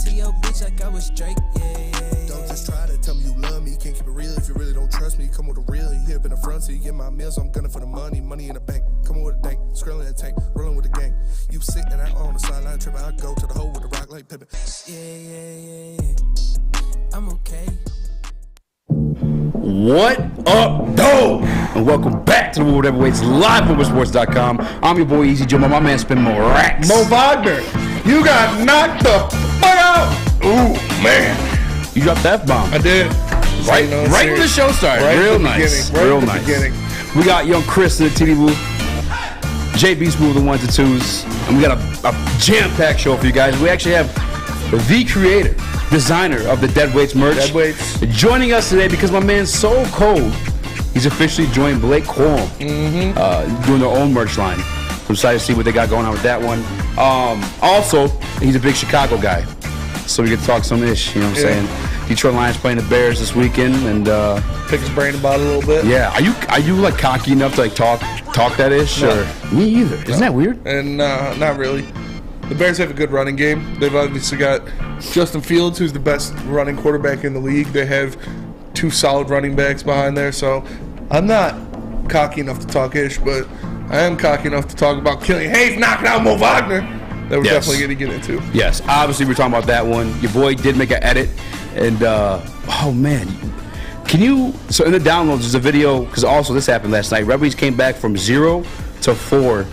to your bitch like I was Drake, yeah. Don't just try to tell me you love me. Can't keep it real if you really don't trust me. Come with a real, you hit in the front, so you get my meals. I'm gunning for the money in the bank. Come on with a dank, scrolling that tank, rolling with the gang. You sit and I on the sideline tripping. I go to the hole with the rock like Pippin. Yeah. I'm okay. What up, though? And welcome back to the Woodward Heavyweights live on Woodsports.com. I'm your boy Eazy, Jamo. My man spin more racks. Mo Wagner, you got knocked the fuck out. Ooh, man. You dropped the F-bomb. I did. Right when the show started. Right Real at the nice. beginning. Real Right nice. at the beginning. We got young Chris in the TV booth. JB's moving the ones and twos. And we got a jam-packed show for you guys. We actually have the creator, designer of the Deadweights merch. Deadweights. Joining us today because my man's so cold. He's officially joined Blake Quorum, doing their own merch line. So I'm excited to see what they got going on with that one. Also, he's a big Chicago guy, so we get to talk some ish. You know what I'm saying? Detroit Lions playing the Bears this weekend, and pick his brain about it a little bit. Yeah, are you like cocky enough to like talk that ish? No. Or me either. Isn't that weird? And not really. The Bears have a good running game. They've obviously got Justin Fields, who's the best running quarterback in the league. They have two solid running backs behind there. So I'm not cocky enough to talk ish, but I am cocky enough to talk about Killian Hayes knocking out Mo Wagner. That we're definitely going to get into. Yes, obviously we're talking about that one. Your boy did make an edit, and oh man, so in the downloads there's a video, because also this happened last night. Red Wings came back from 0 to 4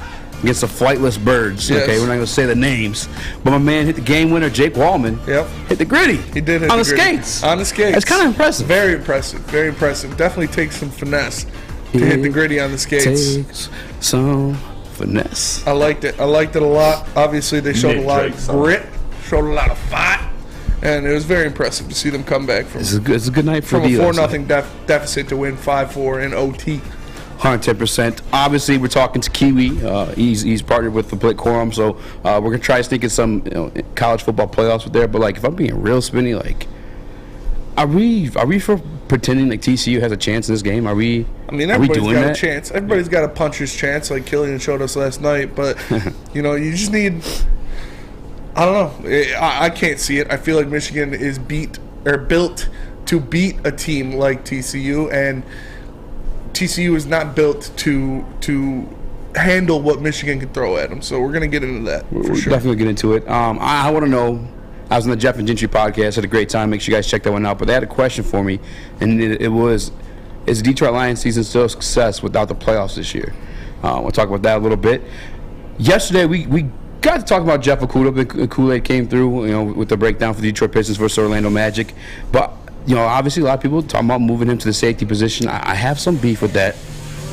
against the flightless Birds. Yes. Okay, we're not going to say the names, but my man hit the game winner, Jake Wallman. Yep. Hit the gritty. He did hit on the the gritty. skates. On the skates. That's kind of impressive. Very impressive. Very impressive. Definitely takes some finesse to hit the gritty on the skates. Takes some finesse. I liked it. I liked it a lot. Obviously, they showed a lot of grit, showed a lot of fight, and it was very impressive to see them come back from. It's a good night for from a the 4-0 deficit to win 5-4 in OT. 110%. Obviously, we're talking to Kiwi. He's partnered with the Blake Quorum, so we're gonna try to sneak in some college football playoffs with there. But like, if I'm being real spinny, like, are we for pretending like TCU has a chance in this game? I mean, everybody's got a chance. Everybody's got a puncher's chance, like Killian showed us last night. But you just need. I don't know. I can't see it. I feel like Michigan is built to beat a team like TCU, and TCU is not built to handle what Michigan can throw at them. So we're gonna get into that. We're sure. definitely get into it. I want to know. I was on the Jeff and Gentry podcast. Had a great time. Make sure you guys check that one out. But they had a question for me, and it was, is the Detroit Lions season still a success without the playoffs this year? We'll talk about that a little bit. Yesterday, we got to talk about Jeff Okudah. The Kool-Aid came through, with the breakdown for the Detroit Pistons versus Orlando Magic. But, obviously a lot of people talking about moving him to the safety position. I have some beef with that.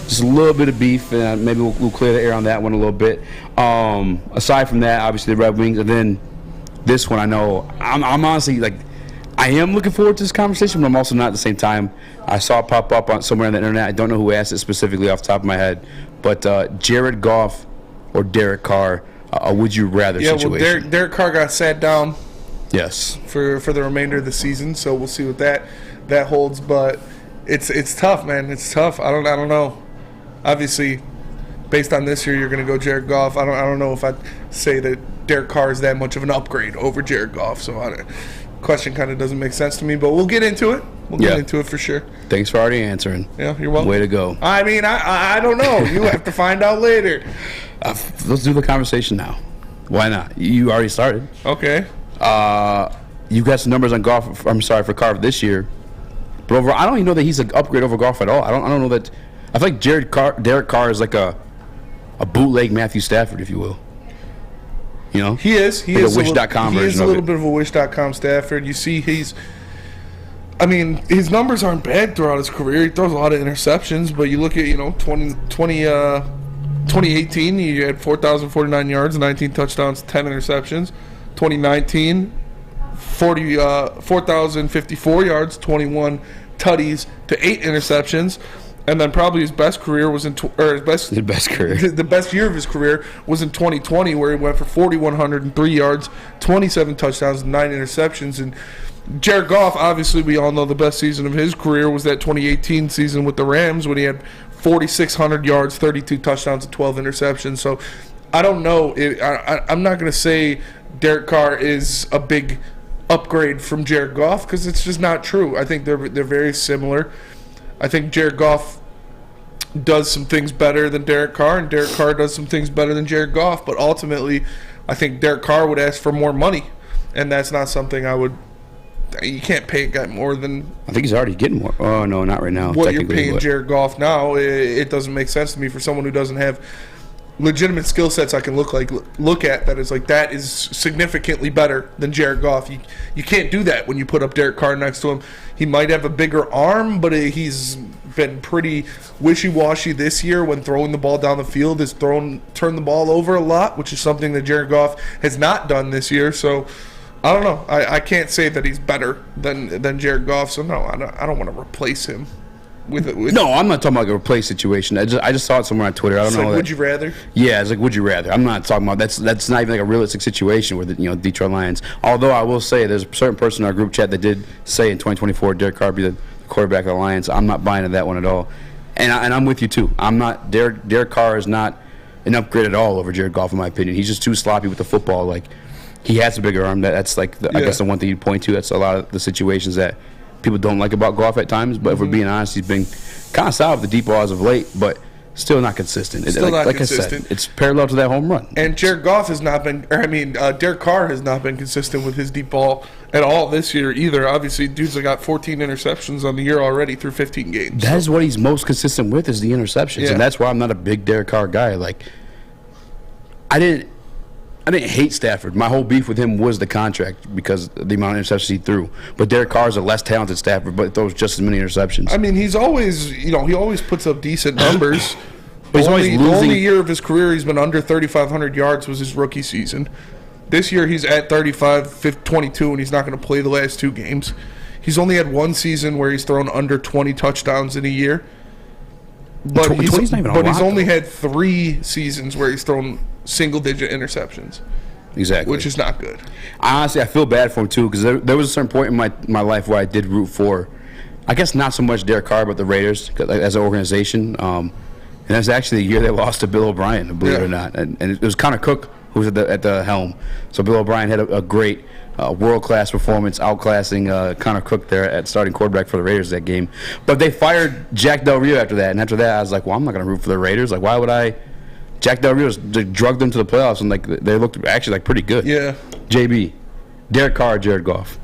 Just a little bit of beef, and maybe we'll clear the air on that one a little bit. Aside from that, obviously the Red Wings, and then this one, I know I'm honestly like, I am looking forward to this conversation, but I'm also not at the same time. I saw it pop up on somewhere on the internet. I don't know who asked it specifically off the top of my head, but Jared Goff or Derek Carr, a would you rather situation? Well, Derek Carr got sat down. Yes. For the remainder of the season, so we'll see what that holds. But it's tough, man. It's tough. I don't know. Obviously, based on this year, you're going to go Jared Goff. I don't know if I'd say that Derek Carr is that much of an upgrade over Jared Goff. So question kind of doesn't make sense to me. But we'll get into it. We'll get into it for sure. Thanks for already answering. Yeah, you're welcome. Way to go. I mean, I don't know. You have to find out later. Let's do the conversation now. Why not? You already started. Okay. You got some numbers on Goff. I'm sorry, for Carr this year. But overall, I don't even know that he's an upgrade over Goff at all. I don't know that. I feel like Derek Carr is like a bootleg Matthew Stafford, if you will. He is. He like is a Wish.com version of it. He is a little bit of a Wish.com Stafford. You see, his numbers aren't bad throughout his career. He throws a lot of interceptions, but you look at 2018, he had 4,049 yards, 19 touchdowns, 10 interceptions. 2019, 4,054 yards, 21 tutties to 8 interceptions. And then probably his best career was the best year of his career was in 2020, where he went for 4,103 yards, 27 touchdowns, 9 interceptions. And Jared Goff, obviously, we all know the best season of his career was that 2018 season with the Rams, when he had 4,600 yards, 32 touchdowns, and 12 interceptions. So I don't know. I'm not going to say Derek Carr is a big upgrade from Jared Goff because it's just not true. I think they're very similar. I think Jared Goff does some things better than Derek Carr, and Derek Carr does some things better than Jared Goff. But ultimately, I think Derek Carr would ask for more money, and that's not something I would. You can't pay a guy more than. I think he's already getting more. Oh no, not right now. What you're paying Jared Goff now, it doesn't make sense to me for someone who doesn't have legitimate skill sets I can look at that is like that is significantly better than Jared Goff. You can't do that when you put up Derek Carr next to him. He might have a bigger arm, but he's been pretty wishy-washy this year when throwing the ball down the field. Has turned the ball over a lot, which is something that Jared Goff has not done this year. So I don't know. I can't say that he's better than Jared Goff. So no, I don't want to replace him. No, I'm not talking about like a replace situation. I just saw it somewhere on Twitter. I don't know. Like, would you rather? Yeah, it's like would you rather. I'm not talking about that's not even like a realistic situation where the Detroit Lions. Although I will say there's a certain person in our group chat that did say in 2024 Derek Carr be the quarterback of the Lions. I'm not buying into that one at all, and I'm with you too. I'm not. Derek Carr is not an upgrade at all over Jared Goff in my opinion. He's just too sloppy with the football. Like he has a bigger arm. That's like I guess the one thing you point to. That's a lot of the situations that people don't like about Goff at times, but if we're being honest, he's been kind of solid with the deep balls of late, but still not consistent. Still not consistent. I said, it's parallel to that home run. And Jared Goff has not been, Derek Carr has not been consistent with his deep ball at all this year either. Obviously, dude's got 14 interceptions on the year already through 15 games. That is what he's most consistent with is the interceptions, and that's why I'm not a big Derek Carr guy. Like, I didn't hate Stafford. My whole beef with him was the contract because of the amount of interceptions he threw. But Derek Carr is a less talented Stafford, but throws just as many interceptions. I mean, he's always, he always puts up decent numbers. But he's always losing. The only year of his career he's been under 3,500 yards was his rookie season. This year he's at 22, and he's not going to play the last 2 games. He's only had one season where he's thrown under 20 touchdowns in a year. But he's only had 3 seasons where he's thrown single-digit interceptions. Exactly. Which is not good. Honestly, I feel bad for him, too, because there was a certain point in my life where I did root for, I guess not so much Derek Carr, but the Raiders as an organization. And that's actually the year they lost to Bill O'Brien, believe it or not. And it was Connor Cook who was at the helm. So Bill O'Brien had a great world-class performance, outclassing Connor Cook there at starting quarterback for the Raiders that game. But they fired Jack Del Rio after that. And after that, I was like, well, I'm not going to root for the Raiders. Like, why would I? Jack Del Rio drugged them to the playoffs, and like they looked actually like pretty good. Yeah. JB, Derek Carr, Jared Goff.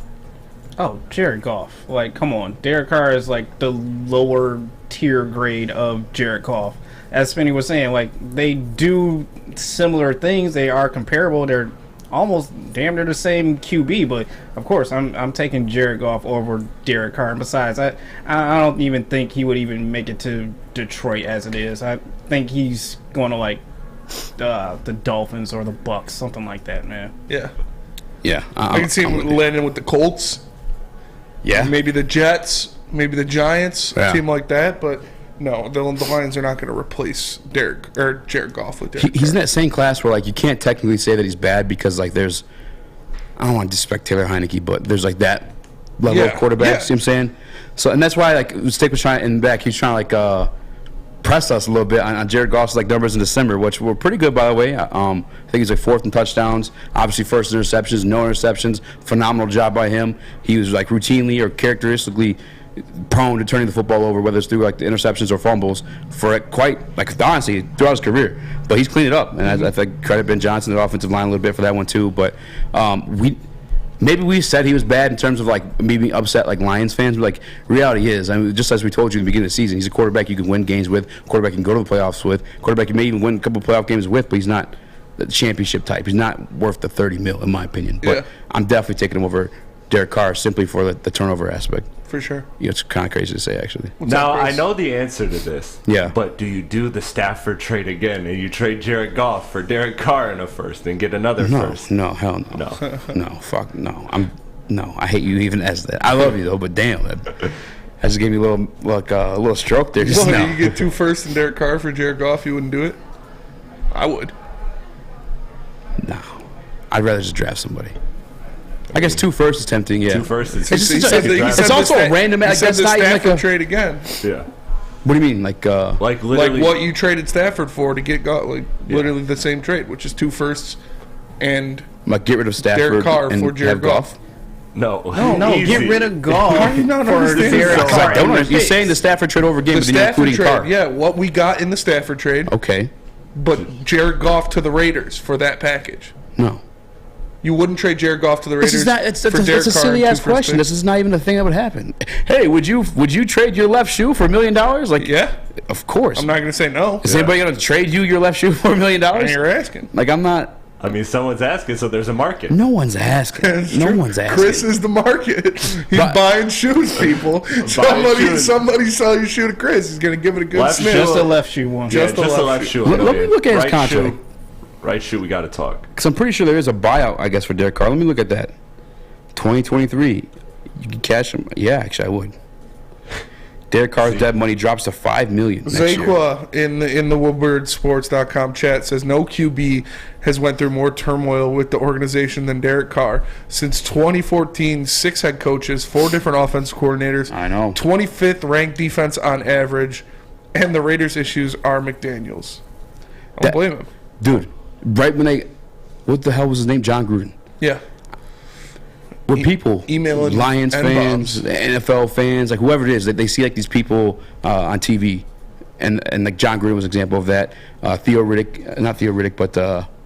Oh, Jared Goff. Like, come on. Derek Carr is like the lower tier grade of Jared Goff. As Spenny was saying, like, they do similar things. They are comparable. They're almost damn near the same QB, but of course I'm taking Jared Goff over Derek Carr. And besides, I don't even think he would even make it to Detroit as it is. I think he's going to like the Dolphins or the Bucks, something like that, man. Yeah. Yeah. I can see him landing with the Colts. Yeah. Maybe the Jets, maybe the Giants, a team like that, but no, the Lions are not going to replace Jared Goff with Derek Carr. He's in that same class where like you can't technically say that he's bad because like there's, I don't want to disrespect Taylor Heineke, but there's like that level of quarterbacks. You know what I'm saying? So and that's why like Stick was trying in the back. He's trying to like press us a little bit on Jared Goff's like numbers in December, which were pretty good by the way. I think he's like 4th in touchdowns. Obviously first interceptions, no interceptions. Phenomenal job by him. He was like routinely or characteristically prone to turning the football over, whether it's through like the interceptions or fumbles, for quite like honestly throughout his career. But he's cleaned it up, and I think credit Ben Johnson, the offensive line, a little bit for that one too. But we said he was bad in terms of like me being upset like Lions fans, but like reality is, I mean, just as we told you in the beginning of the season, he's a quarterback you can win games with, quarterback you can go to the playoffs with, quarterback you may even win a couple of playoff games with, but he's not the championship type. He's not worth the $30 million in my opinion. But I'm definitely taking him over Derek Carr simply for the turnover aspect. For sure. Yeah, it's kind of crazy to say, actually. Now, I know the answer to this. Yeah. But do you do the Stafford trade again and you trade Jared Goff for Derek Carr in a first and get another first? No, hell no. No, fuck no. I hate you even as that. I love you, though, but damn, that just gave me a little stroke there. Just now. You get 2 firsts and Derek Carr for Jared Goff, you wouldn't do it? I would. No. I'd rather just draft somebody. I guess 2 firsts is tempting, yeah. 2 firsts is it's also a random. He said that's not even like a trade again. Yeah. What do you mean, like literally, like what you traded Stafford for to get literally the same trade, which is 2 firsts and like get rid of Stafford Derek Carr and for Jared Goff. No, Get Easy. rid of Goff. How do you not for understand Derek this? Carr. You're saying the Stafford trade over again, The but you're not Stafford including trade, Carr. yeah, what we got in the Stafford trade, Okay. but Jared Goff to the Raiders for that package. No. You wouldn't trade Jared Goff to the Raiders This is not. It's for Derek a Carr silly and ass 2 first question. picks? This is not even a thing that would happen. Hey, would you trade your left shoe for $1 million? Like, Yeah, of course. I'm not going to say no. Is anybody going to trade you your left shoe for $1 million? And you're asking. Like, I'm not. I mean, someone's asking, so there's a market. No one's asking. It's No true. one's asking. Chris is the market. He's But- buying shoes, people. Somebody sell your shoe to Chris. He's going to give it a good Left sniff. Just a left shoe one. Just Just the the left left shoe. shoe. Let me look at his Right contract. shoe, right shoe, we got to talk. Because I'm pretty sure there is a buyout, I guess, for Derek Carr. Let me look at that. 2023. You can cash him. Yeah, actually, I would. Derek Carr's dead money drops to $5 million next year. Zakwa in the WoodwardSports.com chat says no QB has went through more turmoil with the organization than Derek Carr. Since 2014, 6 head coaches, 4 different offensive coordinators. I know. 25th ranked defense on average, and the Raiders' issues are McDaniels. I don't blame him. Dude, right when they... What the hell was his name? John Gruden. Yeah. Where people, emailing Lions fans, NFL fans, like whoever it is, that they see like these people on TV, and like John Gruden was an example of that. Not Theo Riddick, but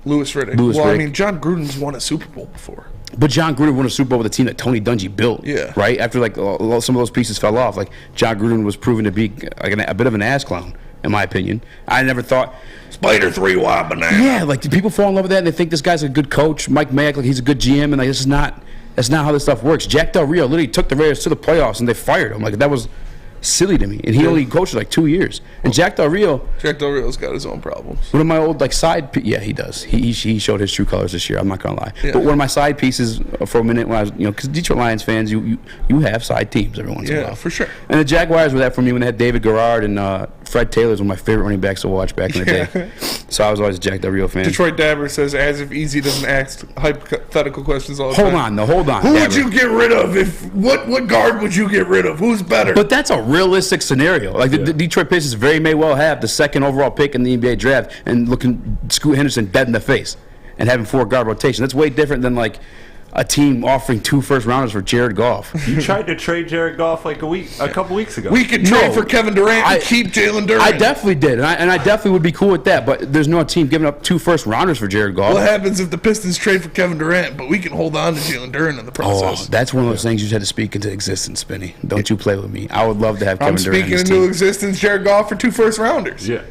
Louis Riddick. Louis I Riddick. mean, John Gruden's won a Super Bowl before. But John Gruden won a Super Bowl with a team that Tony Dungy built. Yeah. Right after like some of those pieces fell off, like John Gruden was proven to be like a bit of an ass clown, in my opinion. I never thought. Spider 3 wide banana. Yeah, like do people fall in love with that and they think this guy's a good coach, Mike Mayock, like he's a good GM, and like that's not how this stuff works. Jack Del Rio literally took the Raiders to the playoffs and they fired him. Like that was silly to me. And he only coached for like 2 years. And Jack Del Rio's got his own problems. one of my old like yeah, he does. He showed his true colors this year. I'm not gonna lie. Yeah. But one of my side pieces for a minute when I was, because Detroit Lions fans, you have side teams every once in a while. Yeah, for sure. And the Jaguars were that for me when they had David Garrard and Fred Taylor's one of my favorite running backs to watch back in the day. So I was always a Jack Del Rio fan. Detroit Dabber says, as if Eazy doesn't ask hypothetical questions all the time. Hold on. Who would Dabber. you get rid of? What guard would you get rid of? Who's better? But that's a realistic scenario. Like the Detroit Pistons very may well have the 2nd overall pick in the NBA draft and looking Scoot Henderson dead in the face and having 4 guard rotation. That's way different than like a team offering 2 first-rounders for Jared Goff. You tried to trade Jared Goff like a couple weeks ago. we could trade for Kevin Durant and keep Jalen Durant. I definitely did, and I definitely would be cool with that. But there's no team giving up 2 first-rounders for Jared Goff. What happens if the Pistons trade for Kevin Durant, but we can hold on to Jalen Durant in the process? Oh, that's one of those things you just had to speak into existence, Spinny. Don't you play with me. I would love to have Kevin I'm Durant. speaking into existence Jared Goff for 2 first-rounders. Yeah.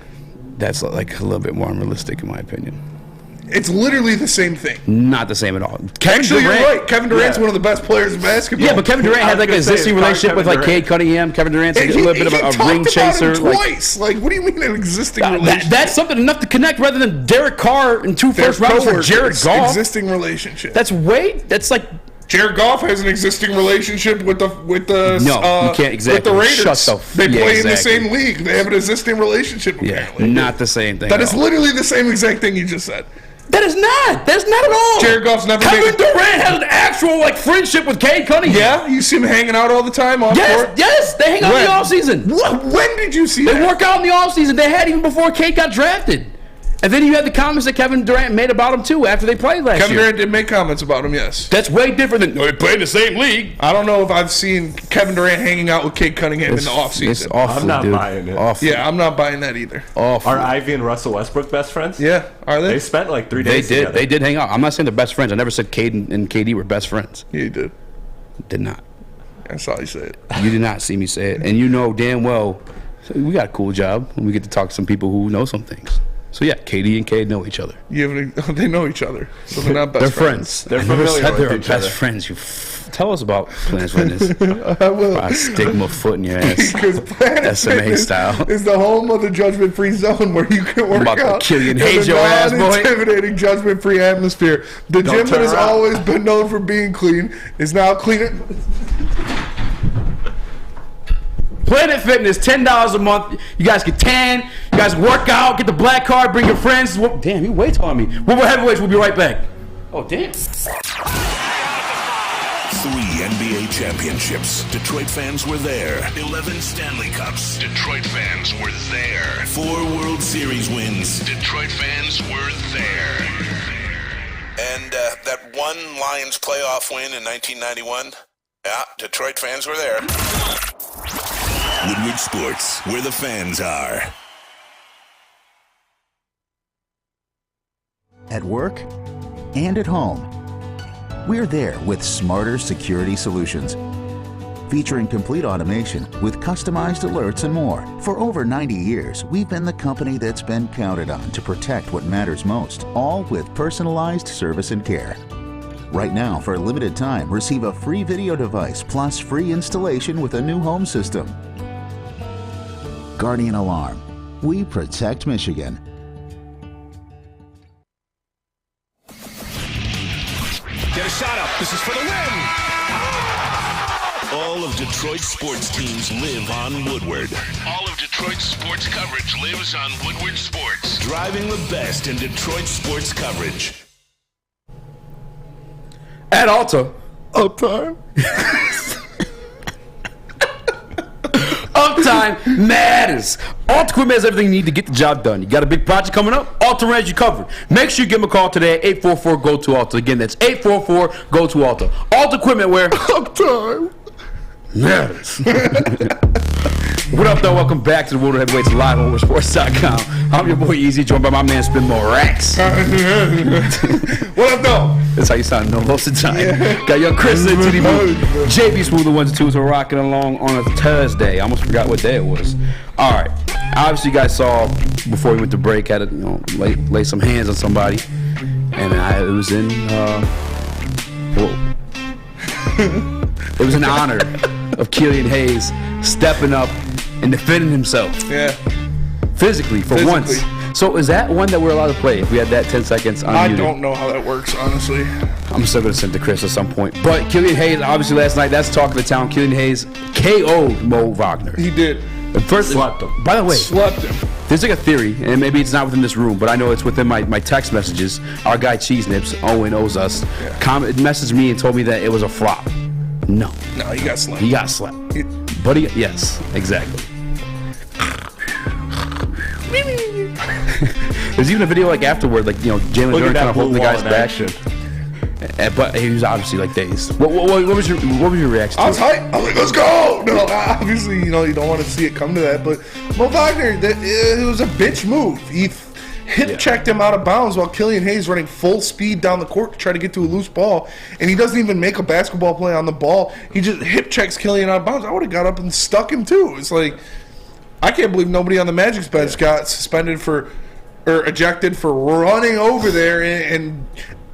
That's like a little bit more unrealistic, in my opinion. It's literally the same thing. Not the same at all. Actually, you're right. Kevin Durant's one of the best players in basketball. Yeah, but Kevin Durant had like an existing relationship with like Cade Cunningham. Kevin Durant's like a little bit of a ring chaser. Twice. Like, what do you mean an existing relationship? That's something enough to connect rather than Derek Carr and 2 first rounders for Jared Goff. Existing relationship. That's like Jared Goff has an existing relationship with the you can't exactly. with the Raiders. Shut They play in the same league. They have an existing relationship. Apparently, not the same thing. That is literally the same exact thing you just said. That is not. That's not at all. Jared Goff's never. Kevin Durant has an actual like friendship with Cade Cunningham. Yeah, you see him hanging out all the time off court. Yes, they hang out in the offseason. When did you see They that? work out in the offseason. They had even before Cade got drafted. And then you had the comments that Kevin Durant made about him too after they played last year. Kevin Durant did make comments about him, yes. That's way different than they play in the same league. I don't know if I've seen Kevin Durant hanging out with Cade Cunningham in the offseason. It's awful, I'm not dude. buying it. Awful. Yeah, I'm not buying that either. Awful. Are Ivy and Russell Westbrook best friends? Yeah, are they? They spent like 3 They days did. together. They did hang out. I'm not saying they're best friends. I never said Cade and KD were best friends. Yeah, you did. Did not. I saw you say it. You did not see me say it. And you know damn well we got a cool job and we get to talk to some people who know some things. So yeah, KD and Cade know each other. They know each other, so they're not best They're friends. They're I never familiar said with they were each best other. friends. Tell us about Planet Fitness. I will. I stick my foot in your ass. Because Planet SMA Fitness style. is the home of the judgment-free zone where you can work about to out Killian in Hayes a your ass, boy. non-intimidating, judgment-free atmosphere. The Don't gym that turn has around. always been known for being clean is now cleaner. Planet Fitness, $10 a month. You guys get tan. You guys work out. Get the black card. Bring your friends. Damn, you way taller than me. We're heavyweights. We'll be right back. Oh, damn. 3 NBA championships. Detroit fans were there. 11 Stanley Cups. Detroit fans were there. 4 World Series wins. Detroit fans were there. And that one Lions playoff win in 1991. Yeah, Detroit fans were there. Woodward Sports, where the fans are. At work and at home, we're there with smarter security solutions. Featuring complete automation with customized alerts and more. For over 90 years, we've been the company that's been counted on to protect what matters most, all with personalized service and care. Right now, for a limited time, receive a free video device plus free installation with a new home system. Guardian Alarm. We protect Michigan. Get a shot up. This is for the win. All of Detroit's sports teams live on Woodward. All of Detroit's sports coverage lives on Woodward Sports. Driving the best in Detroit sports coverage. At Alta. Uptime. Uptime matters. Alta Equipment has everything you need to get the job done. You got a big project coming up? Alta has you covered. Make sure you give them a call today at 844-GO-TO-ALTA. Again, that's 844-GO-TO-ALTA. Alta Equipment where? Uptime matters. What up, though? Welcome back to the World of Heavyweights live on WorldSports.com. I'm your boy Eazy, joined by my man Spin More Racks. What up, though? That's how you sound most of the time. Yeah. Got young Chris in the booth. JB Smooth, the ones and twos, are rocking along on a Thursday. I almost forgot what day it was. All right. Obviously, you guys saw before we went to break, had to lay some hands on somebody, and it was in. It was in honor of Killian Hayes stepping up and defending himself. Yeah. Physically, once. So is that one that we're allowed to play if we had that 10 seconds on I don't know how that works, honestly. I'm still going to send it to Chris at some point. But Killian Hayes, obviously last night, that's talk of the town. Killian Hayes KO'd Mo Wagner. He did. First, Slept him. By the way, Slept him. there's like a theory, and maybe it's not within this room, but I know it's within my text messages. Our guy Cheese Nips, Owen owes us, messaged me and told me that it was a flop. No, he got slept. He got slept. But yes, exactly. There's even a video like afterward, like Jalen Jordan kind of holding the guy's back. But he was obviously like dazed. What was your reaction? I was hyped. I was like, let's go. No, obviously, you don't want to see it come to that. But Mo Wagner, it was a bitch move. He hip checked him out of bounds while Killian Hayes running full speed down the court to try to get to a loose ball, and he doesn't even make a basketball play on the ball. He just hip checks Killian out of bounds. I would have got up and stuck him too. It's like, I can't believe nobody on the Magic's bench got suspended or ejected for running over there and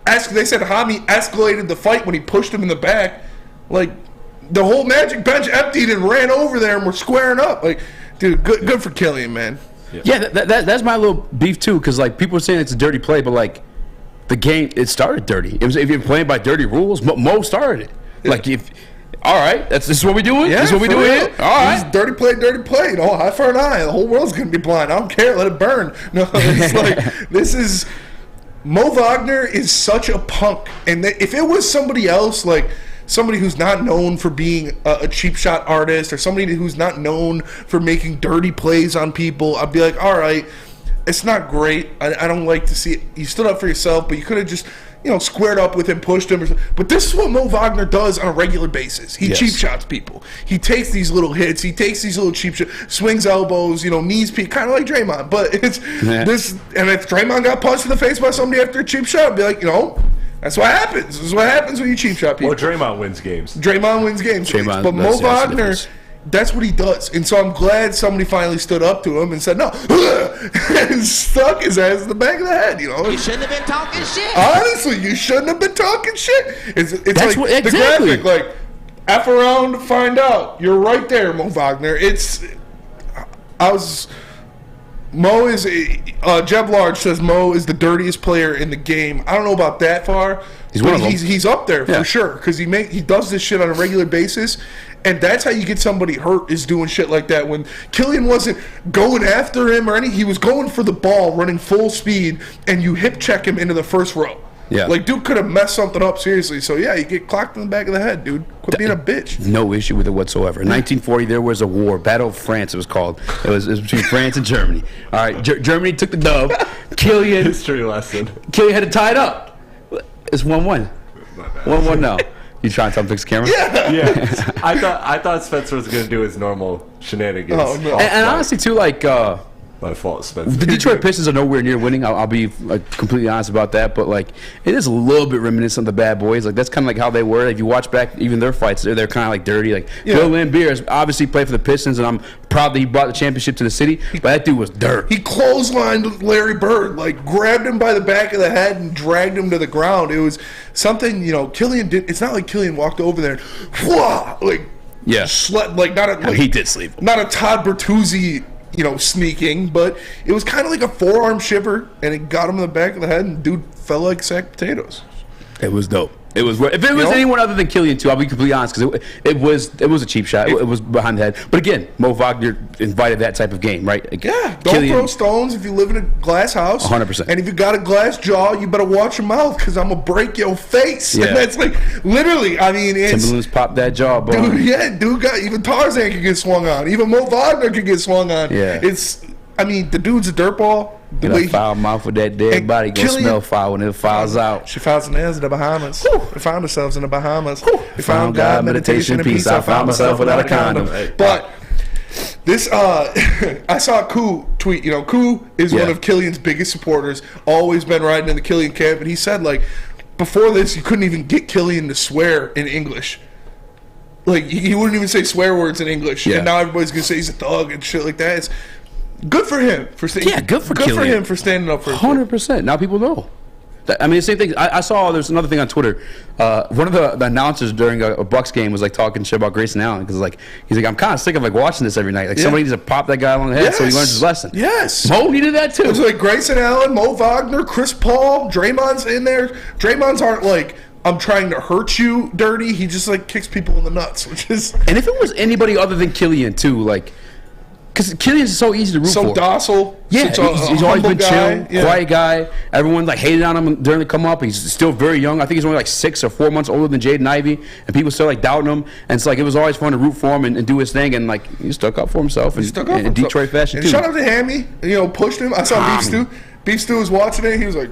they said Hami escalated the fight when he pushed him in the back. Like, the whole Magic bench emptied and ran over there and were squaring up. Like, dude, good for Killian, man. Yeah, that's my little beef too, because like people are saying it's a dirty play, but like the game, it started dirty. It was, if you're playing by dirty rules, Mo started it. Yeah. Like all right, this is what we doing. Yeah, this is what we doing here. All right, dirty play. Eye for an eye. The whole world's gonna be blind. I don't care. Let it burn. No, it's like this is Mo Wagner is such a punk, and if it was somebody else, like somebody who's not known for being a cheap shot artist or somebody who's not known for making dirty plays on people, I'd be like, all right, it's not great. I don't like to see it. You stood up for yourself, but you could have just, squared up with him, pushed him. But this is what Mo Wagner does on a regular basis. He cheap shots people. He takes these little hits. He takes these little cheap shots, swings elbows, knees peak, kind of like Draymond. But it's this. And if Draymond got punched in the face by somebody after a cheap shot, I'd be like, that's what happens. This is what happens when you cheap shot people. Well, Draymond wins games. But Mo Wagner, that's what he does. And so I'm glad somebody finally stood up to him and said, no. And stuck his ass in the back of the head, You shouldn't have been talking shit. Honestly, you shouldn't have been talking shit. It's that's like the graphic, like, F around, find out. You're right there, Mo Wagner. Mo is Jeb Large says Mo is the dirtiest player in the game. I don't know about that far. He's up there for sure because he does this shit on a regular basis, and that's how you get somebody hurt, is doing shit like that. When Killian wasn't going after him or anything, he was going for the ball, running full speed, and you hip check him into the first row. Yeah, like dude could have messed something up seriously. So yeah, you get clocked in the back of the head, dude. Quit being a bitch. No issue with it whatsoever. In 1940, there was a war, Battle of France. It was called. It was between France and Germany. All right, Germany took the dub. Killian history lesson. Killian had to tie it up. It's 1-1. What now? You trying to tell him to fix the camera? Yeah. I thought Spencer was going to do his normal shenanigans. Oh, no. And honestly, too, like My fault, Spencer. the Detroit Pistons are nowhere near winning. I'll be completely honest about that. But like, it is a little bit reminiscent of the Bad Boys. Like that's kind of like how they were. If you watch back even their fights, they're kind of like dirty. Like Bill Laimbeer has obviously played for the Pistons, and I'm proud that he brought the championship to the city. But that dude was dirt. He clotheslined Larry Bird, like grabbed him by the back of the head and dragged him to the ground. It was something, Killian did. It's not like Killian walked over there and slept like not a like, he did sleep. Not a Todd Bertuzzi, sneaking, but it was kind of like a forearm shiver, and it got him in the back of the head, and dude fell like a sack of potatoes. It was dope. If it was anyone other than Killian, too, I'll be completely honest, because it was a cheap shot. It was behind the head. But again, Mo Wagner invited that type of game, right? Don't throw stones if you live in a glass house. 100%. And if you got a glass jaw, you better watch your mouth, because I'm going to break your face. Yeah. And that's like, literally, I mean, it's... Timberland's popped that jaw, bro. Dude got... Even Tarzan could get swung on. Even Mo Wagner could get swung on. Yeah. The dude's a dirtball. The way foul mouth with that dead body gonna smell foul when it files out. She found some nails in the Bahamas. We found ourselves in the Bahamas. We found God, meditation, and peace. I found myself without a condom. But this, I saw Koo tweet. Koo is one of Killian's biggest supporters. Always been riding in the Killian camp, and he said before this, you couldn't even get Killian to swear in English. Like he wouldn't even say swear words in English, and now everybody's gonna say he's a thug and shit like that. It's good for him for standing. Good for him for standing up for 100%. Now people know. I mean, the same thing. I saw there's another thing on Twitter. One of the announcers during a Bucks game was talking shit about Grayson Allen because he's like I'm kind of sick of watching this every night. Somebody needs to pop that guy on the head so he learns his lesson. Yes, Mo needed that too. It was Grayson Allen, Mo Wagner, Chris Paul, Draymond's in there. Draymond's aren't I'm trying to hurt you dirty. He just kicks people in the nuts, which is. And if it was anybody other than Killian too, because Killian's so easy to root for. So docile. Yeah, he's always been chill, quiet guy. Everyone hated on him during the come up. He's still very young. I think he's only 6 or 4 months older than Jaden Ivey, and people still doubting him. And it's it was always fun to root for him and do his thing. And he stuck up for himself in Detroit fashion and too. Shout out to Hammy. Pushed him. I saw Beef Stew. Beef Stew was watching it. He was like.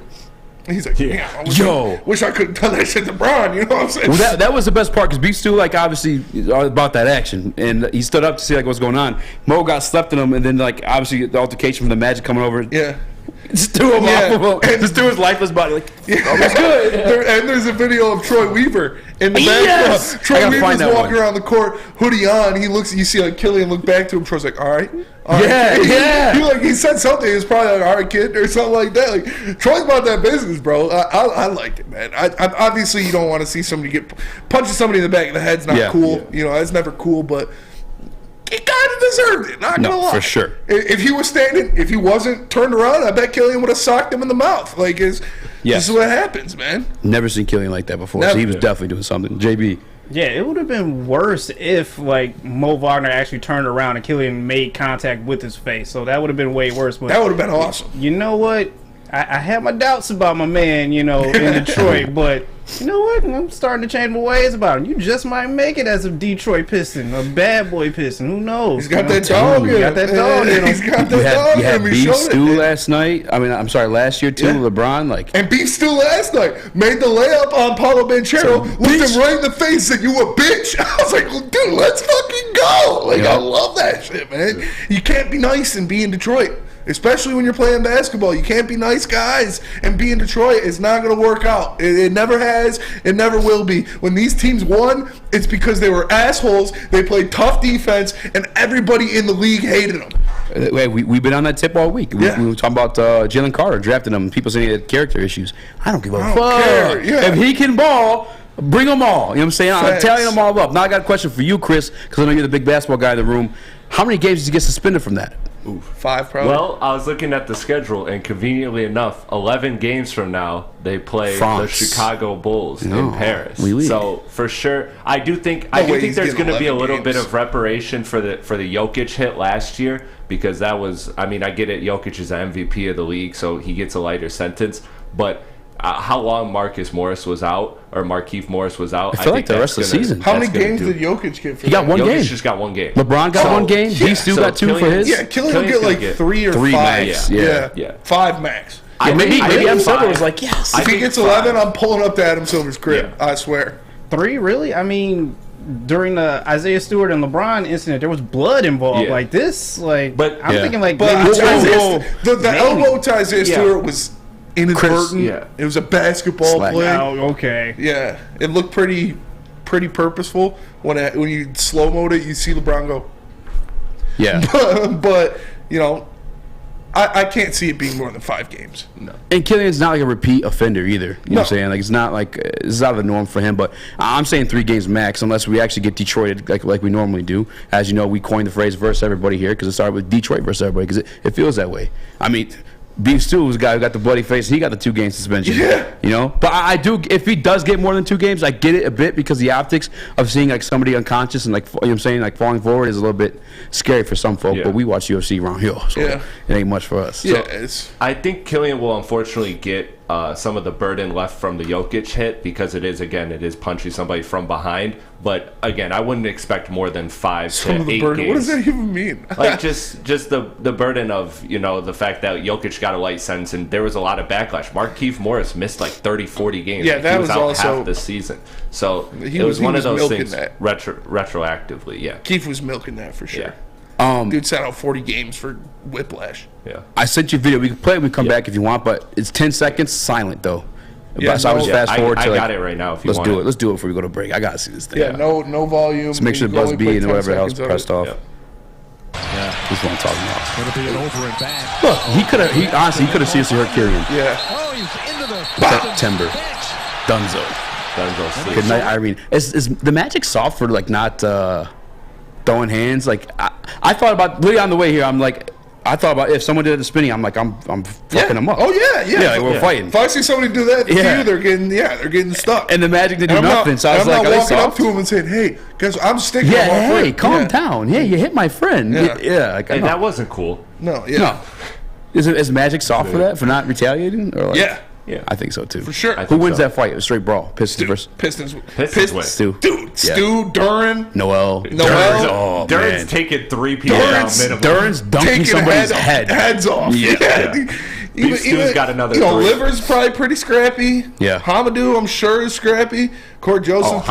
I wish I could have done that shit to Bron. You know what I'm saying? Well, that was the best part because Beef Stew, obviously, about that action, and he stood up to see what's going on. Mo got slept in him, and then obviously the altercation from the Magic coming over. Yeah. Just threw him off of him. Just threw his lifeless body. It's good. And there's a video of Troy Weaver in the back. Yes! Troy Weaver's walking around the court, hoodie on. He looks. You see Killian look back to him. Troy's all right. Yeah. He said something. He was probably all right, kid, or something like that. Troy's about that business, bro. I liked it, man. I obviously you don't want to see somebody punching somebody in the back of the head's not cool. That's never cool, but. He kind of deserved it, not gonna lie. For sure. If he was standing, if he wasn't turned around, I bet Killian would have socked him in the mouth. This is what happens, man. Never seen Killian like that before, so he was definitely doing something. JB. Yeah, it would have been worse if Mo Wagner actually turned around and Killian made contact with his face. So that would have been way worse. But that would have been awesome. You know what? I had my doubts about my man, in Detroit, but you know what? I'm starting to change my ways about him. You just might make it as a Detroit Piston, a bad boy Piston. Who knows? He's got that dog in him. Got that dog in him. He's got that dog in him. You had Beef Stew last night. Last year too. Yeah. LeBron, and Beef Stew last night made the layup on Paulo Banchero, looked him right in the face, said, "You a bitch." I was like, well, "Dude, let's fucking go!" I love that shit, man. You can't be nice and be in Detroit. Especially when you're playing basketball. You can't be nice guys and be in Detroit. It's not going to work out. It never has. It never will be. When these teams won, it's because they were assholes. They played tough defense, and everybody in the league hated them. We've been on that tip all week. We were talking about Jalen Carter drafting him. People saying he had character issues. I don't give a fuck. If he can ball, bring them all. You know what I'm saying? I'm tallying them all up. Now I got a question for you, Chris, because I know you're the big basketball guy in the room. How many games did you get suspended from that? 5 probably. Well, I was looking at the schedule, and conveniently enough, 11 games from now, they play the Chicago Bulls in Paris. So for sure, I do think there's going to be a little bit of reparation for the Jokic hit last year, because that was, I get it, Jokic is the MVP of the league, so he gets a lighter sentence, but how long Markieff Morris was out, I feel like the rest of the season. How many games did Jokic get for He got one game. Jokic just got one game. LeBron got one game. He still got 2 for his. Yeah, Killian will get 3 or 5. Max. Yeah. 5 max. Maybe Adam Silver was like, yes. If he gets 11, I'm pulling up to Adam Silver's crib. Yeah. I swear. 3, really? I mean, during the Isaiah Stewart and LeBron incident, there was blood involved. Yeah. Like this, like, but I'm thinking like, the elbow to Isaiah Stewart was inadvertent. It was a basketball play. Oh, okay. Yeah, it looked pretty purposeful. When you slow-mo'd it, you see LeBron go. Yeah. but you know, I can't see it being more than 5 games. No. And Killian's not like a repeat offender either. You know what I'm saying? Like, it's not like it's out of the norm for him. But I'm saying 3 games max, unless we actually get Detroited like we normally do. As you know, we coined the phrase versus everybody here because it started with Detroit versus everybody because it feels that way. I mean, Beef Stew was the guy who got the bloody face. He got the 2-game suspension. Yeah. You know? But I do, if he does get more than 2 games, I get it a bit because the optics of seeing like somebody unconscious and like, you know what I'm saying, like falling forward is a little bit scary for some folk. But we watch UFC around here, so it ain't much for us. Yeah, so, I think Killian will unfortunately get some of the burden left from the Jokic hit because it is punching somebody from behind. But again, I wouldn't expect more than 5 to 8 games. What does that even mean? Like just the burden of, you know, the fact that Jokic got a light sentence and there was a lot of backlash. Markieff Morris missed like 30-40 games. Yeah, like, that he was out also half this season. So it was one of those things retroactively. Yeah, Keith was milking that for sure. Dude sat out 40 games for whiplash. Yeah, I sent you a video. We can play it. We come back if you want, but it's 10 seconds silent though. Yeah, so I was fast forward to I got it right now. If you want Let's do it before we go to break. I gotta see this thing. Yeah, no volume. Let's make sure the buzz B and whatever else pressed off. Yeah, this is what I'm talking about. It'll be an over and back. Look, he could have seriously hurt Killian. Yeah. Oh, he's into the September. Dunzo. Good night, Irene. Is the Magic soft for like not throwing hands? Like I thought about literally on the way here. I thought about if someone did it to Spinny, I'm fucking them up. Oh yeah. Like we're fighting. If I see somebody do that to you, they're getting stuck. And the Magic didn't do nothing. So I was like, I'm not walking up to him and saying, "Hey, guys, I'm sticking." Hey, calm down. Yeah, you hit my friend. Yeah. Hey, that wasn't cool. No. Is Magic soft for that, for not retaliating? Or yeah. I think so too. For sure. Who wins that fight? It was straight brawl. Pistons. Pistons. Stu. Dude, Stu, Duran. Noel. Duran's taking 3 people down minimum. Duran's dunking somebody's heads off. Yeah. Stu's got another 3. Liver's probably pretty scrappy. Yeah. Hamadou, I'm sure, is scrappy. Court Joseph,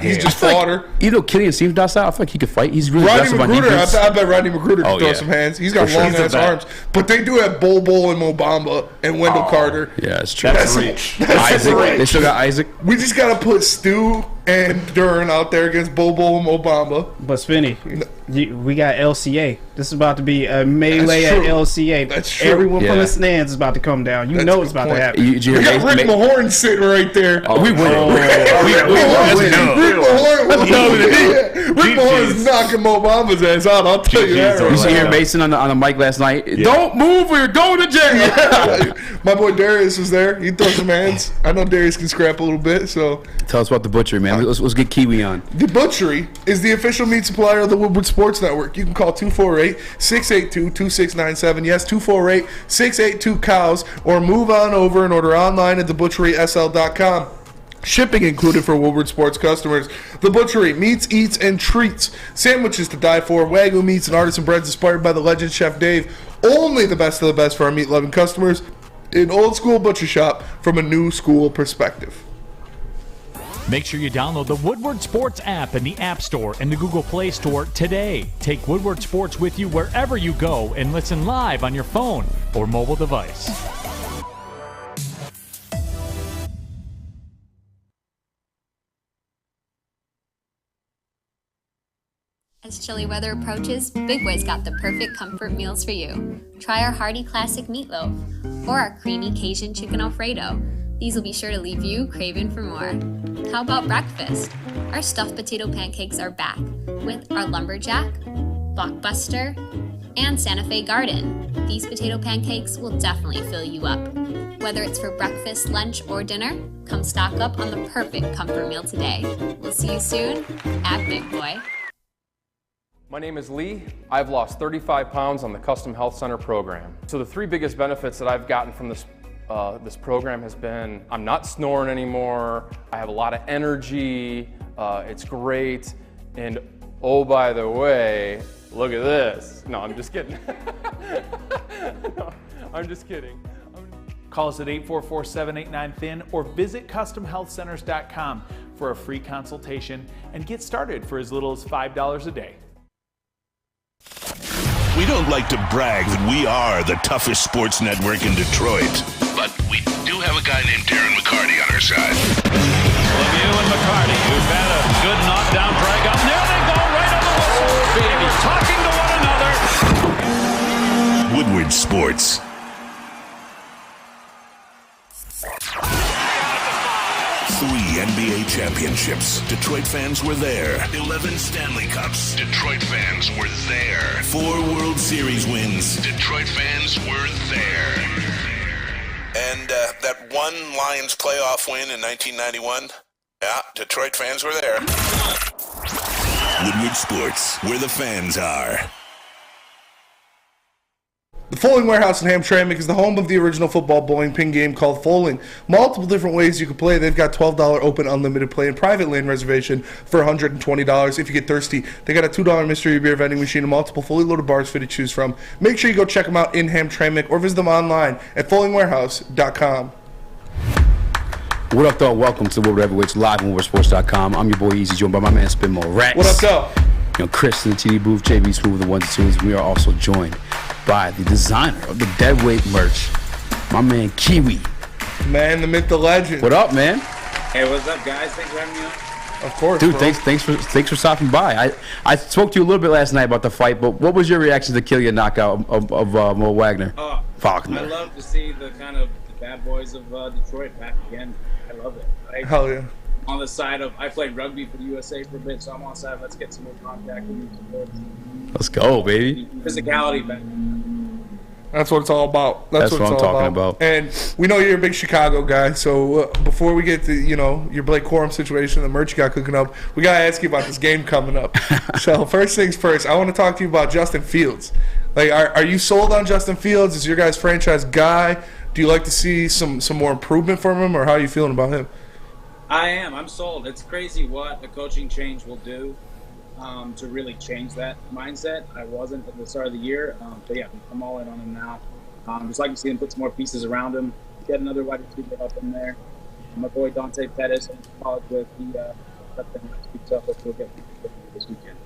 he's just fodder. Even though Killian seems docile, I feel like he could fight. He's really Rodney aggressive on Magruder, defense. I bet Rodney Magruder can throw some hands. He's got long-ass arms. But they do have Bol and Mobamba and Wendell Carter. Yeah, it's true. That's reach. Isaac. They still got Isaac. We just got to put Stu and Duran out there against Bol and Mobamba. But Spinny, we got LCA. This is about to be a melee at LCA. That's true. Everyone from the stands is about to come down. You know it's about to happen. We got Rick Mahorn sitting right there. We win. Rick Mahorn's knocking Mobamba's ass out. I'll tell you that. You see Aaron Mason on the mic last night. Don't move or you're going to jail. My boy Darius was there. He threw some hands. I know Darius can scrap a little bit. So tell us about the butchery, man. Let's get Kiwi on. The Butchery is the official meat supplier of the Woodward Sports Network. You can call 248-682-2697. Yes, 248-682-COWS, or move on over and order online at thebutcherysl.com. Shipping included for Woodward Sports customers. The Butchery, meats, eats, and treats. Sandwiches to die for, Wagyu meats, and artisan breads inspired by the legend Chef Dave. Only the best of the best for our meat-loving customers. An old-school butcher shop from a new-school perspective. Make sure you download the Woodward Sports app in the App Store and the Google Play Store today. Take Woodward Sports with you wherever you go and listen live on your phone or mobile device. As chilly weather approaches, Big Boy's got the perfect comfort meals for you. Try our hearty classic meatloaf or our creamy Cajun chicken Alfredo. These will be sure to leave you craving for more. How about breakfast? Our stuffed potato pancakes are back with our lumberjack, blockbuster, and Santa Fe Garden. These potato pancakes will definitely fill you up. Whether it's for breakfast, lunch, or dinner, come stock up on the perfect comfort meal today. We'll see you soon at Big Boy. My name is Lee. I've lost 35 pounds on the Custom Health Center program. So the 3 biggest benefits that I've gotten from this program has been I'm not snoring anymore, I have a lot of energy, it's great, and oh, by the way, look at this. No, I'm just kidding. No, I'm just kidding. Call us at 844-789-THIN or visit customhealthcenters.com for a free consultation and get started for as little as $5 a day. We don't like to brag that we are the toughest sports network in Detroit, but we do have a guy named Darren McCarty on our side. Lemieux and McCarty, who've had a good knockdown drag up. There they go, right on the whistle. They were talking to one another. Woodward Sports. 3 NBA championships. Detroit fans were there. 11 Stanley Cups. Detroit fans were there. 4 World Series wins. Detroit fans were there. And that one Lions playoff win in 1991? Yeah, Detroit fans were there. Woodward Sports, where the fans are. The Foaling Warehouse in Hamtramck is the home of the original football bowling pin game called Foaling. Multiple different ways you can play. They've got $12 open unlimited play and private lane reservation for $120 if you get thirsty. They got a $2 mystery beer vending machine and multiple fully loaded bars for you to choose from. Make sure you go check them out in Hamtramck or visit them online at foalingwarehouse.com. What up, though? Welcome to Woodward Heavyweights live on WoodwardSports.com. I'm your boy Eazy, joined by my man Spin More Rats. What up, though? You know, Chris in the TD booth, JB Smooth, the ones and twos. We are also joined by the designer of the deadweight merch, my man Kiwi. Man, the myth, the legend. What up, man? Hey, what's up, guys? Thanks for having me on. Of course, dude. Bro. Thanks for stopping by. I spoke to you a little bit last night about the fight, but what was your reaction to the Killian knockout of Mo Wagner? Wagner. I love to see the kind of the bad boys of Detroit back again. I love it. Hell yeah. On the side of, I played rugby for the USA for a bit, so I'm on the side. Let's get some more contact and support. Let's go, baby. Physicality back. That's what it's all about. That's what I'm it's all talking about. And we know you're a big Chicago guy, so before we get to, your Blake Corum situation, the merch you got cooking up, we got to ask you about this game coming up. So first things first, I want to talk to you about Justin Fields. Like, are you sold on Justin Fields? Is your guys' franchise guy? Do you like to see some more improvement from him, or how are you feeling about him? I am. I'm sold. It's crazy what a coaching change will do to really change that mindset. I wasn't at the start of the year, but yeah, I'm all in on him now. Just like to see him put some more pieces around him, get another wide receiver up in there. My boy Dante Pettis in college with the so we'll get this weekend.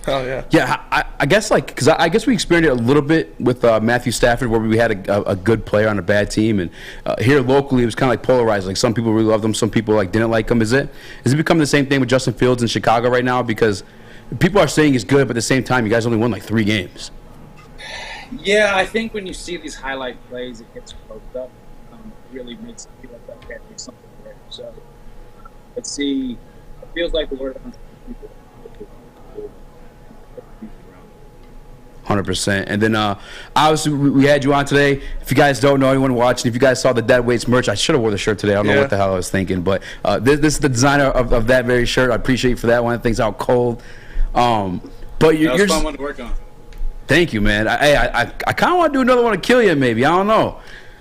Oh yeah. Yeah, I guess because I guess we experienced it a little bit with Matthew Stafford, where we had a good player on a bad team, and here locally it was kind of like polarized. Like some people really loved him, some people didn't like him. Is it becoming the same thing with Justin Fields in Chicago right now? Because people are saying he's good, but at the same time, you guys only won 3 games. Yeah, I think when you see these highlight plays, it gets poked up. It really makes it feel like okay, there's something there. So let's see. It feels like the word on people. 100%. And then obviously we had you on today. If you guys don't know, anyone watching, if you guys saw the Dead Weights merch, I should have wore the shirt today. I don't know what the hell I was thinking, but this is the designer of that very shirt. I appreciate you for that one. Things out cold. But you're that was fun one to work on. Thank you, man. I kind of want to do another one of Killian, maybe. I don't know.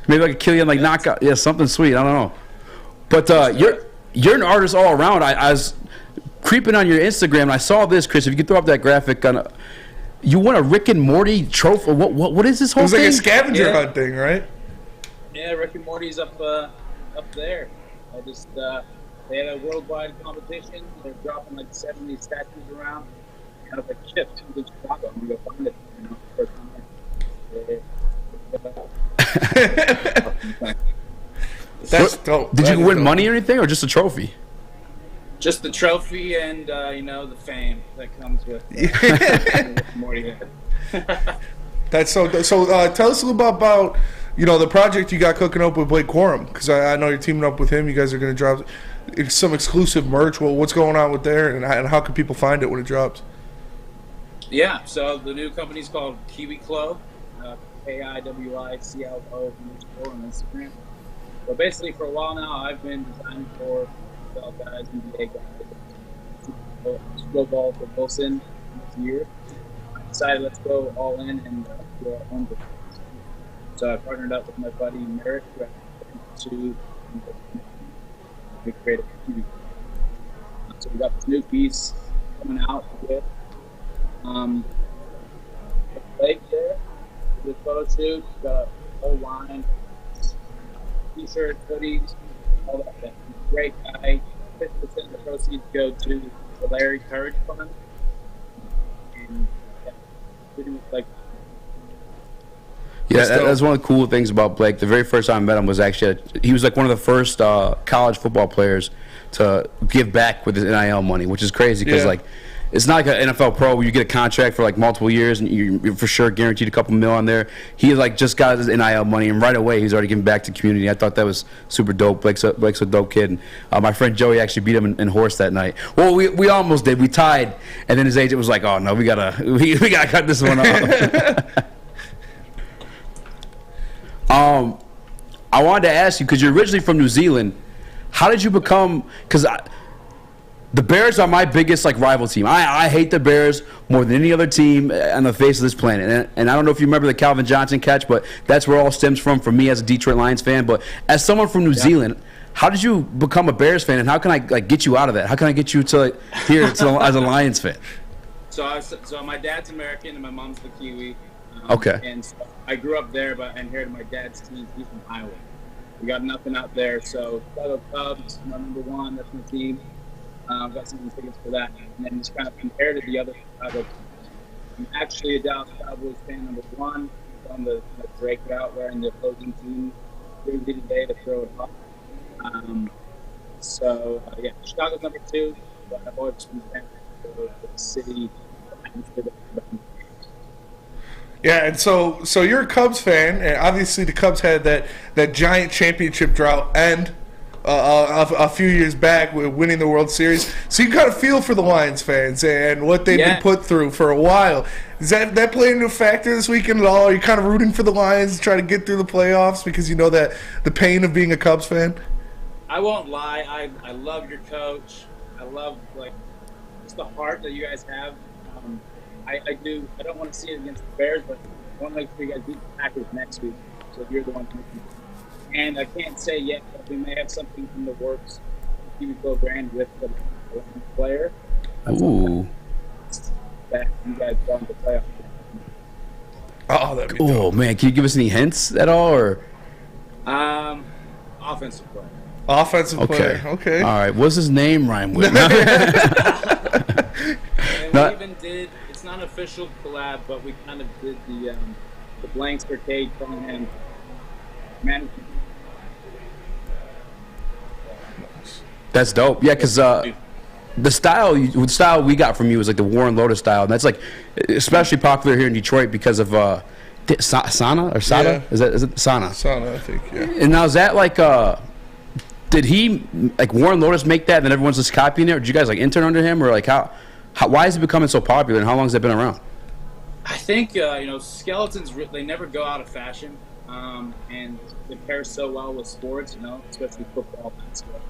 Maybe like a Killian knockout. Yeah, something sweet. I don't know. But you're an artist all around. I was creeping on your Instagram, and I saw this, Chris. If you could throw up that graphic on. You won a Rick and Morty trophy. What is this whole thing? It was like a scavenger hunt thing, right? Yeah, Rick and Morty's up there. I just they had a worldwide competition. They're dropping 70 statues around. I was like, shit, it's in Chicago. I'm gonna go find it. That's dope. Did you win money or anything, or just a trophy? Just the trophy and the fame that comes with Morty. That's so. Tell us a little about the project you got cooking up with Blake Corum, because I know you're teaming up with him. You guys are going to drop some exclusive merch. Well, what's going on with there, and how can people find it when it drops? Yeah, so the new company's called Kiwi Clo, KIWICLO on Instagram. So basically, for a while now, I've been designing for guys, NBA guys, Super Bowl for Wilson this year. I decided let's go all in and do our own business. So I partnered up with my buddy Merrick to create a Kiwi. So we got this new piece coming out with Blake there. The photo shoot, got a whole line T-shirts, hoodies, all that. Great guy. 50% of the proceeds go to the Larry Courage Fund. And pretty much like. Yeah, that's one of the cool things about Blake. The very first time I met him was actually he was like one of the first college football players to give back with his NIL money, which is crazy because like it's not like an NFL pro where you get a contract for like multiple years and you're for sure guaranteed a couple mil on there. He like just got his NIL money and right away he's already giving back to the community. I thought that was super dope. Blake's a dope kid. And, my friend Joey actually beat him in horse that night. Well, we almost did. We tied, and then his agent was like, "Oh no, we gotta cut this one off." I wanted to ask you because you're originally from New Zealand. How did you become? Because the Bears are my biggest like rival team. I hate the Bears more than any other team on the face of this planet. And I don't know if you remember the Calvin Johnson catch, but that's where it all stems from for me as a Detroit Lions fan. But as someone from New Zealand, how did you become a Bears fan, and how can I like get you out of that? How can I get you to here as a Lions fan? So my dad's American and my mom's the Kiwi. Okay. And so I grew up there, but I inherited my dad's team. He's from Iowa. We got nothing out there. So Chicago Cubs, my number one. That's my team. I've got some tickets for that. And then just kind of inherited the other Chicago teams. I'm actually a Dallas Cowboys fan, number one. On the breakout wearing the opposing team jersey today to throw it off. Chicago's number two. But I've always been a fan of the city. Yeah, and so you're a Cubs fan, and obviously the Cubs had that giant championship drought end a few years back with winning the World Series. So you kind of feel for the Lions fans and what they've been put through for a while. Does that play into a factor this weekend at all? Are you kind of rooting for the Lions to try to get through the playoffs because you know that the pain of being a Cubs fan? I won't lie. I love your coach. I love just the heart that you guys have. I do. I don't want to see it against the Bears, but I want to make sure you guys beat the Packers next week. So you're the one who. And I can't say yet, but we may have something in the works. Kiwi brand with the player. Ooh. That you guys go into the playoffs. Oh, that'd be dope. Man, can you give us any hints at all, or? Offensive player. Offensive player. Okay. All right. What's his name rhyme with? We even did. It's not an official collab, but we kind of did the blanks for Cade calling him man. That's dope. Yeah, because the style we got from you was like the Warren Lotus style, and that's like especially popular here in Detroit because of Sana or Sada. Yeah. Is it Sana? Sana, I think. Yeah. And now is that like did he like Warren Lotus make that, and then everyone's just copying it? Or did you guys like intern under him, or like how why is it becoming so popular, and how long has it been around? I think skeletons they never go out of fashion, and they pair so well with sports, especially football, basketball.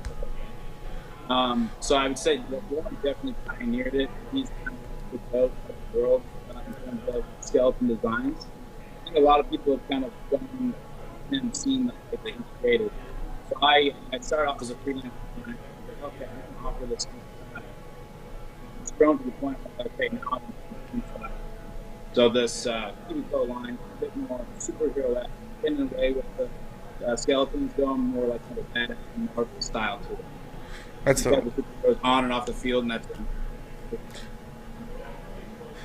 So I would say that Warren definitely pioneered it. He's kind of the goat of the world in terms of skeleton designs. I think a lot of people have kind of done and seen that he created. So I started off as a freelance designer. Okay, I can offer this. It's grown to the point where okay, now I'm inside. So this Kiwi line, a bit more superhero in a way with the skeletons going more like kind of badass and Marvel style to it. That's dope. On and off the field, and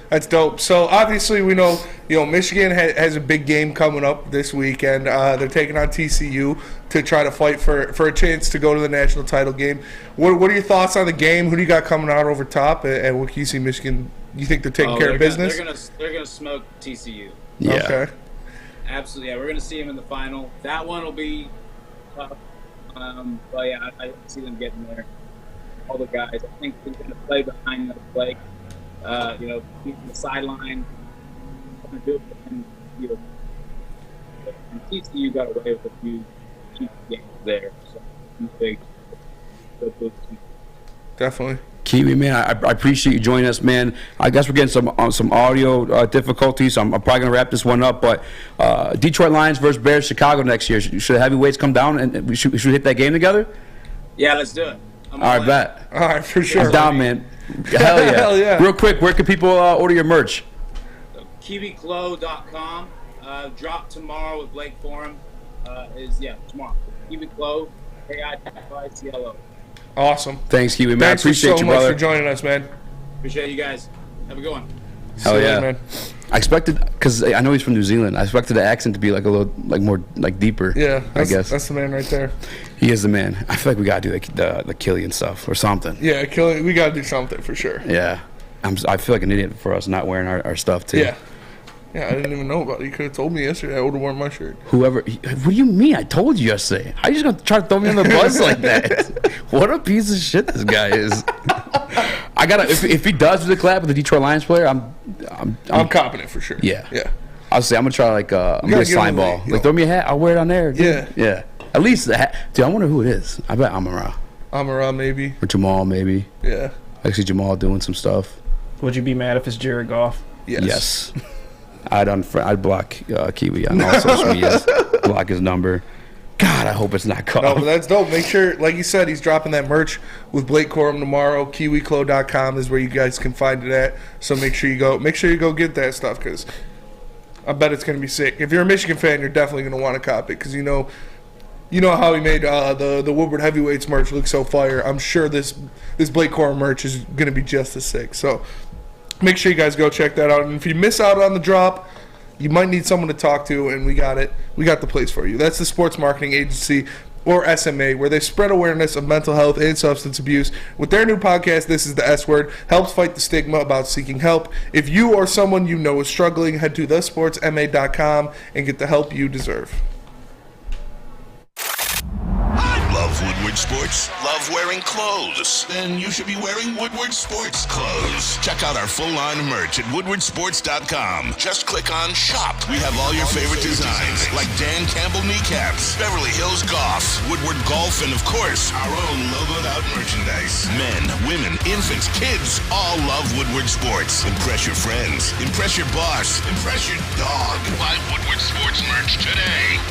that's dope. So obviously we know Michigan has a big game coming up this weekend. They're taking on TCU to try to fight for a chance to go to the national title game. What are your thoughts on the game? Who do you got coming out over top? And what can you see Michigan? You think they're taking care of business? They're gonna smoke TCU. Yeah. Okay. Absolutely. Yeah, we're gonna see them in the final. That one will be tough. But yeah, I see them getting there. All the guys. I think they're gonna play behind the Blake. Keep the sideline. Gonna do it and TCU got away with a few cheap games there. So big. Definitely. Kiwi, man, I appreciate you joining us, man. I guess we're getting some audio difficulties, so I'm probably going to wrap this one up. But Detroit Lions versus Bears, Chicago next year. Should the heavyweights come down and we should hit that game together? Yeah, let's do it. All right, bet. All right, for sure. I'm down, man. Hell yeah. Hell yeah. Real quick, where can people order your merch? KiwiGlow.com. Drop tomorrow with Blake Forum. Tomorrow. Keep it close. KICLO. Awesome. Thanks, Kiwi, man. Thanks Appreciate so you, brother. much for joining us, man. Appreciate you guys. Have a good one. Hell yeah, man. I expected, because I know he's from New Zealand, I expected the accent to be like a little, like more, like deeper. Yeah, I guess that's the man right there. He is the man. I feel like we gotta do the Killian stuff or something. Yeah, Killian, we gotta do something for sure. Yeah, I feel like an idiot for us not wearing our stuff too. Yeah, I didn't even know about it. You could have told me yesterday. I would have worn my shirt. What do you mean? I told you yesterday. How you just gonna try to throw me on the bus like that? What a piece of shit this guy is. I gotta if he does do the collab with the Detroit Lions player, I'm confident for sure. Yeah. Yeah. I'll say I'm gonna try I'm gonna get a slime ball. Like throw me a hat, I'll wear it on there. Dude. Yeah. At least the hat. Dude, I wonder who it is. I bet Amara maybe. Or Jamo maybe. Yeah. I see Jamo doing some stuff. Would you be mad if it's Jared Goff? Yes. I'd block Kiwi on all social medias. Block his number. God, I hope it's not Goff. No, but that's dope. Make sure, like you said, he's dropping that merch with Blake Corum tomorrow. KiwiClo.com is where you guys can find it at. So make sure you go get that stuff, because I bet it's going to be sick. If you're a Michigan fan, you're definitely going to want to cop it, because you know how he made the Woodward Heavyweights merch look so fire. I'm sure this Blake Corum merch is going to be just as sick. So make sure you guys go check that out. And if you miss out on the drop, you might need someone to talk to, and we got it. We got the place for you. That's the Sports Marketing Agency, or SMA, where they spread awareness of mental health and substance abuse. With their new podcast, This is the S Word, helps fight the stigma about seeking help. If you or someone you know is struggling, head to thesportsma.com and get the help you deserve. Love Woodward Sports? Love wearing clothes? Then you should be wearing Woodward Sports clothes. Check out our full line of merch at woodwardsports.com. Just click on Shop. We have all your favorite designs, like Dan Campbell kneecaps, Beverly Hills Golf, Woodward Golf, and of course, our own logoed out merchandise. Men, women, infants, kids all love Woodward Sports. Impress your friends. Impress your boss. Impress your dog. Buy Woodward Sports merch today.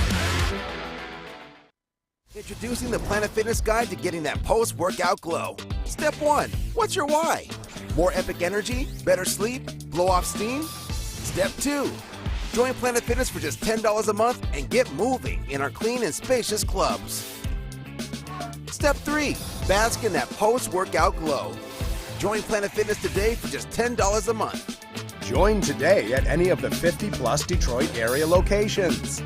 Introducing the Planet Fitness Guide to getting that post-workout glow. Step 1. What's your why? More epic energy? Better sleep? Blow off steam? Step 2. Join Planet Fitness for just $10 a month and get moving in our clean and spacious clubs. Step 3. Bask in that post-workout glow. Join Planet Fitness today for just $10 a month. Join today at any of the 50-plus Detroit area locations.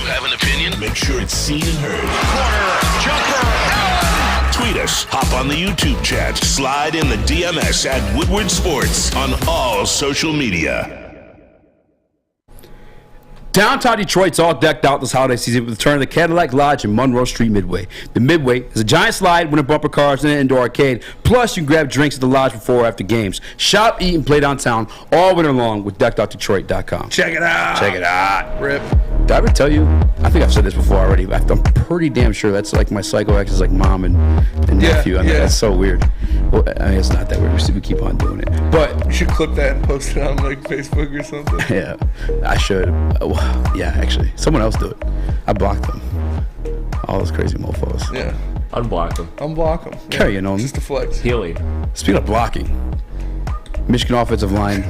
Have an opinion? Make sure it's seen and heard. Corner, jumper, tweet us, hop on the YouTube chat, slide in the DMS at Woodward Sports on all social media. Downtown Detroit's all decked out this holiday season with the return of the Cadillac Lodge in Monroe Street Midway. The Midway is a giant slide, winter bumper cars, and an indoor arcade. Plus, you can grab drinks at the lodge before or after games. Shop, eat, and play downtown all winter long with deckedoutdetroit.com. Check it out. Check it out. Rip. Did I ever tell you? I think I've said this before already, but I'm pretty damn sure that's like my psycho ex's like mom and nephew. I mean, that's so weird. Well, I mean, it's not that weird. We keep on doing it. But you should clip that and post it on like Facebook or something. Yeah, I should. Yeah, actually, someone else do it. I blocked them. All those crazy mofos. Yeah. Unblock them. Unblock them. Yeah. Carry on. Just a flex. Healy. Speaking of blocking, Michigan offensive line,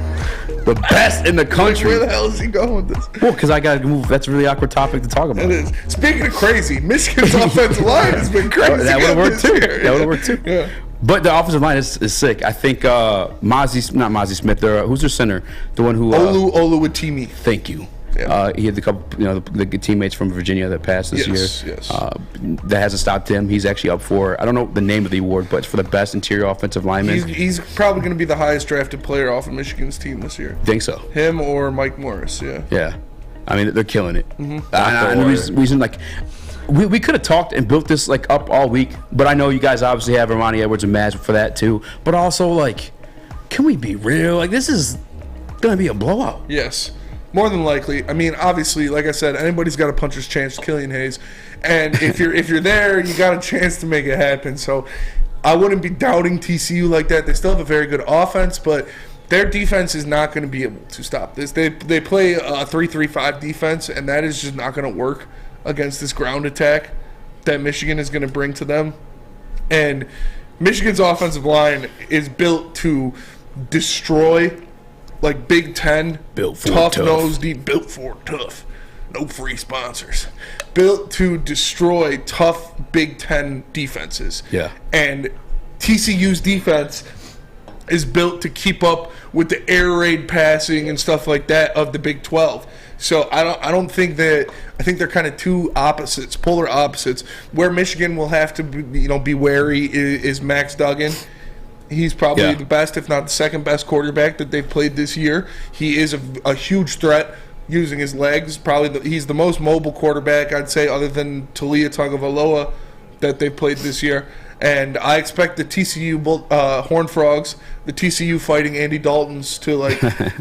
the best in the country. Where the hell is he going with this? Well, because I got to move. That's a really awkward topic to talk about. It is. Speaking of crazy, Michigan's offensive line has been crazy. That would have worked too. Year. That would have worked too. Yeah. But the offensive line is sick. I think not Mozzie Smith. Who's their center? The one who Oluwatimi. Thank you. Yeah. He had the couple, the good teammates from Virginia that passed this year. Yes. That hasn't stopped him. He's actually up for, I don't know the name of the award, but it's for the best interior offensive lineman. He's probably going to be the highest drafted player off of Michigan's team this year. Think so? Him or Mike Morris? Yeah. Yeah. I mean, they're killing it. Mm-hmm. And the reason, like, we could have talked and built this like up all week, but I know you guys obviously have Ronnie Edwards and Maz for that too. But also, like, can we be real? Like, this is going to be a blowout. Yes. More than likely. I mean, obviously, like I said, anybody's got a puncher's chance with Killian Hayes. And if you're there, you got a chance to make it happen. So I wouldn't be doubting TCU like that. They still have a very good offense, but their defense is not going to be able to stop this. They play a 3-3-5 defense, and that is just not going to work against this ground attack that Michigan is going to bring to them. And Michigan's offensive line is built to destroy like Big Ten, built for tough nose deep, built for tough. No free sponsors. Built to destroy tough Big Ten defenses. Yeah. And TCU's defense is built to keep up with the air raid passing and stuff like that of the Big 12. So I don't think that. I think they're kind of two opposites, polar opposites. Where Michigan will have to be wary is Max Duggan. He's probably the best, if not the second best quarterback that they've played this year. He is a huge threat using his legs. He's the most mobile quarterback, I'd say, other than Talia Tagovailoa that they've played this year. And I expect the TCU Horned Frogs, the TCU Fighting Andy Daltons, to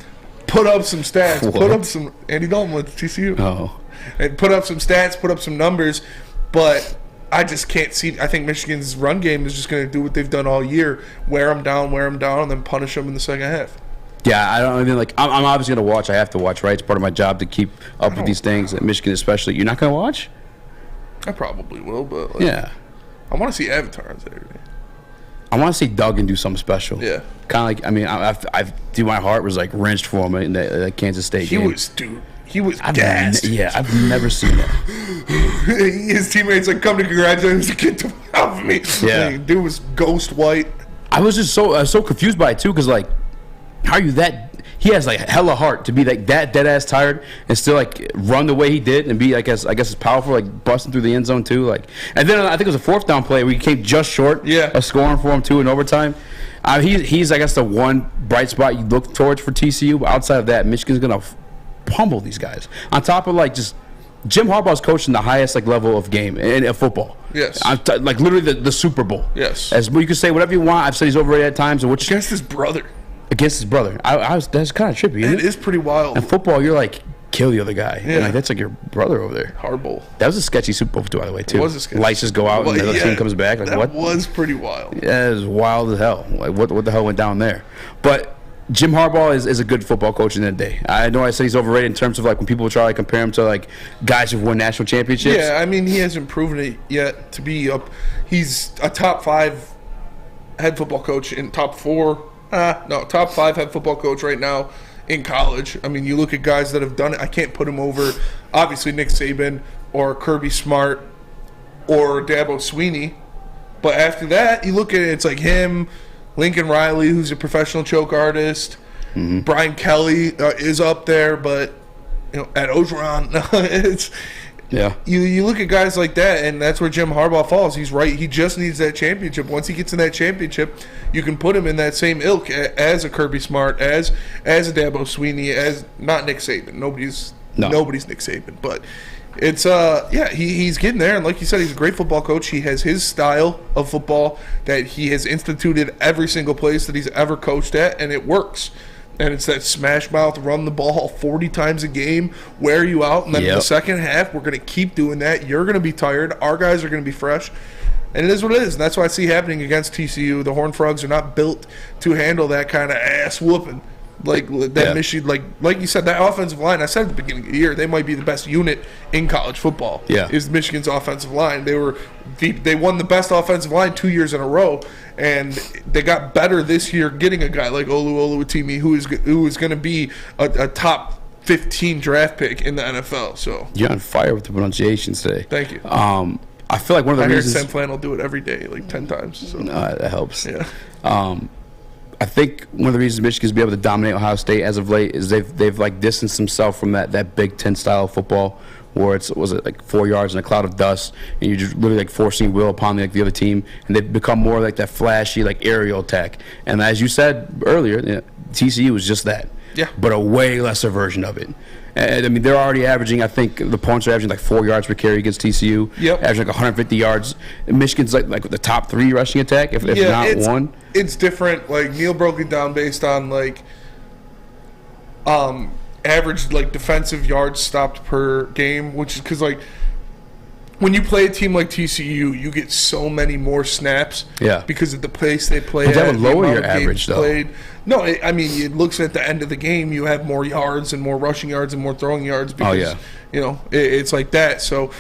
put up some stats. What? Put up some Andy Dalton with TCU. Oh, and put up some stats, put up some numbers, but I just can't see. I think Michigan's run game is just going to do what they've done all year: wear them down, and then punish them in the second half. Yeah, I don't even I'm obviously going to watch. I have to watch, right? It's part of my job to keep up with these things. At Michigan, especially, you're not going to watch? I probably will, but yeah. I want to see Avatar on Saturday. I want to see Duggan do something special. Yeah. Kind of like, my heart was like wrenched for him in that Kansas State game. He was gassed. I've never seen that. His teammates come to congratulate him. Get the off of me. Yeah. Dude was ghost white. I was just so confused by it too, because how are you that? He has hella heart to be that dead ass tired and still run the way he did and be I guess as powerful, busting through the end zone too. And then I think it was a fourth down play where he came just short of scoring for him too in overtime. He's I guess the one bright spot you look towards for TCU. But outside of that, Michigan's gonna pummel these guys. On top of just Jim Harbaugh's coaching the highest level of game in football. Yes. Literally the Super Bowl. Yes. As you can say whatever you want. I've said he's overrated at times. Against his brother. Against his brother. That's kind of trippy. It is pretty wild. In football, you're kill the other guy. Yeah. And that's your brother over there. Hardball. That was a sketchy Super Bowl, by the way, too. It was a sketchy. Lights just go out and the other team comes back. That was pretty wild. Yeah, it was wild as hell. What the hell went down there? But Jim Harbaugh is a good football coach in that day. I know I said he's overrated in terms of when people try to compare him to guys who've won national championships. Yeah, I mean he hasn't proven it yet to be up. He's a top 5 head football coach in top 4. Top 5 head football coach right now in college. I mean, you look at guys that have done it. I can't put him over, obviously, Nick Saban or Kirby Smart or Dabo Swinney. But after that, you look at it, it's him, Lincoln Riley, who's a professional choke artist. Mm-hmm. Brian Kelly is up there, but Ed Ogeron, it's... Yeah. You look at guys like that, and that's where Jim Harbaugh falls. He's right. He just needs that championship. Once he gets in that championship, you can put him in that same ilk as a Kirby Smart, as a Dabo Swinney, as not Nick Saban. Nobody's Nick Saban, but it's he's getting there. And like you said, he's a great football coach. He has his style of football that he has instituted every single place that he's ever coached at, and it works. And it's that smash mouth, run the ball 40 times a game, wear you out. And then in the second half, we're going to keep doing that. You're going to be tired. Our guys are going to be fresh. And it is what it is. And that's what I see happening against TCU. The Horned Frogs are not built to handle that kind of ass whooping. Michigan, like you said, that offensive line, I said at the beginning of the year, they might be the best unit in college football. Yeah. Is Michigan's offensive line. They won the best offensive line 2 years in a row, and they got better this year getting a guy like Olu Oluwatimi who is going to be a top 15 draft pick in the NFL. So you're on fire with the pronunciations today. Thank you. I feel like one of the reasons... I heard Sam Flan will do it every day, 10 times. So. That helps. Yeah. I think one of the reasons Michigan's been able to dominate Ohio State as of late is they've distanced themselves from that Big Ten style of football where it's 4 yards in a cloud of dust and you're just literally forcing will upon the other team, and they've become more like that flashy aerial attack. And as you said earlier, TCU is just that. Yeah. But a way lesser version of it. And, I mean, they're already averaging, I think, the points are averaging 4 yards per carry against TCU. Yep. Averaging 150 yards. And Michigan's like the top 3 rushing attack, if not one. It's different. Neil broke it down based on average defensive yards stopped per game, which is because when you play a team like TCU, you get so many more snaps. Yeah. Because of the pace they play. But that would lower your average, though. Played. No, it looks at the end of the game, you have more yards and more rushing yards and more throwing yards because, it's like that. So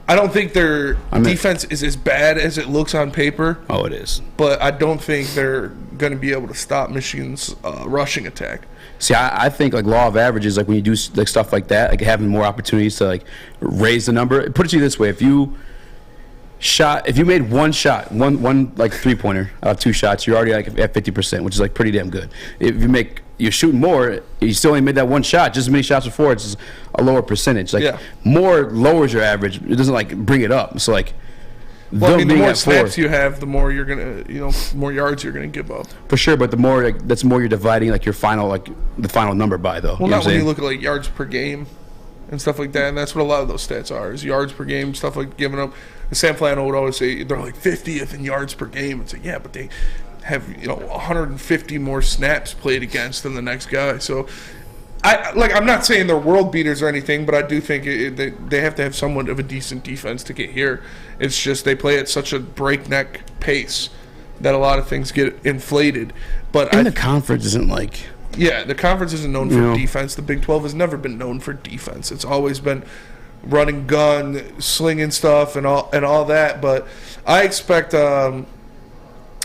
I don't think their defense is as bad as it looks on paper. Oh, it is. But I don't think they're going to be able to stop Michigan's rushing attack. See, I think like law of averages, like when you do like stuff like that, like having more opportunities to like raise the number. Put it to you this way: if you made one shot, one like 3-pointer out of 2 shots, you're already like at 50%, which is like pretty damn good. If you're shooting more, you still only made that one shot, just as many shots before, it's just a lower percentage. Like more lowers your average. It doesn't like bring it up. So like. Well, I mean, the more snaps you have, the more you're gonna, more yards you're gonna give up. For sure, but the more that's more you're dividing like your final the final number by though. Well, not when you look at like yards per game and stuff like that, and that's what a lot of those stats are: is yards per game, stuff like giving up. And Sam Flannel would always say they're like 50th in yards per game. It's like but they have 150 more snaps played against than the next guy. So. I'm not saying they're world beaters or anything, but I do think they have to have somewhat of a decent defense to get here. It's just they play at such a breakneck pace that a lot of things get inflated. But the conference isn't like... Yeah, the conference isn't known for defense. The Big 12 has never been known for defense. It's always been running gun, slinging stuff, and all that. But I expect them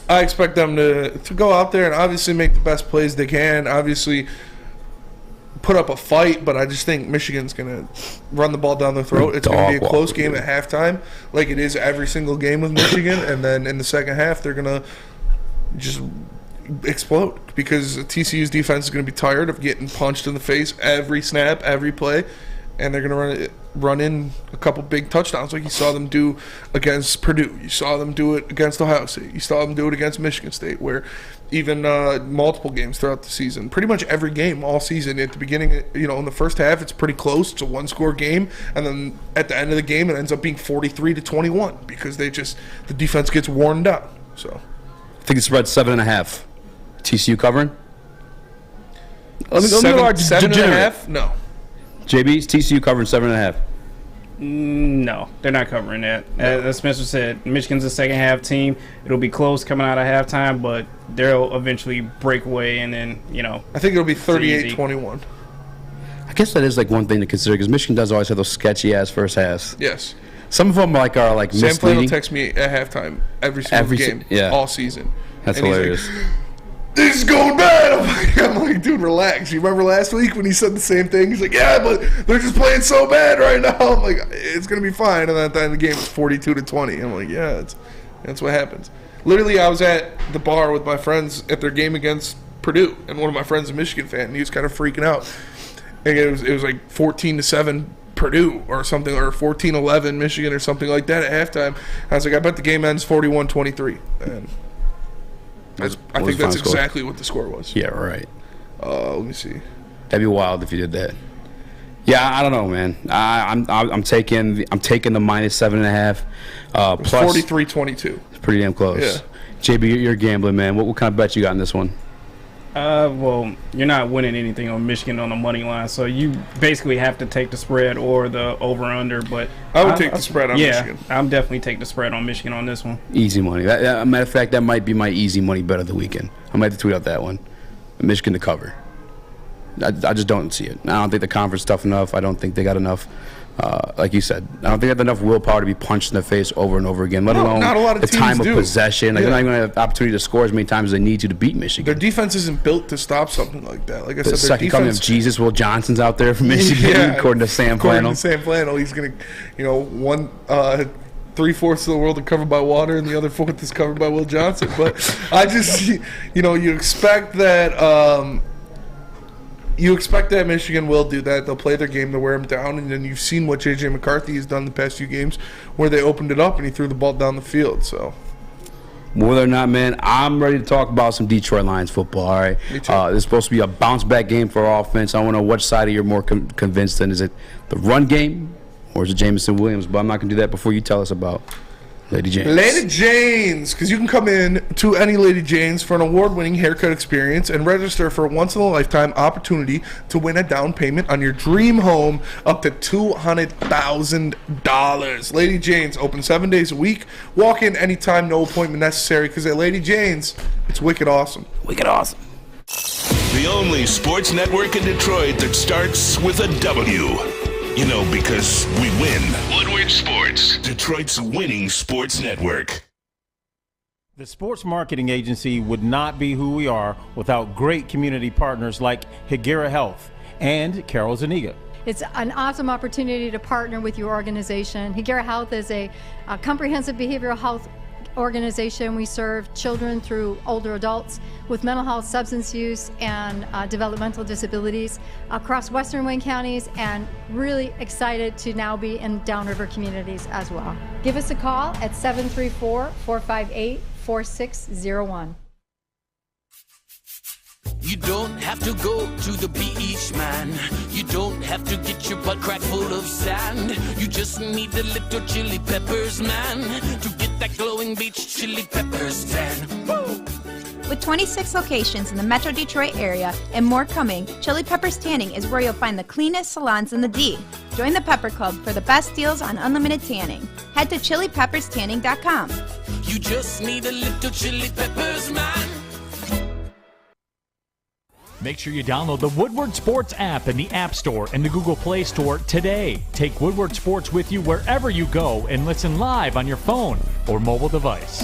to go out there and obviously make the best plays they can. Obviously... put up a fight, but I just think Michigan's going to run the ball down their throat. It's going to be a close game at halftime, like it is every single game with Michigan, and then in the second half, they're going to just explode because TCU's defense is going to be tired of getting punched in the face every snap, every play, and they're going to run in a couple big touchdowns like you saw them do against Purdue. You saw them do it against Ohio State. You saw them do it against Michigan State, where even multiple games throughout the season, pretty much every game all season, at the beginning, in the first half, it's pretty close. It's a one-score game, and then at the end of the game, it ends up being 43-21 because the defense gets worn down. So, I think the spread's 7.5. TCU covering? 7.5? No. JB's TCU covering 7.5. No, they're not covering that. As Spencer said, Michigan's a second half team. It'll be close coming out of halftime, but they'll eventually break away, and then I think it'll be 38-21. I guess that is like one thing to consider because Michigan does always have those sketchy ass first halves. Yes. Some of them are like Sam misleading. Flannel texts me at halftime every single game all season. That's hilarious. This is going bad. I'm like, dude, relax. You remember last week when he said the same thing? He's like, yeah, but they're just playing so bad right now. I'm like, it's going to be fine. And then at the end of the game, it's 42-20. I'm like, yeah, that's what happens. Literally, I was at the bar with my friends at their game against Purdue, and one of my friends is a Michigan fan, and he was kind of freaking out. And it was like 14-7 Purdue or something, or 14-11 Michigan or something like that at halftime. I was like, I bet the game ends 41-23. And I think that's exactly what the score was. Yeah, right. Let me see. That'd be wild if you did that. Yeah, I don't know, man. I'm taking the -7.5. Plus 43-22. It's pretty damn close. Yeah. JB, you're gambling, man. What kind of bet you got in this one? Well, you're not winning anything on Michigan on the money line, so you basically have to take the spread or the over/under. But I would take the spread on Michigan. Yeah, I'm definitely take the spread on Michigan on this one. Easy money. Matter of fact, that might be my easy money bet of the weekend. I might have to tweet out that one. Michigan to cover. I just don't see it. I don't think the conference is tough enough. I don't think they got enough. Like you said, I don't think they have enough willpower to be punched in the face over and over again, let alone not a lot of the time of do. possession. Like, they're not even going to have the opportunity to score as many times as they need to beat Michigan. Their defense isn't built to stop something like that. Like I said, the second coming of Jesus, Will Johnson's out there from Michigan, according to Sam Flannel. Sam Flannel, he's going to, one 3/4 of the world are covered by water, and the other 4th is covered by Will Johnson. But I just, you expect that. You expect that Michigan will do that. They'll play their game to wear them down, and then you've seen what J.J. McCarthy has done the past few games where they opened it up and he threw the ball down the field. So, whether or not, man, I'm ready to talk about some Detroit Lions football, all right? Me too. This is supposed to be a bounce-back game for our offense. I want to know which side you're more convinced in. Is it the run game or is it Jameson Williams? But I'm not going to do that before you tell us about Lady Jane's. Lady Jane's, because you can come in to any Lady Jane's for an award-winning haircut experience and register for a once-in-a-lifetime opportunity to win a down payment on your dream home up to $200,000. Lady Jane's open 7 days a week. Walk in anytime, no appointment necessary, because at Lady Jane's, it's wicked awesome. Wicked awesome. The only sports network in Detroit that starts with a W. Because we win. Woodward Sports, Detroit's winning sports network. The sports marketing agency would not be who we are without great community partners like Higuera Health and Carol Zuniga. It's an awesome opportunity to partner with your organization. Higuera Health is a comprehensive behavioral health organization. We serve children through older adults with mental health, substance use, and developmental disabilities across Western Wayne counties, and really excited to now be in downriver communities as well. Give us a call at 734-458-4601. You don't have to go to the beach, man. You don't have to get your butt crack full of sand. You just need a little chili peppers, man, to get that glowing beach chili peppers tan. Woo! With 26 locations in the Metro Detroit area and more coming, Chili Peppers Tanning is where you'll find the cleanest salons in the D. Join the Pepper Club for the best deals on unlimited tanning. Head to chilipepperstanning.com. You just need a little chili peppers, man. Make sure you download the Woodward Sports app in the App Store and the Google Play Store today. Take Woodward Sports with you wherever you go and listen live on your phone or mobile device.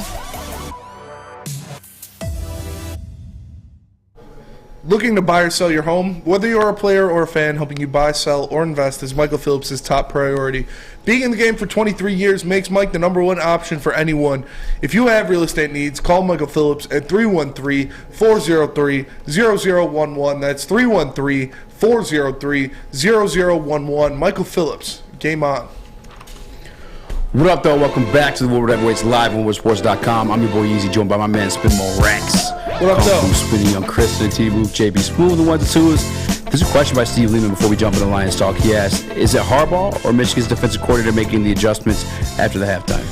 Looking to buy or sell your home? Whether you're a player or a fan, helping you buy, sell, or invest is Michael Phillips' top priority. Being in the game for 23 years makes Mike the number one option for anyone. If you have real estate needs, call Michael Phillips at 313-403-0011. That's 313-403-0011. Michael Phillips, game on. What up, though? Welcome back to the Woodward Heavyweights live on WoodwardSports.com. I'm your boy Eazy, joined by my man Spinmo Rex. What up, though? Spinning Young Chris to the T-Booth, JB Smooth, the 1 to 2s. There's a question by Steve Lehman before we jump into Lions talk. He asked, is it Harbaugh or Michigan's defensive coordinator making the adjustments after the halftime?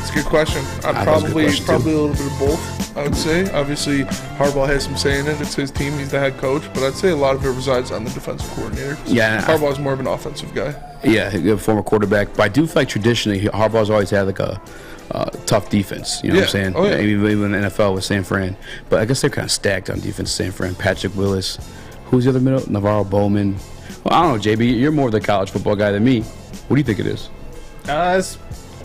It's a good question. Probably a little bit of both, I would say. Obviously, Harbaugh has some say in it. It's his team. He's the head coach. But I'd say a lot of it resides on the defensive coordinator. Yeah. Harbaugh's more of an offensive guy. Yeah, a former quarterback. But I do feel like traditionally, Harbaugh's always had like a tough defense. You know what I'm saying? Oh, yeah. Even in the NFL with San Fran. But I guess they're kind of stacked on defense, San Fran. Patrick Willis. Who's the other middle? Navarro Bowman. Well, I don't know, JB. You're more of the college football guy than me. What do you think it is?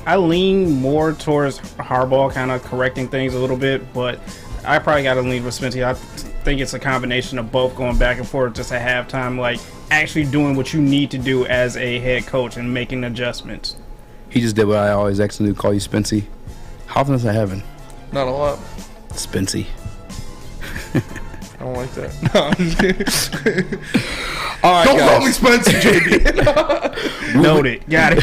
I lean more towards Harbaugh kind of correcting things a little bit, but I probably got to lean with Spenty. I think it's a combination of both, going back and forth just at halftime, like actually doing what you need to do as a head coach and making adjustments. He just did what I always accidentally call you, Spency. How often does that happen? Not a lot. Spency. I don't like that. No, I'm just kidding. All right, don't guys. call me Spency, JB. Noted. Got it.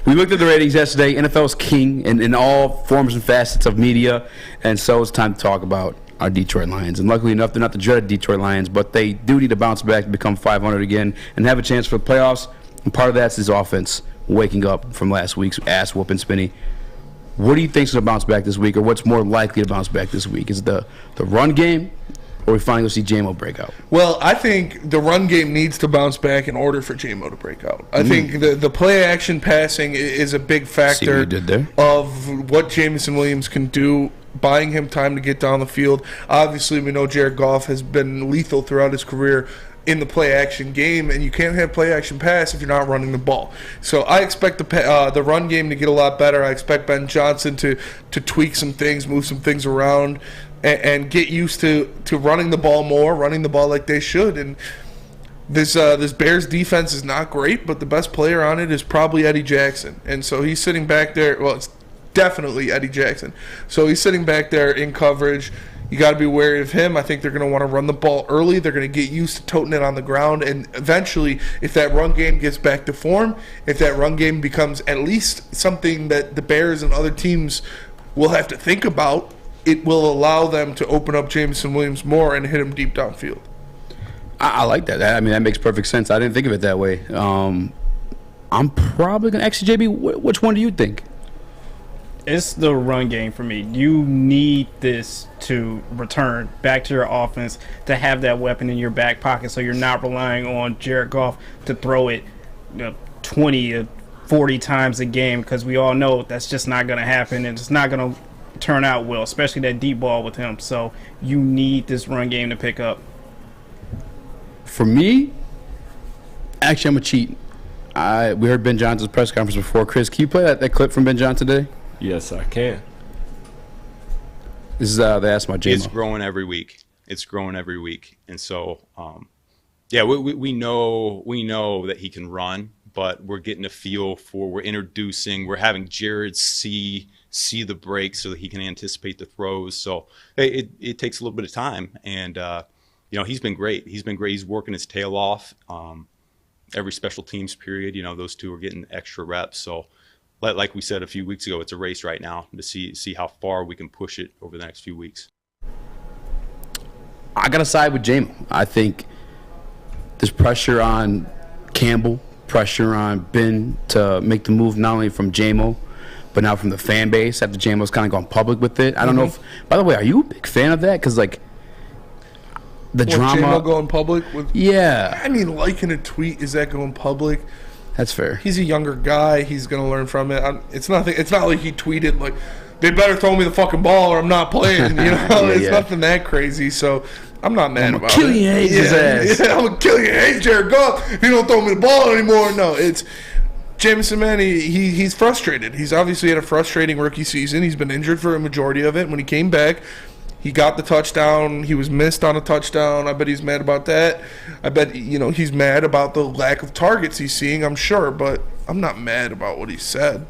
We looked at the ratings yesterday. NFL's king in all forms and facets of media, and so it's time to talk about our Detroit Lions. And luckily enough, they're not the dreaded Detroit Lions, but they do need to bounce back to become 500 again and have a chance for the playoffs. And part of that's his offense waking up from last week's ass whooping, Spinny. What do you think's going to bounce back this week, or what's more likely to bounce back this week? Is it the run game, or we finally going to see Jamo break out? Well, I think the run game needs to bounce back in order for Jamo to break out. I think the play-action passing is a big factor See what you did there? of what Jameson Williams can do, buying him time to get down the field. Obviously, we know Jared Goff has been lethal throughout his career in the play-action game, and you can't have play-action pass if you're not running the ball. So I expect the run game to get a lot better. I expect Ben Johnson to tweak some things, move some things around, and get used to running the ball more, running the ball like they should. And this Bears defense is not great, but the best player on it is probably Eddie Jackson. And so he's sitting back there. Well, it's definitely Eddie Jackson. So he's sitting back there in coverage. You got to be wary of him. I think they're going to want to run the ball early. They're going to get used to toting it on the ground. And eventually, if that run game gets back to form, if that run game becomes at least something that the Bears and other teams will have to think about, it will allow them to open up Jameson Williams more and hit him deep downfield. I like that. I mean, that makes perfect sense. I didn't think of it that way. I'm probably going to actually, JB, which one do you think? It's the run game for me. You need this to return back to your offense, to have that weapon in your back pocket, so you're not relying on Jared Goff to throw it 20 to 40 times a game, because we all know that's just not going to happen, and it's not going to turn out well, especially that deep ball with him. So you need this run game to pick up. For me, actually, I'm a cheat. We heard Ben Johnson's press conference before. Chris, can you play that clip from Ben Johnson today? Yes, I can. This is they asked about Jamo. It's growing every week. And so, we know that he can run, but we're getting a feel for. We're having Jared see the breaks so that he can anticipate the throws. So it takes a little bit of time, and he's been great. He's working his tail off. Every special teams period, those two are getting extra reps. So, like we said a few weeks ago, it's a race right now to see how far we can push it over the next few weeks. I got to side with Jamo. I think there's pressure on Campbell, pressure on Ben to make the move not only from Jamo, but now from the fan base after Jamo's kind of gone public with it. I don't know if, by the way, are you a big fan of that? Because, the drama. Jamo going public with? Yeah. I mean, liking a tweet, is that going public? That's fair. He's a younger guy. He's going to learn from it. It's not like he tweeted, they better throw me the fucking ball or I'm not playing. It's nothing that crazy. So I'm not mad about it. Killian Hayes' ass. Yeah, I'm a Killian Hayes, Jared Goff. If you don't throw me the ball anymore, no. It's Jameson, man, he's frustrated. He's obviously had a frustrating rookie season. He's been injured for a majority of it. When he came back, he got the touchdown. He was missed on a touchdown. I bet he's mad about that. I bet, he's mad about the lack of targets he's seeing, I'm sure. But I'm not mad about what he said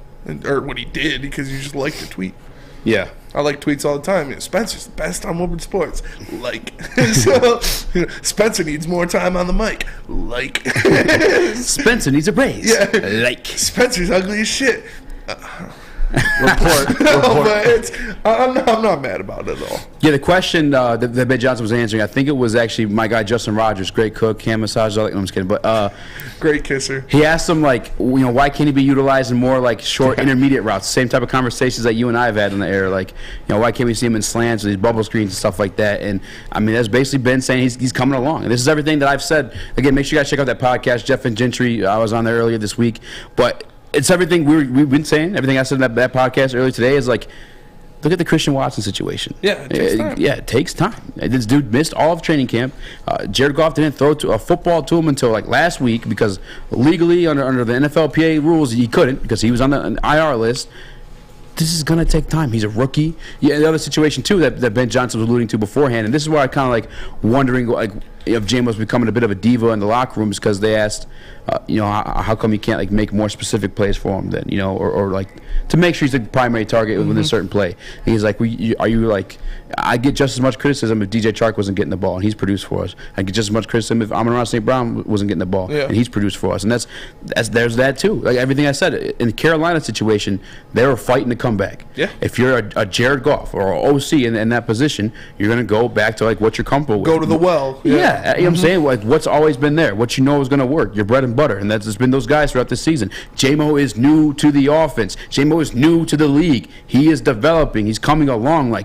or what he did because you just like the tweet. Yeah. I like tweets all the time. Spencer's the best on Woodward Sports. So, Spencer needs more time on the mic. Spencer needs a raise. Yeah. Spencer's ugly as shit. Report. But I'm not mad about it at all. Yeah, the question that Ben Johnson was answering, I think it was actually my guy Justin Rogers, great cook, hand massage. No, I'm just kidding, but great kisser. He asked him why can't he be utilizing more short intermediate routes? Same type of conversations that you and I have had in the air, why can't we see him in slants or these bubble screens and stuff like that? And I mean, that's basically Ben saying he's coming along. And this is everything that I've said. Again, make sure you guys check out that podcast, Jeff and Gentry. I was on there earlier this week, but it's everything we've been saying. Everything I said in that podcast earlier today is look at the Christian Watson situation. Yeah, it takes time. It takes time. This dude missed all of training camp. Jared Goff didn't throw a football to him until last week because legally under the NFLPA rules he couldn't because he was on the IR list. This is going to take time. He's a rookie. Yeah, the other situation, too, that Ben Johnson was alluding to beforehand, and this is where I kind of wondering if Jamo was becoming a bit of a diva in the locker rooms because they asked, how come you can't make more specific plays for him then, or to make sure he's the primary target within a certain play. And he's like, I get just as much criticism if DJ Chark wasn't getting the ball and he's produced for us. I get just as much criticism if Amon-Ra St. Brown wasn't getting the ball and he's produced for us. And there's that too. Everything I said in the Carolina situation, they were fighting to come back. Yeah. If you're a Jared Goff or an OC in that position, you're going to go back to what you're comfortable with. Go to the well. Yeah. You know what I'm saying? What's always been there, what you know is going to work, your bread and butter, and that's been those guys throughout the season. Jamo is new to the offense. Jamo is new to the league. He is developing. He's coming along.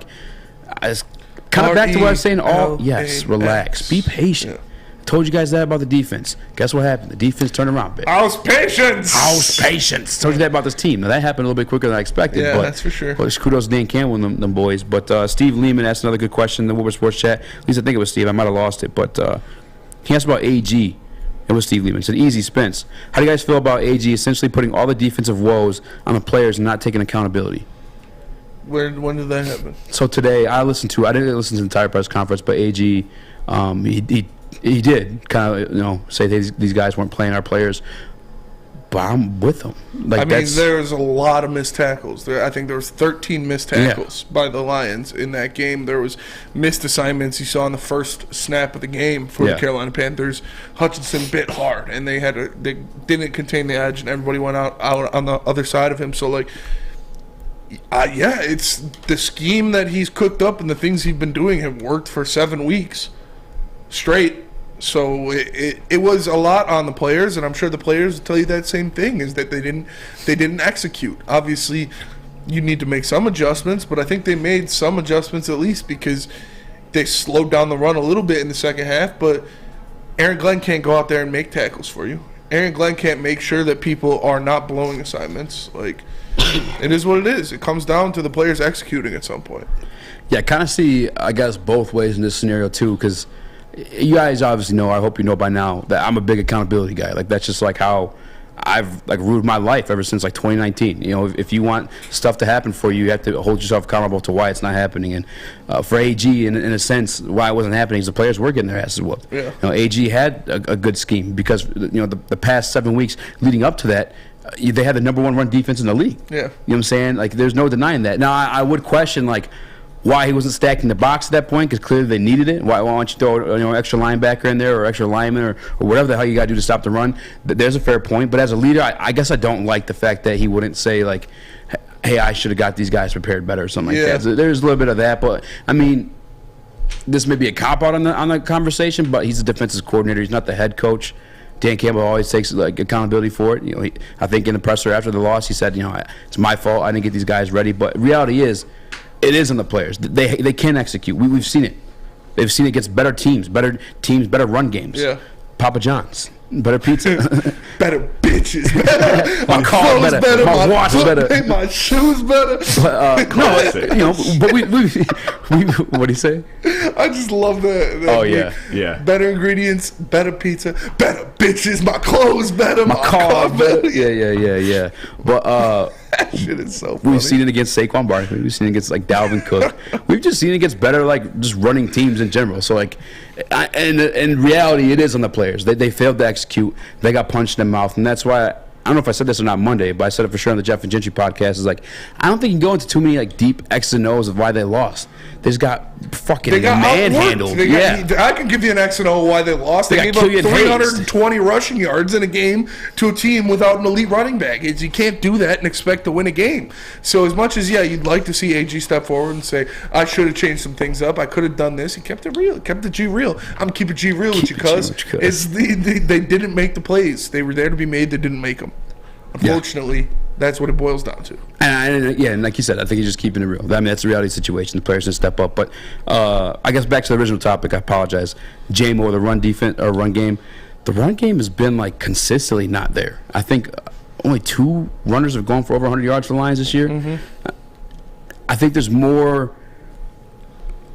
It's kind of back to what I was saying. Yes, relax. Be patient. Yeah. Told you guys that about the defense. Guess what happened? The defense turned around, bitch. House patience. Told you that about this team. Now that happened a little bit quicker than I expected. Yeah, but, that's for sure. But kudos to Dan Campbell and them boys. But Steve Lehman asked another good question in the Woodward Sports chat. At least I think it was Steve. I might have lost it, but he asked about AG. It was Steve Lehman. He said, Eazy, Spence, how do you guys feel about AG essentially putting all the defensive woes on the players and not taking accountability? When did that happen? So today, I didn't listen to the entire press conference, but AG, he did kind of, say these guys weren't playing our players. But I'm with them. There's a lot of missed tackles. I think there was 13 missed tackles by the Lions in that game. There was missed assignments you saw in the first snap of the game for the Carolina Panthers. Hutchinson bit hard, and they didn't contain the edge, and everybody went out on the other side of him. So, it's the scheme that he's cooked up and the things he's been doing have worked for 7 weeks straight. So it was a lot on the players, and I'm sure the players will tell you that same thing, is that they didn't execute. Obviously, you need to make some adjustments, but I think they made some adjustments at least because they slowed down the run a little bit in the second half, but Aaron Glenn can't go out there and make tackles for you. Aaron Glenn can't make sure that people are not blowing assignments. It is what it is. It comes down to the players executing at some point. Yeah, I kind of see, I guess, both ways in this scenario too, because you guys obviously know, I hope you know by now, that I'm a big accountability guy. That's just how I've like ruled my life ever since like 2019. You know, if you want stuff to happen for you, you have to hold yourself accountable to why it's not happening. And for AG, in a sense, why it wasn't happening is the players were getting their asses whooped. Yeah. You know, AG had a good scheme because the past 7 weeks leading up to that, they had the number 1 run defense in the league. Yeah. You know what I'm saying? Like, there's no denying that. Now, I would question like why he wasn't stacking the box at that point, because clearly they needed it. Why don't you throw extra linebacker in there or extra lineman or whatever the hell you got to do to stop the run? There's a fair point. But as a leader, I guess I don't like the fact that he wouldn't say, like, hey, I should have got these guys prepared better or something like that. So there's a little bit of that. But, I mean, this may be a cop-out on the conversation, but he's a defensive coordinator. He's not the head coach. Dan Campbell always takes like accountability for it. You know, I think in the presser after the loss, he said, it's my fault. I didn't get these guys ready. But reality is, it is on the players. They can execute. We've seen it. They've seen it against better teams, better run games. Yeah. Papa John's, better pizza, better bitches, better. My car better, my watch better, my shoes better. But but we what do you say? I just love that. Oh yeah. Better ingredients, better pizza, better bitches. My clothes better, my car better. Yeah. But that shit is so funny. We've seen it against Saquon Barkley. We've seen it against like Dalvin Cook. We've just seen it against better like just running teams in general. So like, and in reality, it is on the players. They failed to execute. They got punched in the mouth, and that's why. I don't know if I said this or not Monday, but I said it for sure on the Jeff and Gentry podcast. Is like, I don't think you can go into too many like deep X's and O's of why they lost. They just got fucking manhandled. I can give you an X and O why they lost. They gave up Killian 320 Hayes. Rushing yards in a game to a team without an elite running back. You can't do that and expect to win a game. So as much as you'd like to see AG step forward and say, I should have changed some things up. I could have done this. He kept it real. Kept the G real. I'm keeping G real with you, cuz. They didn't make the plays. They were there to be made. They didn't make them. Unfortunately, that's what it boils down to. And like you said, I think he's just keeping it real. I mean, that's the reality situation. The players should step up. But I guess back to the original topic, I apologize. Jamo, the run defense or run game. The run game has been like consistently not there. I think only 2 runners have gone for over 100 yards for the Lions this year. Mm-hmm. I think there's more.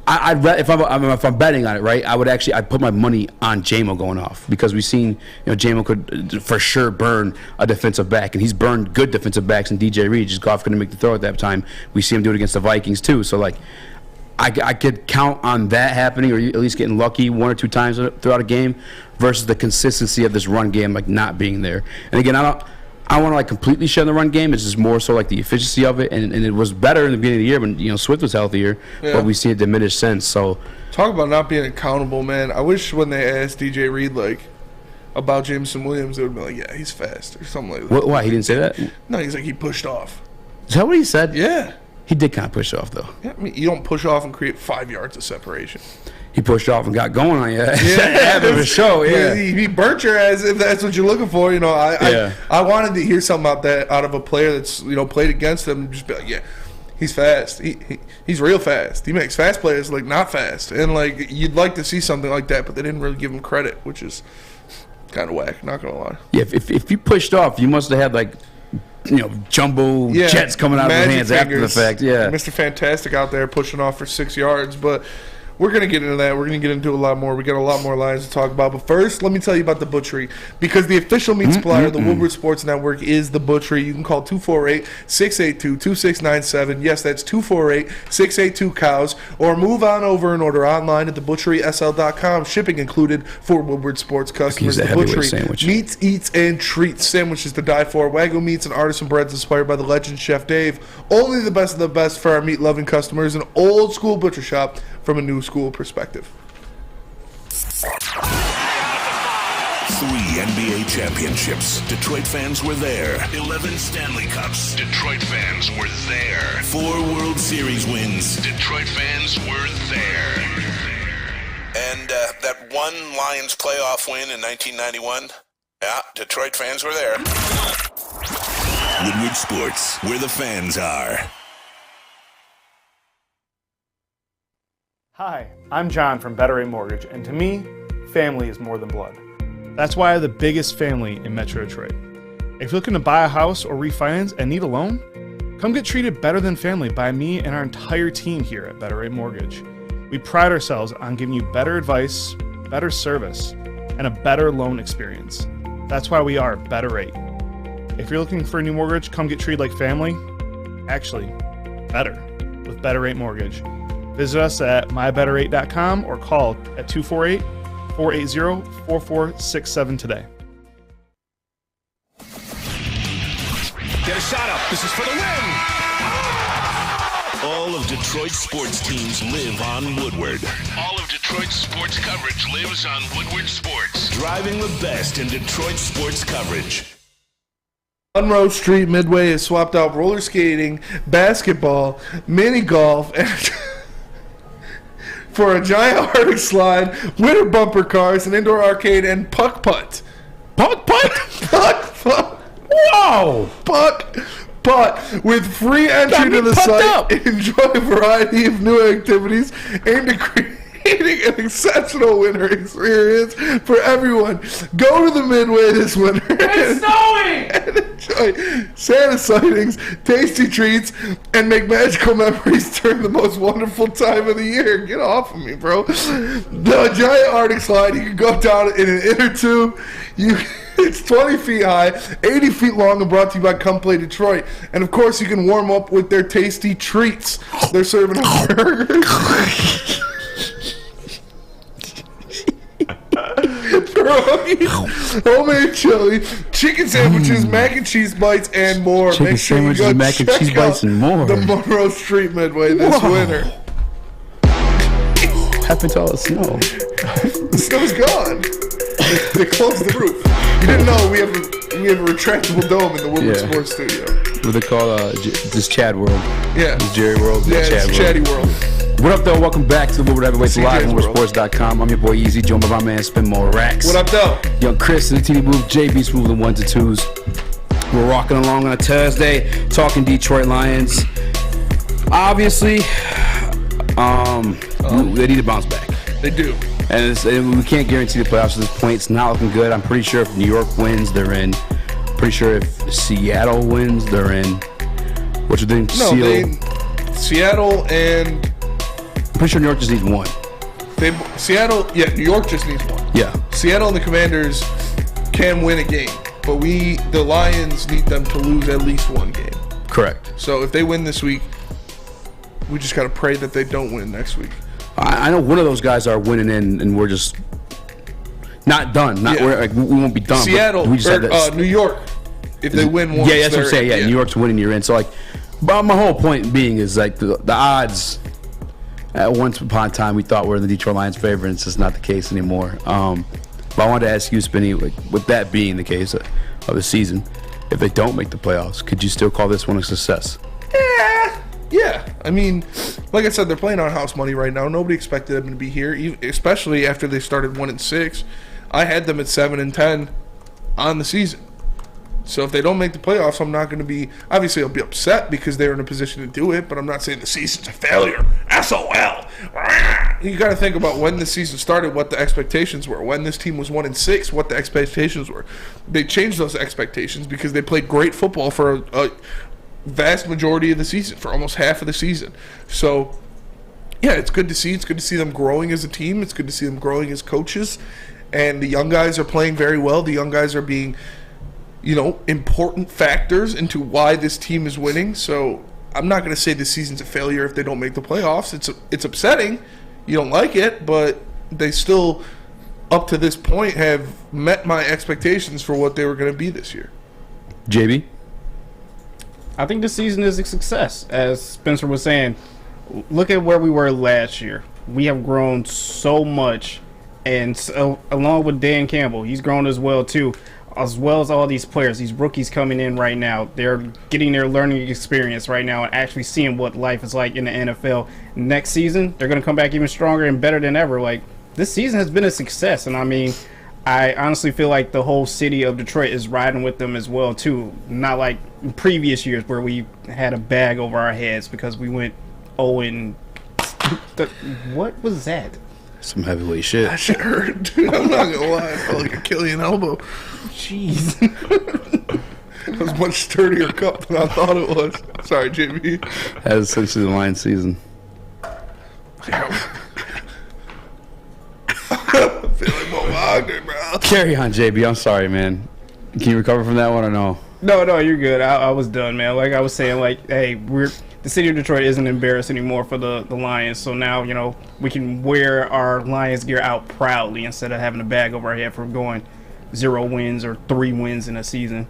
If I'm betting on it, right, I'd put my money on Jamo going off, because we've seen Jamo could for sure burn a defensive back, and he's burned good defensive backs in DJ Reed. Just Goff couldn't make the throw at that time. We see him do it against the Vikings too. So like, I could count on that happening, or at least getting lucky 1 or 2 times throughout a game, versus the consistency of this run game like not being there. And again, I don't want to like completely shut the run game. It's just more so like the efficiency of it, and it was better in the beginning of the year when Swift was healthier, but we've seen it diminish since. So talk about not being accountable, man. I wish when they asked DJ Reed like about Jameson Williams, they would be like, yeah, he's fast or something like that. Why he didn't say that? No, he's like, he pushed off. Is that what he said? Yeah, he did kind of push off though. Yeah, I mean, you don't push off and create 5 yards of separation. He pushed off and got going on you. Having a show, He burnt your ass if that's what you're looking for. I wanted to hear something out of a player that's played against him. Just be like, yeah, he's fast. He's real fast. He makes fast players like not fast, and like you'd like to see something like that, but they didn't really give him credit, which is kind of whack. Not gonna lie. Yeah, if you pushed off, you must have had like jumbo jets coming out of his hands after the fact. Yeah, Mr. Fantastic out there pushing off for 6 yards, but. We're going to get into that. We're going to get into a lot more. We got a lot more lines to talk about. But first, let me tell you about The Butchery. Because the official meat supplier of the Woodward Sports Network is The Butchery. You can call 248-682-2697. Yes, that's 248-682-COWS. Or move on over and order online at thebutcherysl.com. Shipping included for Woodward Sports customers. The Butchery. Meats, eats, and treats. Sandwiches to die for. Wagyu meats and artisan breads inspired by the legend Chef Dave. Only the best of the best for our meat-loving customers. An old-school butcher shop from a new school perspective. 3 NBA championships. Detroit fans were there. 11 Stanley Cups. Detroit fans were there. 4 World Series wins. Detroit fans were there. And that one Lions playoff win in 1991. Yeah, Detroit fans were there. Woodward Sports, where the fans are. Hi, I'm John from Better Rate Mortgage, and to me, family is more than blood. That's why I have the biggest family in Metro Detroit. If you're looking to buy a house or refinance and need a loan, come get treated better than family by me and our entire team here at Better Rate Mortgage. We pride ourselves on giving you better advice, better service, and a better loan experience. That's why we are Better Rate. If you're looking for a new mortgage, come get treated like family. Actually, better with Better Rate Mortgage. Visit us at mybetterrate.com or call at 248-480-4467 today. Get a shot up. This is for the win. All of Detroit's sports teams live on Woodward. All of Detroit's sports coverage lives on Woodward Sports. Driving the best in Detroit sports coverage. Monroe Street Midway has swapped out roller skating, basketball, mini golf, and for a giant Arctic slide, winter bumper cars, an indoor arcade, and putt. Putt? Putt. Whoa! Putt. With free entry to the site. Enjoy a variety of new activities aimed at creating an exceptional winter experience for everyone. Go to the Midway this winter. It's snowing! And enjoy Santa sightings, tasty treats, and make magical memories during the most wonderful time of the year. Get off of me, bro. The giant Arctic slide, you can go down in an inner tube. It's 20 feet high, 80 feet long, and brought to you by Come Play Detroit. And, of course, you can warm up with their tasty treats. They're serving up burgers. Homemade chili, chicken sandwiches, mac and cheese bites, and more. Chicken Make sure sandwiches, you go mac and check cheese bites, and more. The Monroe Street Midway this winter. What happened to all the snow? The snow's gone. They closed the roof. You didn't know we have a retractable dome in the Woodward Sports Studio. What they call this Chad World. Yeah. This Jerry World. Yeah, Chad it's World. Chatty World. What up, though? Welcome back to the Woodward Heavyweights Live on WoodwardSports.com. I'm your boy Eazy, joined by my man Spin More Racks. What up, though? Young Chris in the TD booth, JB Smooth in 1 to 2s. We're rocking along on a Thursday, talking Detroit Lions. Obviously, they need to bounce back. They do. And we can't guarantee the playoffs at this point. It's not looking good. I'm pretty sure if New York wins, they're in. Pretty sure if Seattle wins, they're in. What you think? Seattle and... I'm pretty sure New York just needs one. New York just needs one. Yeah. Seattle and the Commanders can win a game, but the Lions need them to lose at least one game. Correct. So if they win this week, we just got to pray that they don't win next week. I know one of those guys are winning in, and we're just not done. We won't be done. Seattle we just New York, if they win once. Yeah, that's what I'm saying. Yeah, New York's winning, you're in. So, but my whole point being is, the odds, at once upon a time, we thought were in the Detroit Lions' favor, and it's just not the case anymore. But I wanted to ask you, Spinny, with that being the case of the season, if they don't make the playoffs, could you still call this one a success? Yeah, I mean, like I said, they're playing on house money right now. Nobody expected them to be here, especially after they started 1-6. I had them at 7-10 on the season. So if they don't make the playoffs, I'm not going to be. Obviously, I'll be upset because they're in a position to do it. But I'm not saying the season's a failure. SOL. You got to think about when the season started, what the expectations were. When this team was 1-6, what the expectations were. They changed those expectations because they played great football for a vast majority of the season, for almost half of the season. So, yeah, it's good to see. It's good to see them growing as a team. It's good to see them growing as coaches. And the young guys are playing very well. The young guys are being, important factors into why this team is winning. So I'm not going to say this season's a failure if they don't make the playoffs. It's upsetting. You don't like it, but they still, up to this point, have met my expectations for what they were going to be this year. JB? I think this season is a success. As Spencer was saying, look at where we were last year. We have grown so much, and so, along with Dan Campbell, he's grown as well too, as well as all these players, these rookies coming in right now. They're getting their learning experience right now and actually seeing what life is like in the NFL. Next season, they're going to come back even stronger and better than ever. This season has been a success, and I honestly feel like the whole city of Detroit is riding with them as well too. Not like in previous years where we had a bag over our heads because we went 0-. What was that? Some heavyweight shit. That shit hurt, dude. I'm not gonna lie. I felt like a Killian elbow. Jeez. It was a much sturdier cup than I thought it was. Sorry, JB. That is essentially the Lions season. I'm feeling more Wagner, bro. Carry on, JB. I'm sorry, man. Can you recover from that one or no? No, you're good. I was done, man. Like I was saying, like, hey, the city of Detroit isn't embarrassed anymore for the Lions. So now, we can wear our Lions gear out proudly instead of having a bag over our head for going 0 wins or 3 wins in a season.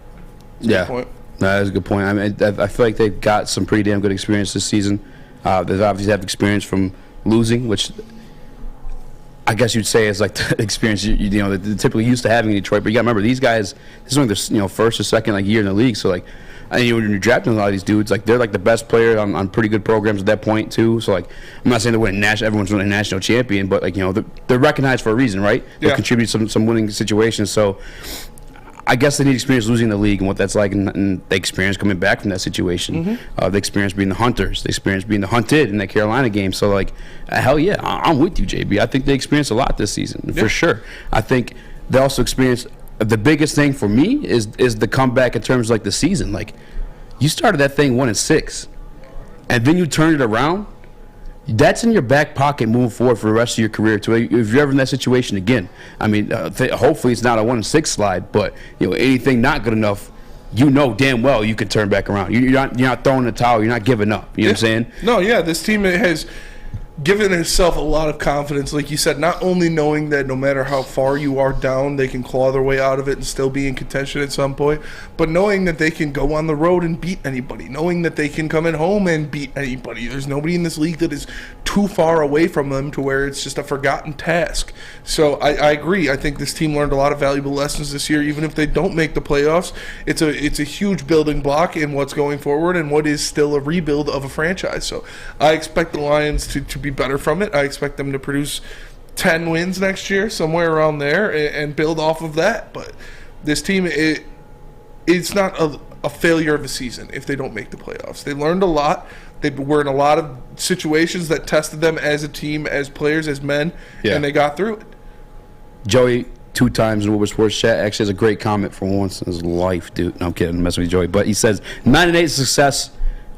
Yeah, no, that's a good point. I mean, I feel like they've got some pretty damn good experience this season. They obviously have experience from losing, which I guess you'd say is like the experience they're typically used to having in Detroit. But you got to remember, these guys, this is only their first or second year in the league. So like, when you're drafting a lot of these dudes, like they're like the best player on pretty good programs at that point too. So like, I'm not saying they're winning everyone's winning a national champion, but like they're recognized for a reason, right? They contribute some winning situations. So I guess they need experience losing the league and what that's like, and the experience coming back from that situation. The experience being the hunters, the experience being the hunted in that Carolina game. So like, hell yeah, I'm with you, JB. I think they experienced a lot this season for sure. I think they also experienced. The biggest thing for me is the comeback in terms of like the season. Like, you started that thing 1-6, and then you turned it around. That's in your back pocket moving forward for the rest of your career. To if you're ever in that situation again, I mean, hopefully it's not a 1-6 slide, but anything not good enough, damn well you can turn back around. You're not throwing the towel. You're not giving up. You know what I'm saying? No, yeah, this team has given itself a lot of confidence, like you said, not only knowing that no matter how far you are down, they can claw their way out of it and still be in contention at some point, but knowing that they can go on the road and beat anybody, knowing that they can come at home and beat anybody. There's nobody in this league that is too far away from them to where it's just a forgotten task. So I agree. I think this team learned a lot of valuable lessons this year. Even if they don't make the playoffs, it's a huge building block in what's going forward and what is still a rebuild of a franchise. So I expect the Lions to be better from it. I expect them to produce 10 wins next year, somewhere around there, and build off of that. But this team, it's not a failure of a season if they don't make the playoffs. They learned a lot. They were in a lot of situations that tested them as a team, as players, as men, and they got through it. Joey, 2 times in Woodward Sports Chat, actually has a great comment for once in his life, dude. No, I'm kidding. I'm messing with Joey. But he says, 9-8 success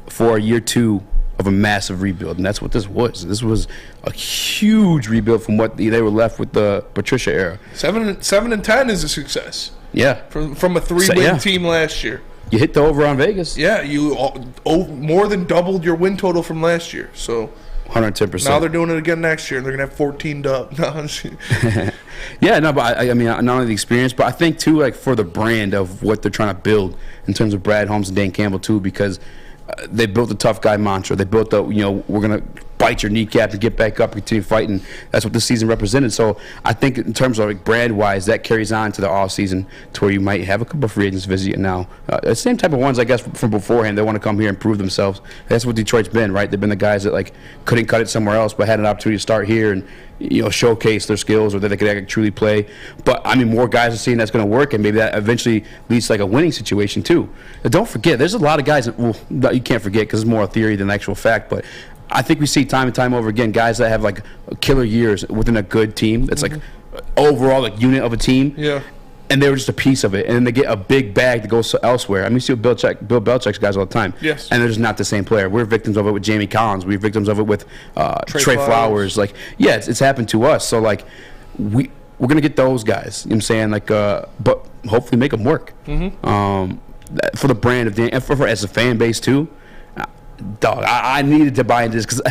for year 2 of a massive rebuild, and that's what this was. This was a huge rebuild from what they were left with the Patricia era. 7-10 is a success. Yeah, from a 3-win team last year. You hit the over on Vegas. Yeah, you more than doubled your win total from last year. So 110%. Now they're doing it again next year, and they're gonna have 14 dub. Yeah, no, but I mean, not only the experience, but I think too, like for the brand of what they're trying to build in terms of Brad Holmes and Dan Campbell too, because they built the tough guy mantra. They built the, we're going to bite your kneecap and get back up and continue fighting. That's what this season represented. So I think in terms of like brand-wise, that carries on to the off-season to where you might have a couple of free agents visit you now. The same type of ones, I guess, from beforehand. They want to come here and prove themselves. That's what Detroit's been, right? They've been the guys that like couldn't cut it somewhere else but had an opportunity to start here and showcase their skills or that they could actually truly play. But I mean, more guys are seeing that's going to work, and maybe that eventually leads to like a winning situation too. But don't forget, there's a lot of guys that, well, you can't forget because it's more a theory than actual fact, but I think we see time and time over again guys that have like killer years within a good team that's like overall like unit of a team. Yeah. And they were just a piece of it, and then they get a big bag that goes elsewhere. I mean, you see Bill Belichick's guys all the time. Yes. And they're just not the same player. We're victims of it with Jamie Collins. We're victims of it with Trey Flowers. Like, yeah, it's happened to us. So, like, we're going to get those guys. You know what I'm saying? Like, but hopefully make them work. For the brand of the, and for as a fan base, too. Dog, I needed to buy into this because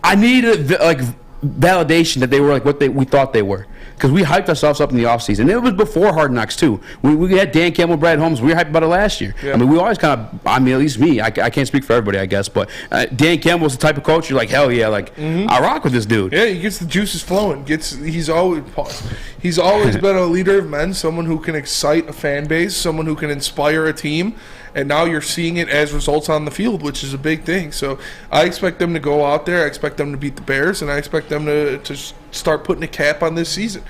I needed, like, validation that they were like what we thought they were. Because we hyped ourselves up in the offseason. It was before Hard Knocks, too. We had Dan Campbell, Brad Holmes. We were hyped about it last year. Yeah. I mean, we always kind of, I mean, at least me. I can't speak for everybody, I guess. But Dan Campbell's the type of coach you're like, hell yeah, like, I rock with this dude. Yeah, he gets the juices flowing. He's always been a leader of men, someone who can excite a fan base, someone who can inspire a team. And now you're seeing it as results on the field, which is a big thing. So I expect them to go out there. I expect them to beat the Bears, and I expect them to start putting a cap on this season.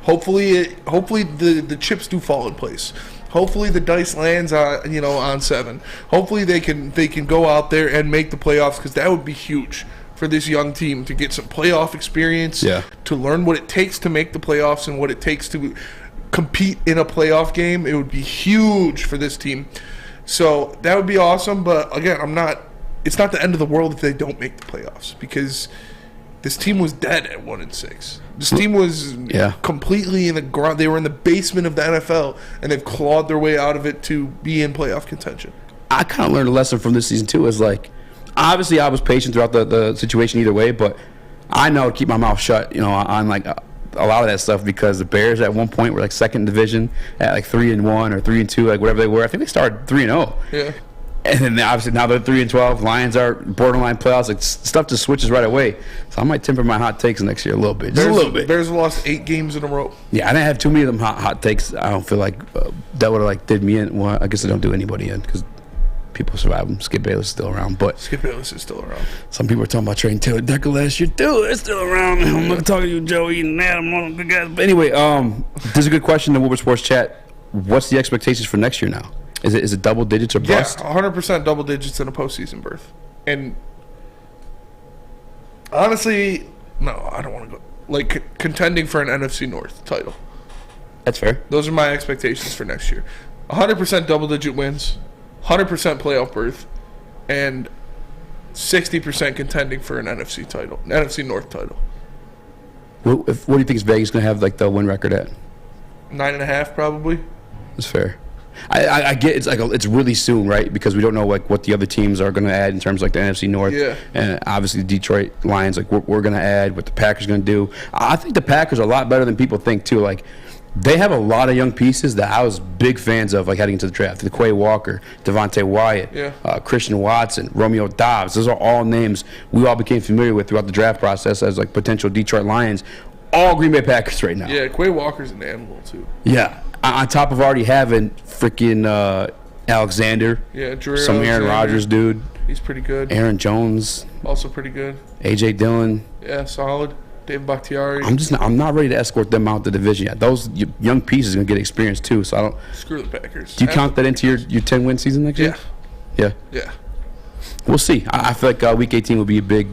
Hopefully the chips do fall in place. Hopefully the dice lands on 7. Hopefully they can go out there and make the playoffs, because that would be huge for this young team to get some playoff experience, to learn what it takes to make the playoffs and what it takes to compete in a playoff game. It would be huge for this team. So that would be awesome, but again, it's not the end of the world if they don't make the playoffs, because this team was dead at 1-6. This team was completely in the ground. They were in the basement of the NFL, and they've clawed their way out of it to be in playoff contention. I kind of learned a lesson from this season too. Is like, obviously I was patient throughout the situation either way, but I know to keep my mouth shut. On like a lot of that stuff, because the Bears at one point were like second in division at like 3-1 or 3-2, like whatever they were. I think they started 3-0. Yeah. And then obviously now they're 3-12. Lions are borderline playoffs. Like stuff just switches right away. So I might temper my hot takes next year a little bit, just a little bit. Bears lost 8 games in a row. Yeah, I didn't have too many of them hot takes. I don't feel like that would have like did me in. Well, I guess I don't do anybody in because people survive them. Skip Bayless is still around, but Skip Bayless is still around. Some people are talking about trading Taylor Decker last year. Dude, it's still around. I'm not talking to you, Joey, and Adam, all them good guys. But anyway, there's a good question in the Woodward Sports chat. What's the expectations for next year now? Is it double digits or bust? Yeah, 100% double digits in a postseason berth. And honestly, no, I don't want to go. Like, contending for an NFC North title. That's fair. Those are my expectations for next year. 100% double-digit wins, 100% playoff berth, and 60% contending for an NFC title, an NFC North title. What do you think is Vegas going to have like the win record at? 9.5 probably. That's fair. I get it's really soon, right? Because we don't know like what the other teams are going to add in terms of like the NFC North. Yeah. And obviously the Detroit Lions, like we're going to add, what the Packers going to do. I think the Packers are a lot better than people think too. Like they have a lot of young pieces that I was big fans of, like heading into the draft. The Quay Walker, Devontae Wyatt, Christian Watson, Romeo Doubs. Those are all names we all became familiar with throughout the draft process as like potential Detroit Lions. All Green Bay Packers right now. Yeah, Quay Walker's an animal too. Yeah. On top of already having freaking Alexander. Yeah, Drew some Alexander. Aaron Rodgers dude. He's pretty good. Aaron Jones. Also pretty good. A.J. Dillon. Yeah, solid. David Bakhtiari. I'm not ready to escort them out the division yet. Those young pieces are going to get experience too, so I don't. Screw the Packers. Do you count that into your 10-win season next year? Yeah. Yeah. We'll see. I feel like Week 18 will be a big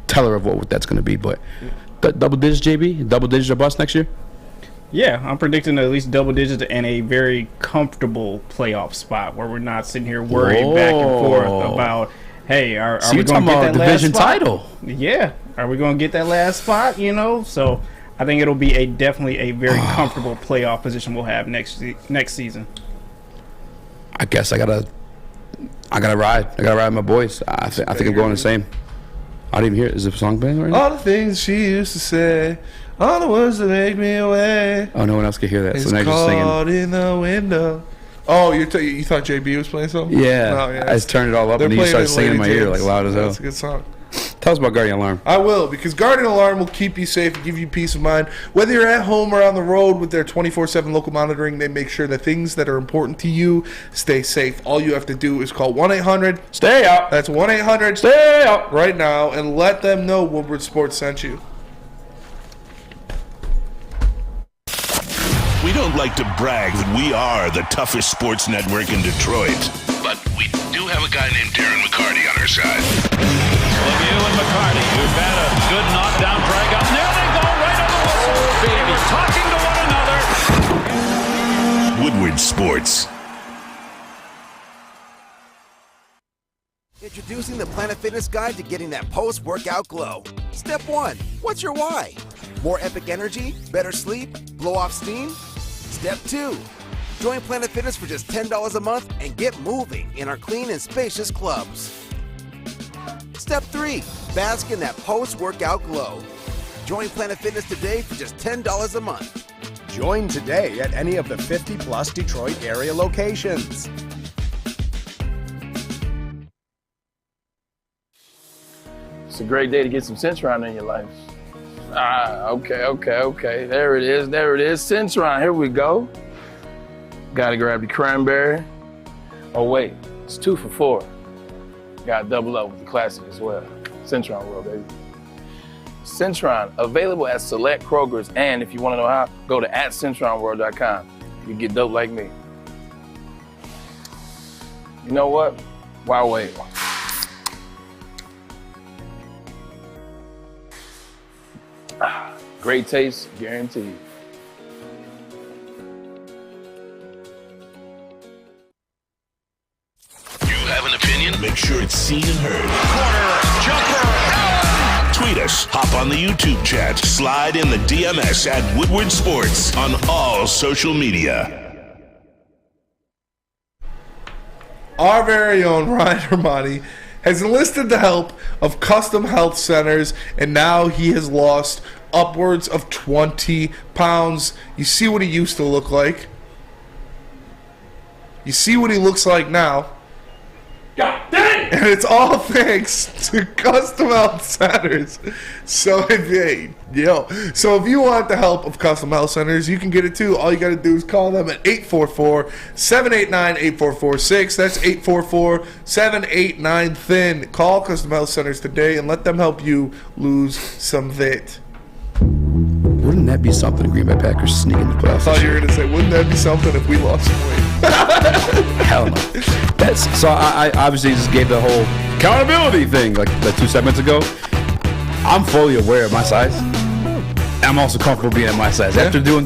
teller of what that's going to be, but double digits, JB? Double digits or bust next year? Yeah, I'm predicting at least double digits and a very comfortable playoff spot where we're not sitting here worried back and forth about, hey, are we going to get that division last spot? title? Yeah, are we going to get that last spot? So I think it'll be definitely a very comfortable playoff position we'll have next season. I guess I gotta ride. I gotta ride my boys. I think I'm going the same. I didn't even hear it. Is it a song playing right now? All the things she used to say. All the words that make me away. Oh, no one else could hear that. It's so now you're just singing. caught in the window. Oh, you thought JB was playing something? Yeah. Oh, yeah. I just turned it all up and you started singing in my ear like loud as hell. That's a good song. Tell us about Guardian Alarm. I will, because Guardian Alarm will keep you safe and give you peace of mind. Whether you're at home or on the road with their 24/7 local monitoring, they make sure the things that are important to you stay safe. All you have to do is call 1-800. Stay out. That's 1-800. Stay out. Right now, and let them know Woodward Sports sent you. We don't like to brag that we are the toughest sports network in Detroit, but we do have a guy named Darren McCarty on our side. Lemieux and McCarty, who've had a good knockdown drag up. There they go, right on the whistle. They were talking to one another. Woodward Sports. Introducing the Planet Fitness Guide to getting that post-workout glow. Step 1. What's your why? More epic energy? Better sleep? Blow off steam? Step 2. Join Planet Fitness for just $10 a month and get moving in our clean and spacious clubs. Step 3. Bask in that post-workout glow. Join Planet Fitness today for just $10 a month. Join today at any of the 50-plus Detroit area locations. It's a great day to get some Centron in your life. Okay. There it is. Centron, here we go. Gotta grab the cranberry. Oh wait, it's 2 for $4. Gotta double up with the classic as well. Centron World, baby. Centron, available at select Krogers, and if you wanna know how, go to @CentronWorld.com. You can get dope like me. You know what? Why wait? Great taste, guaranteed. You have an opinion? Make sure it's seen and heard. Corner, jumper, Tweet us, hop on the YouTube chat, slide in the DMS at Woodward Sports on all social media. Our very own Ryan Armani has enlisted the help of Custom Health Centers, and now he has lost upwards of 20 pounds. You see what he used to look like. You see what he looks like now. God dang! And it's all thanks to Custom Health Centers. So if you want the help of Custom Health Centers, you can get it too. All you got to do is call them at 844-789-8446. That's 844-789-THIN. Call Custom Health Centers today and let them help you lose some weight. Wouldn't that be something, the Green Bay Packers sneak in the playoffs? I thought you were going to say, wouldn't that be something if we lost some weight? Hell no. So I obviously just gave the whole accountability thing like 2 segments ago. I'm fully aware of my size. I'm also comfortable being at my size. Yeah. After doing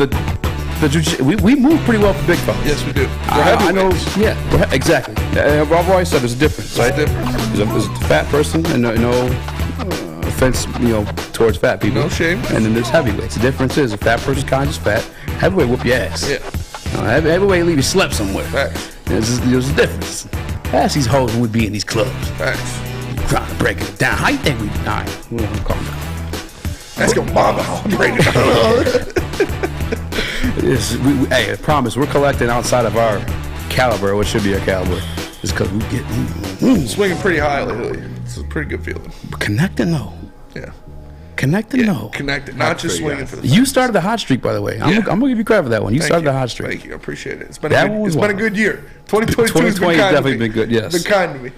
we move pretty well for big fellas. Yes, we do. I know. Yeah, exactly. I've always said there's a difference, right? There's a fat person and no offense, towards fat people. No shame. And then there's heavyweights. The difference is a fat person's kind of fat. Heavyweight whoop your ass. Yeah. Heavyweight leave you slept somewhere. Right. There's a difference. Ask these hoes when we be in these clubs. Right. Trying to break it down. How you think we? All right, calm down. Ask your mama how to break it down. Hey, I promise we're collecting outside of our caliber, what should be our caliber. It's because we get swinging pretty high lately. It's a pretty good feeling. But connecting though. Yeah. Connecting though. Connected, not just swinging for the. You started the hot streak, by the way. I'm gonna give you credit for that one. You started the hot streak. Thank you. I appreciate it. It's been a good year. 2022 has been definitely been good. Yes. Been kind to me.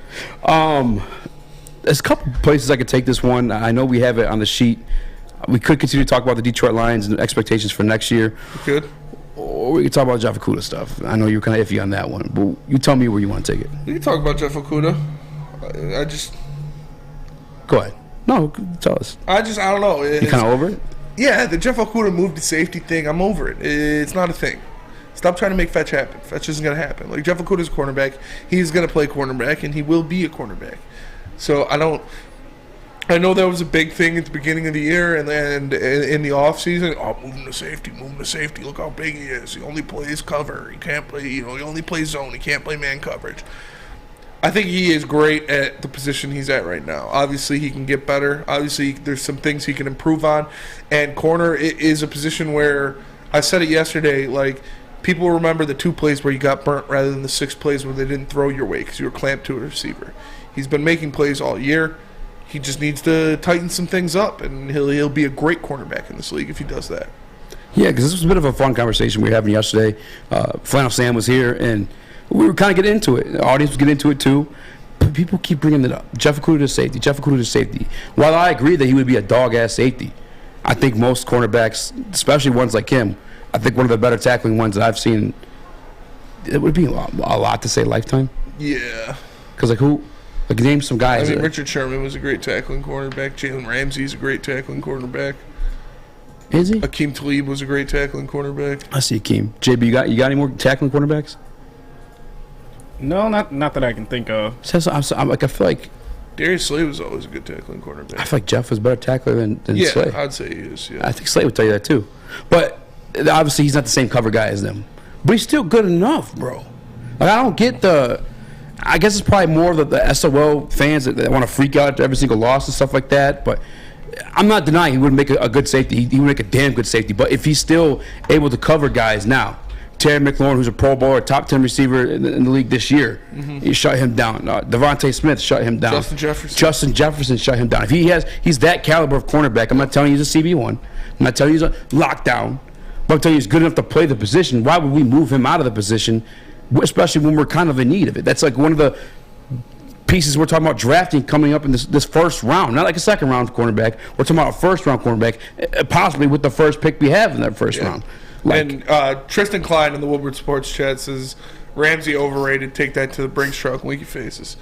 There's a couple places I could take this one. I know we have it on the sheet. We could continue to talk about the Detroit Lions and expectations for next year. We could. Or we could talk about Jeff Okudah stuff. I know you're kind of iffy on that one, but you tell me where you want to take it. We can talk about Jeff Okudah. Go ahead. No, tell us. I don't know. You kind of over it? Yeah, the Jeff Okudah move to safety thing, I'm over it. It's not a thing. Stop trying to make fetch happen. Fetch isn't going to happen. Like, Jeff Okudah's a cornerback. He's going to play cornerback, and he will be a cornerback. So I know that was a big thing at the beginning of the year and in the offseason. Oh, moving to safety. Look how big he is. He only plays cover. He can't play, he only plays zone. He can't play man coverage. I think he is great at the position he's at right now. Obviously, he can get better. Obviously, there's some things he can improve on. And corner is a position where, I said it yesterday, like, people remember the 2 plays where you got burnt rather than the 6 plays where they didn't throw your way because you were clamped to a receiver. He's been making plays all year. He just needs to tighten some things up, and he'll be a great cornerback in this league if he does that. Yeah, because this was a bit of a fun conversation we were having yesterday. Flannel Sam was here, and we were kind of getting into it. The audience was getting into it too. But people keep bringing it up. Jeff Okudah to safety. Jeff Okudah to safety. While I agree that he would be a dog-ass safety, I think most cornerbacks, especially ones like him, I think one of the better tackling ones that I've seen, it would be a lot to say lifetime. Yeah. Because, name some guys. Richard Sherman was a great tackling cornerback. Jalen Ramsey's a great tackling cornerback. Is he? Akeem Talib was a great tackling cornerback. I see Akeem. JB, you got any more tackling cornerbacks? No, not that I can think of. I feel like Darius Slay was always a good tackling cornerback. I feel like Jeff was a better tackler than Slay. Yeah, I'd say he is. Yeah. I think Slay would tell you that too. But obviously, he's not the same cover guy as them. But he's still good enough, bro. Like, I don't get I guess it's probably more of the SOL fans that want to freak out after every single loss and stuff like that. But I'm not denying he would make a good safety. He would make a damn good safety. But if he's still able to cover guys now, Terry McLaurin, who's a Pro Bowler, top 10 receiver in the league this year, he shut him down. Devontae Smith shut him down. Justin Jefferson shut him down. If he's that caliber of cornerback, I'm not telling you he's a CB1. I'm not telling you he's a lockdown. But I'm telling you he's good enough to play the position. Why would we move him out of the position, especially when we're kind of in need of it? That's like one of the pieces we're talking about drafting coming up in this first round. Not like a second round cornerback. We're talking about a first round cornerback, possibly with the first pick we have in that first round. And Tristan Klein in the Woodward Sports chat says, Ramsey overrated. Take that to the Brinks truck. Winky faces.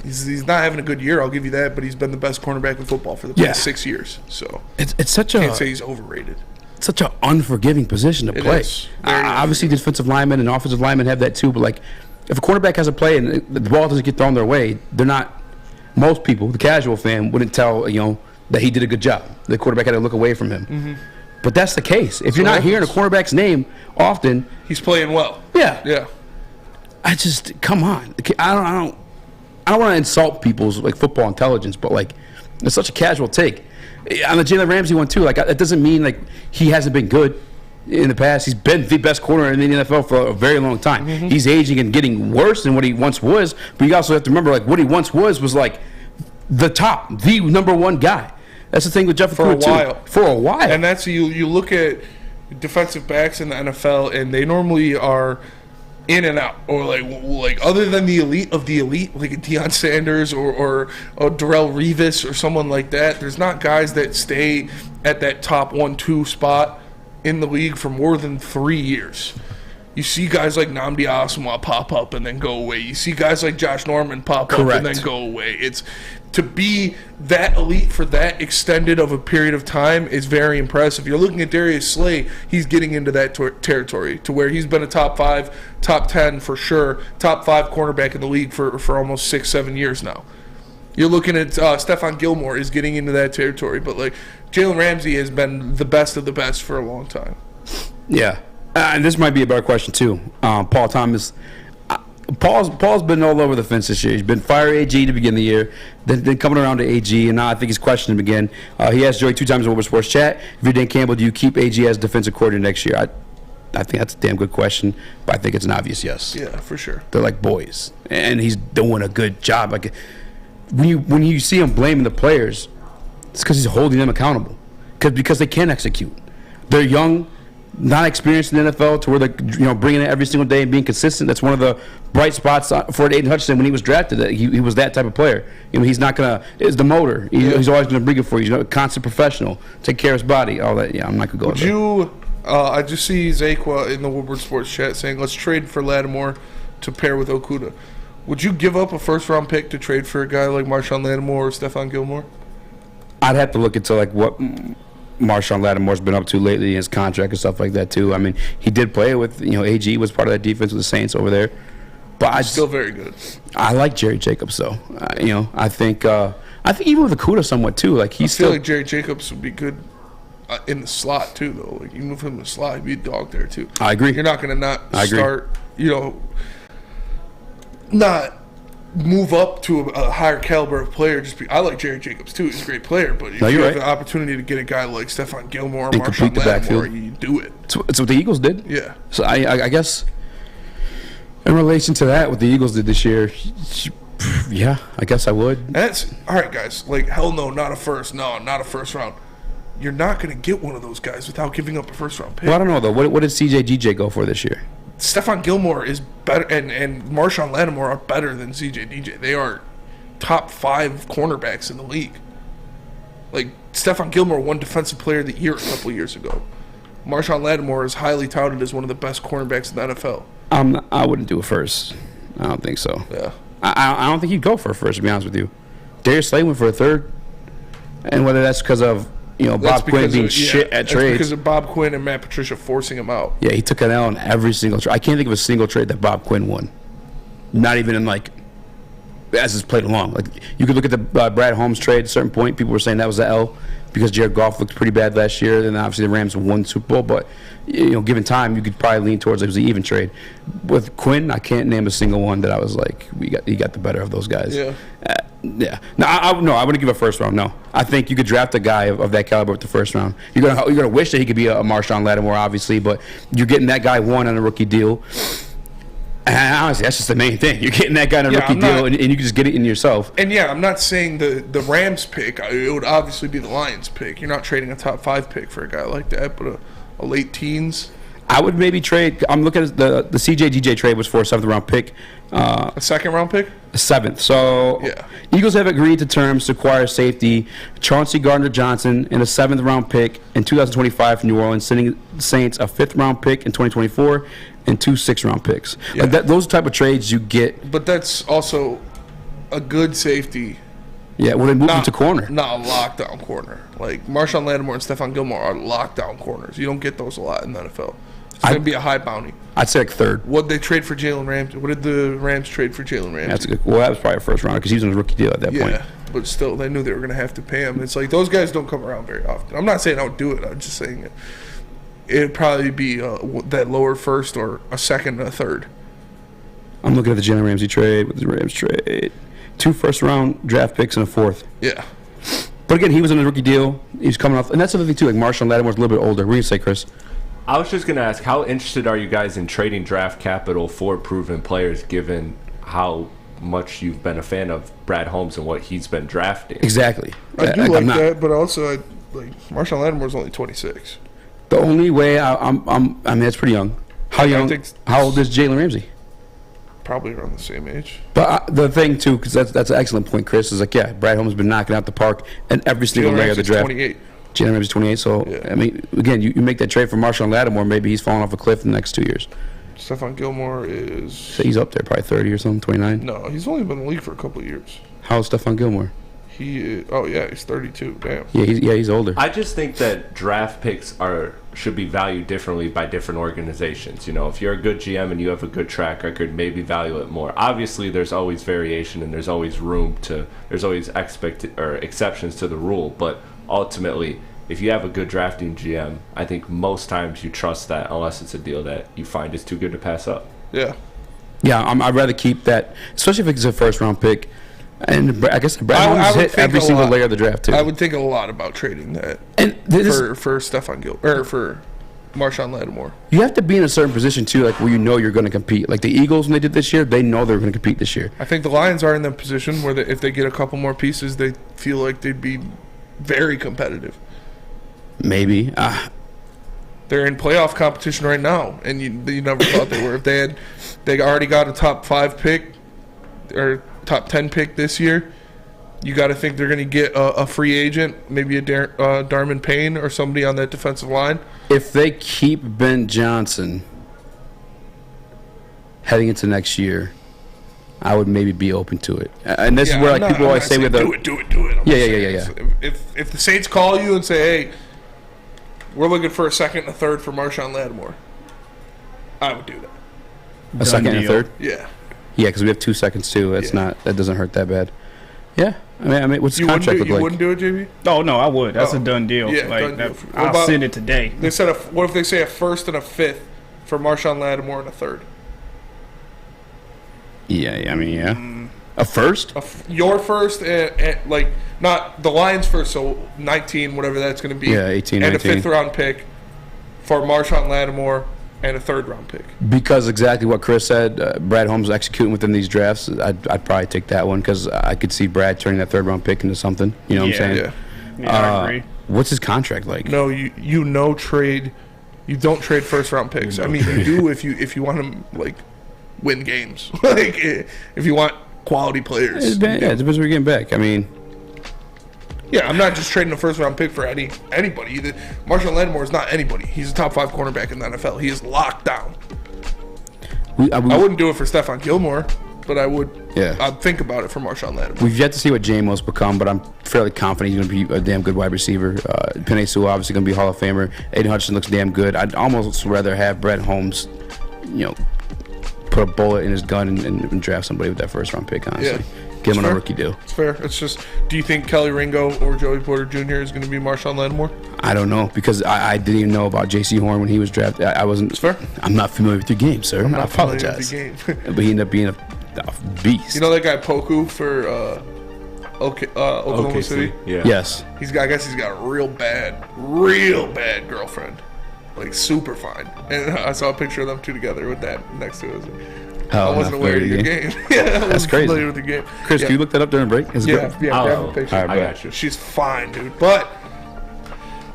He's not having a good year, I'll give you that, but he's been the best cornerback in football for the past 6 years. So it's such can't say he's overrated. It's such an unforgiving position to play. Obviously, defensive linemen and offensive linemen have that too, but like if a cornerback has a play and the ball doesn't get thrown their way, they're not. Most people, the casual fan, wouldn't tell that he did a good job. The quarterback had to look away from him. Mm-hmm. But that's the case. If you're not hearing a quarterback's name often, he's playing well. Yeah. I just come on. I don't want to insult people's like football intelligence, but like it's such a casual take. On the Jalen Ramsey one too, like that doesn't mean like he hasn't been good in the past. He's been the best corner in the NFL for a very long time. Mm-hmm. He's aging and getting worse than what he once was, but you also have to remember like what he once was like the number one guy. That's the thing with Jeff Okudah for a while. And that's you look at defensive backs in the NFL, and they normally are in and out, or like other than the elite of the elite, like Deion Sanders or Darrelle Revis or someone like that. There's not guys that stay at that top 1-2 spot in the league for more than 3 years. You see guys like Nnamdi Asomugha pop up and then go away. You see guys like Josh Norman pop up and then go away. It's to be that elite for that extended of a period of time is very impressive. You're looking at Darius Slay, he's getting into that territory to where he's been a top 5, top 10 for sure, top 5 cornerback in the league for almost 6-7 years now. You're looking at Stephon Gilmore is getting into that territory, but like Jalen Ramsey has been the best of the best for a long time. Yeah. And this might be a better question too. Paul Thomas. Paul's been all over the fence this year. He's been fire AG to begin the year, then coming around to AG, and now I think he's questioning him again. He asked Joey 2 times in Woodward Sports Chat, if you're Dan Campbell, do you keep AG as defensive coordinator next year? I think that's a damn good question, but I think it's an obvious yes. Yeah, for sure. They're like boys, and he's doing a good job. Like when you see him blaming the players, it's because he's holding them accountable, because they can't execute. They're young, not experienced in the NFL to where they're bringing it every single day and being consistent. That's one of the bright spots for Aiden Hutchinson when he was drafted. That he was that type of player. He's not gonna. It's the motor. He's always gonna bring it for you. Constant professional. Take care of his body. All that. Yeah, I'm not gonna go. Would you? I just see Zakwa in the Woodward Sports Chat saying, "Let's trade for Lattimore to pair with Okudah." Would you give up a first-round pick to trade for a guy like Marshawn Lattimore or Stephon Gilmore? I'd have to look into like what Marshawn Lattimore's been up to lately in his contract and stuff like that too. I mean, he did play with AG was part of that defense with the Saints over there, but still very good. I like Jerry Jacobs though. I think even with Okudah somewhat too. Like I feel like Jerry Jacobs would be good in the slot too though. Like you move him in the slot, he'd be a dog there too. I agree. You're not going to start. Not move up to a higher caliber of player. I like Jerry Jacobs too. He's a great player, but if you have the opportunity to get a guy like Stephon Gilmore or Marshawn Lattimore, you do it. It's what the Eagles did. Yeah. So I guess in relation to that, what the Eagles did this year, yeah, I guess I would. And that's all right, guys. Like hell no, not a first. No, not a first round. You're not going to get one of those guys without giving up a first round pick. Well, I don't know though. What did CJ go for this year? Stephon Gilmore is better, and Marshawn Lattimore are better than CJ. They are top 5 cornerbacks in the league. Like, Stephon Gilmore won Defensive Player of the Year a couple years ago. Marshawn Lattimore is highly touted as one of the best cornerbacks in the NFL. I wouldn't do a first. I don't think so. Yeah. I don't think he'd go for a first, to be honest with you. Darius Slay went for a third. And whether that's because of Bob Quinn being shit at trades. Because of Bob Quinn and Matt Patricia forcing him out. Yeah, he took an L in every single trade. I can't think of a single trade that Bob Quinn won. Not even in as it's played along. Like you could look at the Brad Holmes trade at a certain point. People were saying that was the L because Jared Goff looked pretty bad last year. Then obviously the Rams won the Super Bowl. But given time, you could probably lean towards it was an even trade. With Quinn, I can't name a single one that I was like, he got the better of those guys. Yeah. Yeah. No, I wouldn't give a first round. No, I think you could draft a guy of that caliber with the first round. You're gonna wish that he could be a Marshawn Lattimore, obviously, but you're getting that guy one on a rookie deal. And honestly, that's just the main thing. You're getting that guy on a rookie deal, and you can just get it in yourself. And I'm not saying the Rams pick. It would obviously be the Lions pick. You're not trading a top 5 pick for a guy like that, but a late teens. I would maybe trade. I'm looking at the CJ trade was for a 7th round pick. A 2nd round pick? A 7th. So Eagles have agreed to terms to acquire safety Chauncey Gardner-Johnson and a 7th round pick in 2025 from New Orleans, sending the Saints a 5th round pick in 2024 and 2 6th round picks. Yeah. Those type of trades you get. But that's also a good safety. Yeah, well, they moved him to corner. Not a lockdown corner. Like Marshawn Lattimore and Stephon Gilmore are lockdown corners. You don't get those a lot in the NFL. It's going to be a high bounty. I'd say 3rd. What did they trade for Jalen Ramsey? What did the Rams trade for Jalen Ramsey? That's good. Well, that was probably a first rounder because he was on a rookie deal at that point. but still, they knew they were going to have to pay him. It's like those guys don't come around very often. I'm not saying I would do it. I'm just saying it'd probably be that lower first or a second and a third. I'm looking at the Jalen Ramsey trade. With the Rams trade, 2 first-round draft picks and a 4th. Yeah. But again, he was on a rookie deal. He's coming off, and that's the other thing too. Like Marshawn Lattimore's a little bit older. What do you say, Chris? I was just going to ask, how interested are you guys in trading draft capital for proven players, given how much you've been a fan of Brad Holmes and what he's been drafting? Exactly. I do like that, but also, Marshawn Lattimore's only 26. The only way I mean, that's pretty young. How old is Jalen Ramsey? Probably around the same age. But the thing too, because that's an excellent point, Chris, is like, yeah, Brad Holmes has been knocking out the park in every single layer of the draft. 28. Jalen Ramsey's 28, so yeah. I mean, again, you make that trade for Marshawn Lattimore, maybe he's falling off a cliff in the next 2 years. Stephon Gilmore is... So he's up there, probably 30 or something, 29? No, he's only been in the league for a couple of years. How old is Stephon Gilmore? He's 32. Damn. Yeah, he's older. I just think that draft picks should be valued differently by different organizations. You know, if you're a good GM and you have a good track record, maybe value it more. Obviously, there's always variation and there's always exceptions to the rule. But ultimately, if you have a good drafting GM, I think most times you trust that, unless it's a deal that you find is too good to pass up. Yeah. Yeah, I'd rather keep that, especially if it's a first-round pick. And I guess Brad Holmes hit every single layer of the draft, too. I would think a lot about trading that for Stephon Gilmore, or for Marshawn Lattimore. You have to be in a certain position, too, like where you know you're going to compete. Like the Eagles, when they did this year, they know they're going to compete this year. I think the Lions are in that position where if they get a couple more pieces, they feel like they'd be very competitive. Maybe. They're in playoff competition right now, and you never thought they were. If they already got a top 5 pick or top 10 pick this year, you got to think they're going to get a free agent, maybe a Darman Payne or somebody on that defensive line. If they keep Ben Johnson heading into next year, I would maybe be open to it. And this is where people always say, do it. Yeah. If the Saints call you and say, hey, we're looking for a second and a third for Marshawn Lattimore, I would do that. A second and a third? Yeah. Yeah, because we have 2 seconds too. That doesn't hurt that bad. Yeah, I mean, what's the contract look like? You wouldn't do it, JB? No, I would. That's a done deal. Yeah, like I'll send it today. They said, what if they say a first and a fifth for Marshawn Lattimore and a third? Yeah. I mean, yeah. A first? Your first, and like not the Lions' first, so 19, whatever that's going to be. Yeah, 18, and 19. a 5th round pick for Marshawn Lattimore. And a 3rd round pick. Because exactly what Chris said, Brad Holmes executing within these drafts, I'd probably take that one because I could see Brad turning that 3rd round pick into something. You know what I'm saying? Yeah, I agree. What's his contract like? No, you don't trade 1st round picks. I mean, you do if you want to like win games. Like if you want quality players. It depends what you're getting back. I mean. Yeah, I'm not just trading a 1st round pick for anybody. Marshawn Lattimore is not anybody. He's a top 5 cornerback in the NFL. He is locked down. I wouldn't do it for Stephon Gilmore, but I would. Yeah. I'd think about it for Marshawn Lattimore. We've yet to see what Jamo's become, but I'm fairly confident he's going to be a damn good wide receiver. Penei Sewell obviously going to be a Hall of Famer. Aiden Hutchinson looks damn good. I'd almost rather have Brad Holmes, put a bullet in his gun and draft somebody with that 1st round pick, honestly. Yeah. Give him a rookie deal. It's fair. It's just, do you think Kelly Ringo or Joey Porter Jr. is going to be Marshawn Lattimore? I don't know because I didn't even know about J.C. Horn when he was drafted. I wasn't. It's fair. I'm not familiar with your game, sir. I apologize. Familiar with the game. But he ended up being a beast. You know that guy Poku for Oklahoma City? Yeah. Yes. I guess he's got a real bad girlfriend. Like super fine. And I saw a picture of them two together with that next to it. I wasn't aware of your game. Yeah, I was familiar with the game. Chris, can you look that up during break? Grab a picture. I got you. She's fine, dude. But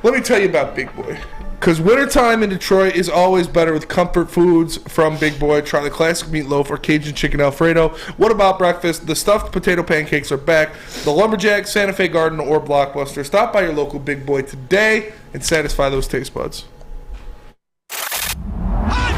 let me tell you about Big Boy. Because wintertime in Detroit is always better with comfort foods from Big Boy. Try the classic meatloaf or Cajun chicken Alfredo. What about breakfast? The stuffed potato pancakes are back. The Lumberjack, Santa Fe Garden, or Blockbuster. Stop by your local Big Boy today and satisfy those taste buds.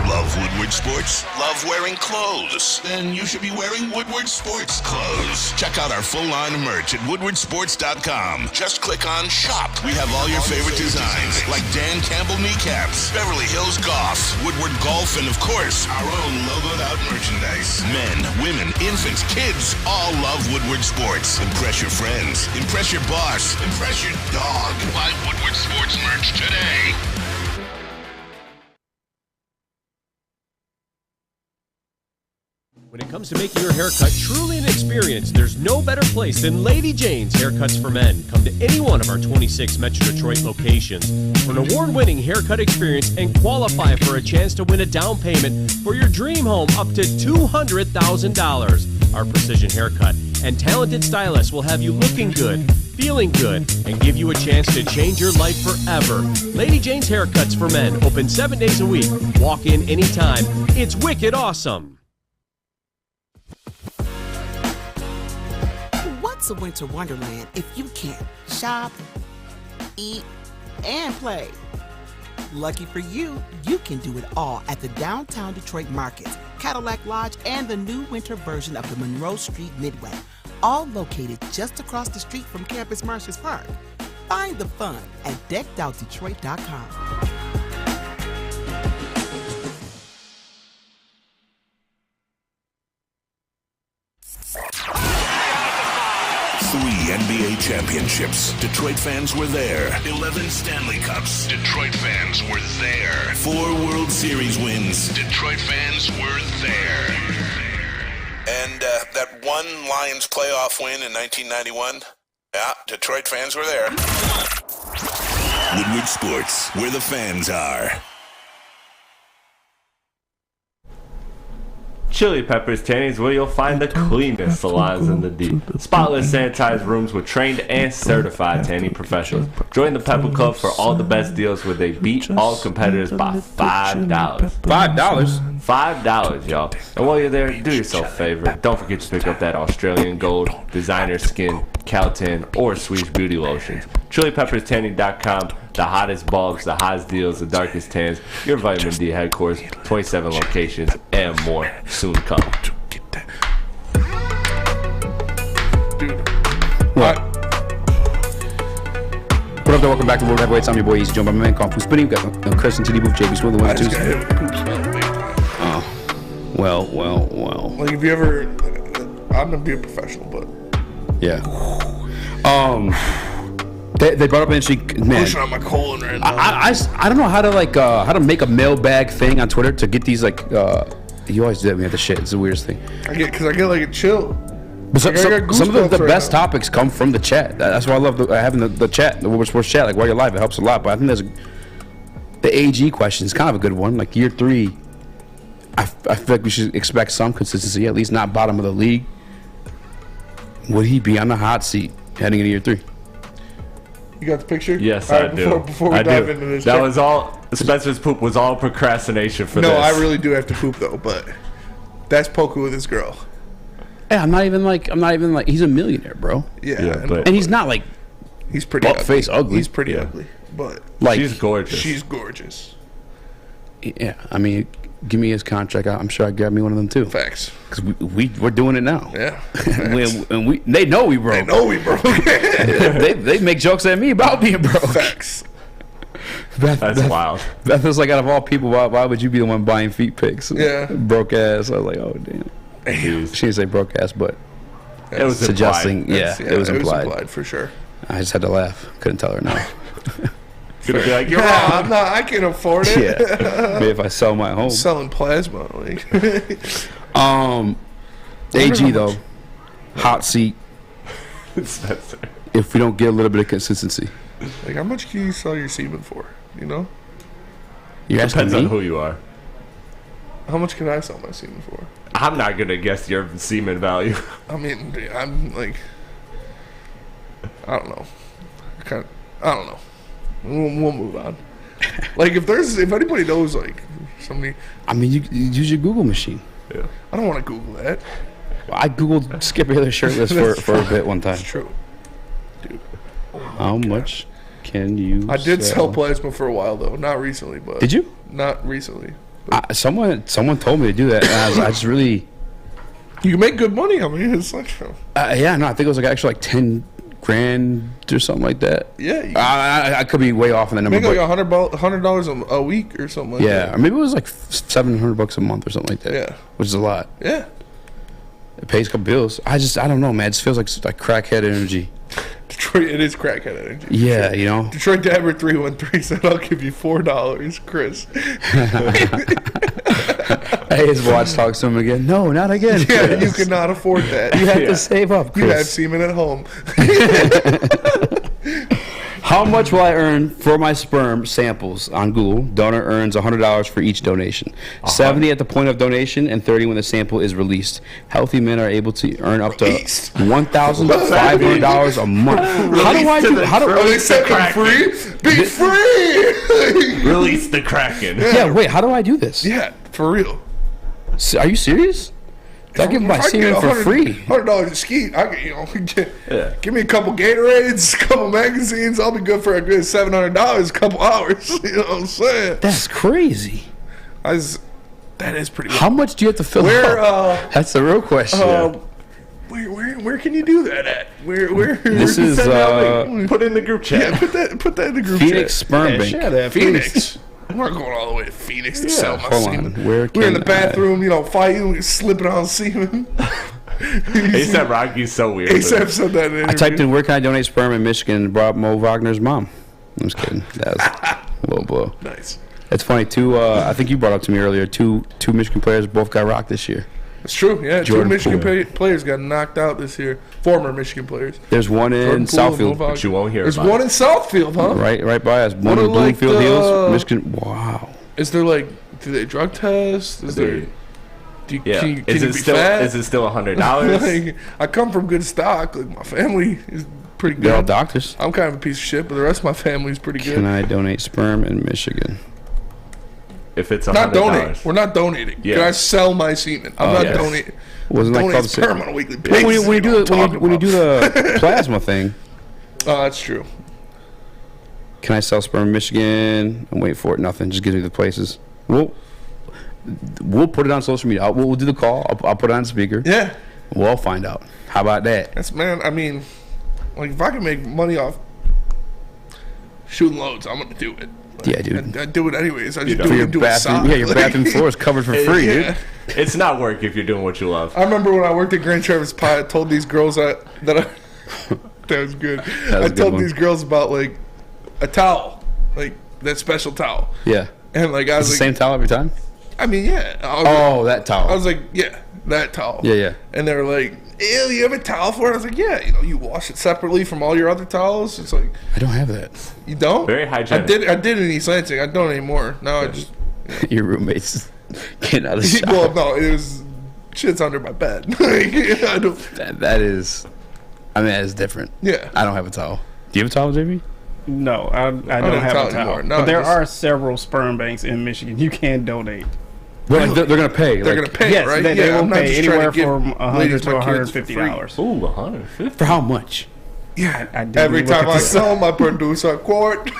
Love Woodward Woodward Sports? Love wearing clothes? Then you should be wearing Woodward Sports clothes. Check out our full-line merch at woodwardsports.com. Just click on Shop. We have all your favorite designs, like Dan Campbell kneecaps, Beverly Hills Golf, Woodward Golf, and of course, our own logoed-out merchandise. Men, women, infants, kids all love Woodward Sports. Impress your friends. Impress your boss. Impress your dog. Buy Woodward Sports merch today. When it comes to making your haircut truly an experience, there's no better place than Lady Jane's Haircuts for Men. Come to any one of our 26 Metro Detroit locations for an award-winning haircut experience and qualify for a chance to win a down payment for your dream home up to $200,000. Our precision haircut and talented stylists will have you looking good, feeling good, and give you a chance to change your life forever. Lady Jane's Haircuts for Men, open 7 days a week. Walk in anytime. It's wicked awesome. What's a winter wonderland if you can't shop, eat, and play? Lucky for you, you can do it all at the Downtown Detroit Markets, Cadillac Lodge, and the new winter version of the Monroe Street Midway, all located just across the street from Campus Martius Park. Find the fun at deckedoutdetroit.com. 3 NBA championships. Detroit fans were there. 11 Stanley Cups. Detroit fans were there. 4 World Series wins. Detroit fans were there. And that one Lions playoff win in 1991? Yeah, Detroit fans were there. Woodward Sports, where the fans are. Chili Peppers Tanning is where you'll find the cleanest salons in the D. Spotless, sanitized rooms with trained and certified tanning professionals. Join the Pepper Club for all the best deals where they beat all competitors by $5. $5? $5, y'all. And while you're there, do yourself a favor. Don't forget to pick up that Australian Gold, Designer Skin, Caltan, or Swedish Beauty Lotions. ChiliPeppersTanning.com. The hottest bulbs, the hottest deals, the darkest tans, your vitamin D headquarters, 27 locations, and more soon come. What? What up, welcome back to World Heavyweights. I'm your boy Eazy, joined by my man Kung Fu Spinning. We've got Chris and TD Booth, JB Smith, the 1 2. Oh, well. Like, if you ever, I'm gonna be a professional, but yeah. They brought up an interesting, man. Pushing on my colon right now. I don't know how to make a mailbag thing on Twitter to get these like you always do that when you have the shit. It's the weirdest thing. I get like a chill. But some of the best topics come from the chat. That's why I love having the chat, the Woodward Sports chat. Like while you're live, it helps a lot. But I think the AG question is kind of a good one. Like year 3, I feel like we should expect some consistency, at least not bottom of the league. Would he be on the hot seat heading into year 3? You got the picture? Yes, I do. Before we dive into this, that was all. Spencer's poop was all procrastination for this. No, I really do have to poop though, but that's Poku with his girl. Hey, I'm not even like he's a millionaire, bro. Yeah, and he's not like he's pretty ugly. Face ugly. He's pretty ugly, but like she's gorgeous. She's gorgeous. Yeah, I mean, give me his contract. I'm sure I'd grab me one of them too. Facts. Because we're doing it now. Yeah. They know we broke. they make jokes at me about being broke. Facts. That's wild. That feels like out of all people, why would you be the one buying feet pics? Yeah. Broke ass. I was like, oh damn. She didn't say broke ass, but it was suggesting. Implied. It was implied. It was implied for sure. I just had to laugh. Couldn't tell her no. Gonna be like, you're wrong. I can't afford it. Yeah. Maybe if I sell my home. Selling plasma. Like. AG though, hot seat. If we don't get a little bit of consistency. Like, how much can you sell your semen for? You know? Depends on who you are. How much can I sell my semen for? I'm not gonna guess your semen value. I mean, I'm like, I don't know. I don't know. We'll move on. Like, if anybody knows, like, somebody. I mean, you use your Google machine. Yeah. I don't want to Google that. I Googled Skip Bayless shirtless for a bit one time. That's true. Dude. How much can you I did sell plasma for a while, though. Not recently, but. Did you? Not recently. Someone told me to do that, and I just really. You can make good money. I mean, it's like. Yeah, no, I think it was actually like $10,000 or something like that. Yeah, I could be way off on the number. Make like $100 a week or something like that. Yeah, or maybe it was like $700 a month or something like that. Yeah, which is a lot. Yeah, it pays a couple bills. I don't know, man. It just feels like crackhead energy. Detroit, it is crackhead energy. Yeah, you know. Detroit Dabber 313 said, "I'll give you $4, Chris." Hey, his watch talks to him again. No, not again. Yeah, Chris. you cannot afford that. You have to save up, Chris. You have semen at home. How much will I earn for my sperm samples on Google? Donor earns $100 for each donation. 70 at the point of donation and 30 when the sample is released. Healthy men are able to earn up to $1,500 a month. How do I do? They set them free? Be free! Release the Kraken. Yeah, wait. How do I do this? Yeah, for real. Are you serious? I give my semen for free. $100 a ski. I get, give me a couple Gatorades, a couple magazines. I'll be good for a good $700, a couple hours. You know what I'm saying? That's crazy. That is pretty. How much do you have to fill up? That's the real question. Where can you do that at? Where? This is put in the group chat. Yeah, put that in the group Phoenix chat. Sperm Bank. Phoenix. We're going all the way to Phoenix to sell my semen. We're in the bathroom, fighting, slipping on semen. ASAP Rocky's so weird. ASAP said that in an interview. I typed in where can I donate sperm in Michigan and brought up Mo Wagner's mom. I'm just kidding. That was a low blow. Nice. It's funny too. I think you brought up to me earlier. Two Michigan players both got rocked this year. It's true. Yeah, Jordan two Michigan players got knocked out this year. Former Michigan players. There's one in Southfield. But you won't hear. There's one in Southfield, huh? Right by us. One in Bloomfield Hills, Michigan. Wow. Is there do they drug test? Is there? Can you be fat? Is it still $100? I come from good stock. Like my family is pretty good. They're all doctors. I'm kind of a piece of shit, but the rest of my family is pretty good. Can I donate sperm in Michigan? If it's $100. Not donate. We're not donating. Yeah. Can I sell my semen? I'm not donating. Wasn't that called sperm on a weekly basis? When you do the plasma thing. Oh, that's true. Can I sell sperm in Michigan? I'm waiting for it. Nothing. Just give me the places. We'll put it on social media. We'll do the call. I'll put it on speaker. Yeah. We'll find out. How about that? I mean, if I can make money off shooting loads, I'm gonna do it. Yeah, dude. I do it anyways. I just do it. Your bathroom floor is covered for free, dude. It's not work if you're doing what you love. I remember when I worked at Grand Traverse Pie, I told these girls that was good. I told these girls about a towel, that special towel. Yeah. And I was the same towel every time? I mean, yeah. That towel. I was like, yeah, that towel. Yeah. And they were like, ew, you have a towel for it? I was like, yeah, you wash it separately from all your other towels. It's like, I don't have that. You don't? Very hygienic. I did in East Lansing. I don't anymore. Now I just. Your roommates getting out of the shower. Well, no, it was shit's under my bed. That is different. Yeah. I don't have a towel. Do you have a towel, JB? No, I don't have a towel. No, but there are several sperm banks in Michigan. You can donate. Well, they're going to pay. They're going to pay, yes, right? They will pay anywhere from $100 to $150. Ooh, $150. For how much? Yeah. I Every time I sell, I produce a quart.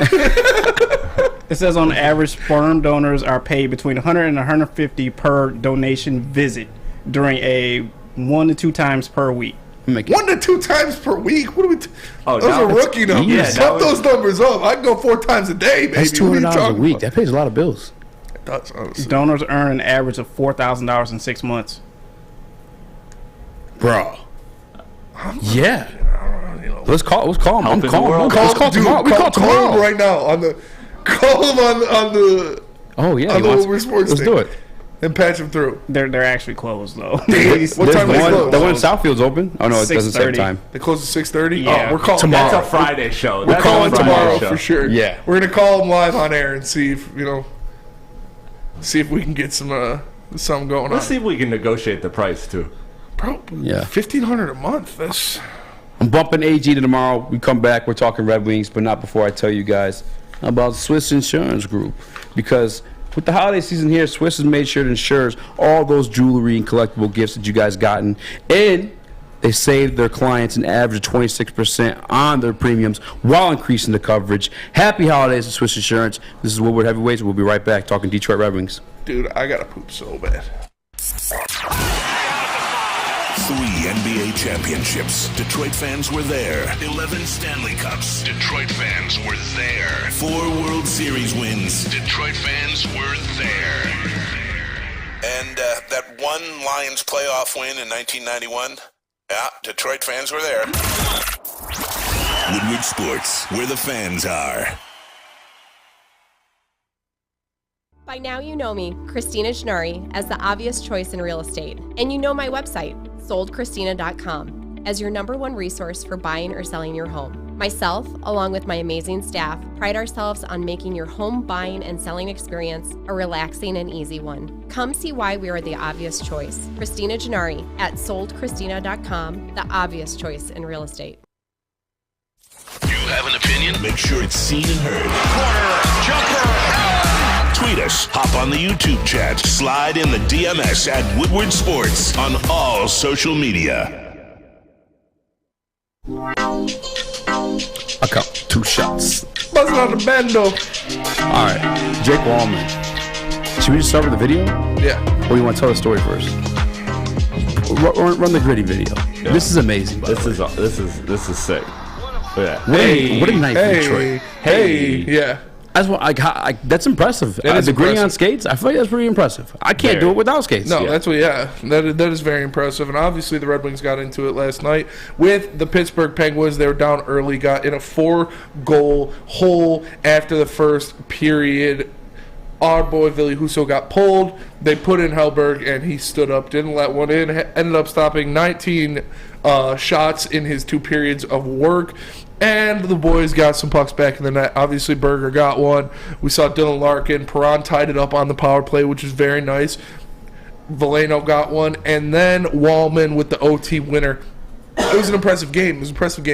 It says on average, sperm donors are paid between $100 and $150 per donation visit during a 1 to 2 times per week. 1 to 2 times per week? What are we? Those are rookie numbers. Yeah, Pump those numbers up. I can go 4 times a day, baby. That's $200 a week. That pays a lot of bills. It does, honestly. Donors earn an average of $4,000 in 6 months. Bro. Yeah. Let's call him. I'm calling. Let's call tomorrow. We call tomorrow right now on the. Call him on the. Oh yeah. On the Woodward Sports. Let's do it. And patch him through. They're actually closed though. What time is it? The one in Southfield's open. Oh no, it doesn't say time. They close at 6:30. Yeah. Oh, we're calling tomorrow. That's a Friday show. We're calling tomorrow for sure. Yeah. We're gonna call him live on air and see if see if we can get something going on. Let's see if we can negotiate the price too. Bro, yeah, $1,500 a month. That's. I'm bumping AG to tomorrow. We come back. We're talking Red Wings, but not before I tell you guys about Swiss Insurance Group, because with the holiday season here, Swiss has made sure it insures all those jewelry and collectible gifts that you guys gotten, and they saved their clients an average of 26% on their premiums while increasing the coverage. Happy holidays to Swiss Insurance. This is Woodward Heavyweights. We'll be right back talking Detroit Red Wings. dude, I gotta poop so bad. 3 NBA championships. Detroit fans were there. 11 Stanley Cups. Detroit fans were there. 4 World Series wins. Detroit fans were there. And that one Lions playoff win in 1991. Yeah, Detroit fans were there. Woodward Sports, where the fans are. By now you know me, Christina Gennari, as the obvious choice in real estate. And you know my website, soldchristina.com, as your #1 resource for buying or selling your home. Myself, along with my amazing staff, pride ourselves on making your home buying and selling experience a relaxing and easy one. Come see why we are the obvious choice. Christina Gennari at soldchristina.com, the obvious choice in real estate. You have an opinion? Make sure it's seen and heard. Corner, jumper, tweet us, hop on the YouTube chat, slide in the DMS at Woodward Sports on all social media. I count 2 shots. Buzzing on the bando. All right, Jake Wallman. Should we just start with the video? Yeah. Or you want to tell the story first? Run the gritty video. Yeah. This is amazing. This is sick. Yeah. What a night for Detroit. Hey. Yeah. That's impressive. The gritty on skates, I feel like that's pretty impressive. I can't do it without skates. No, that's what. Yeah, that is very impressive. And obviously, the Red Wings got into it last night with the Pittsburgh Penguins. They were down early, got in a 4-goal hole after the first period. Our boy Ville Husso got pulled. They put in Hellberg, and he stood up, didn't let one in. Ended up stopping 19 shots in his 2 periods of work. And the boys got some pucks back in the net. Obviously, Berger got one. We saw Dylan Larkin. Perron tied it up on the power play, which is very nice. Veleno got one. And then Wallman with the OT winner. It was an impressive game.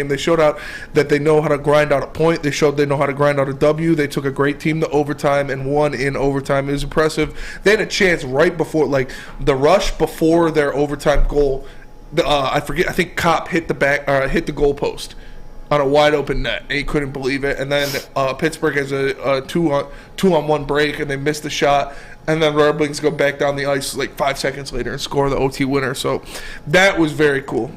They showed out that they know how to grind out a point. They showed they know how to grind out a W. They took a great team to overtime and won in overtime. It was impressive. They had a chance right before, like, the rush before their overtime goal. I think Kopp hit the goalpost on a wide open net, and he couldn't believe it. And then Pittsburgh has a 2-on-1 break, and they missed the shot. And then Red Wings go back down the ice like 5 seconds later and score the OT winner. So that was very cool.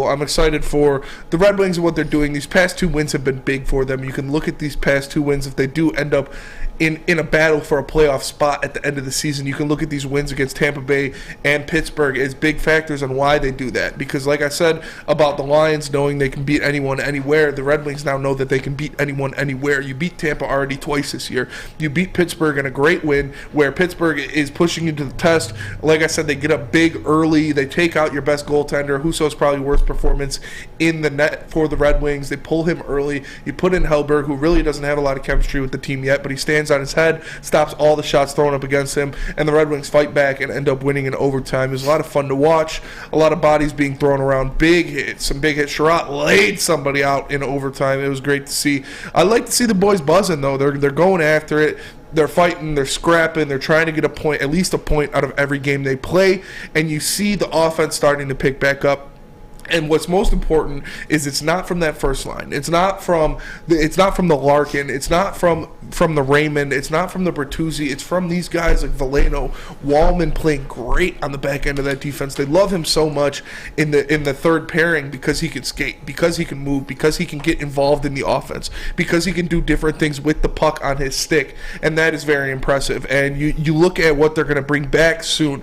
I'm excited for the Red Wings and what they're doing. These past 2 wins have been big for them. You can look at these past 2 wins. If they do end up in a battle for a playoff spot at the end of the season, you can look at these wins against Tampa Bay and Pittsburgh as big factors on why they do that. Because like I said about the Lions knowing they can beat anyone anywhere, the Red Wings now know that they can beat anyone anywhere. You beat Tampa already twice this year. You beat Pittsburgh in a great win where Pittsburgh is pushing you to the test. Like I said, they get up big early. They take out your best goaltender. Husso's probably worst performance in the net for the Red Wings. They pull him early. You put in Hellberg, who really doesn't have a lot of chemistry with the team yet, but he stands on his head, stops all the shots thrown up against him, and the Red Wings fight back and end up winning in overtime. It was a lot of fun to watch. A lot of bodies being thrown around. Big hits, some big hits. Sherratt laid somebody out in overtime. It was great to see. I like to see the boys buzzing, though. They're going after it. They're fighting, they're scrapping, they're trying to get a point, at least a point out of every game they play, and you see the offense starting to pick back up. And what's most important is it's not from that first line. It's not from the Larkin. It's not from the Raymond. It's not from the Bertuzzi. It's from these guys like Veleno, Wallman playing great on the back end of that defense. They love him so much in the third pairing because he can skate, because he can move, because he can get involved in the offense, because he can do different things with the puck on his stick, and that is very impressive. And you look at what they're going to bring back soon.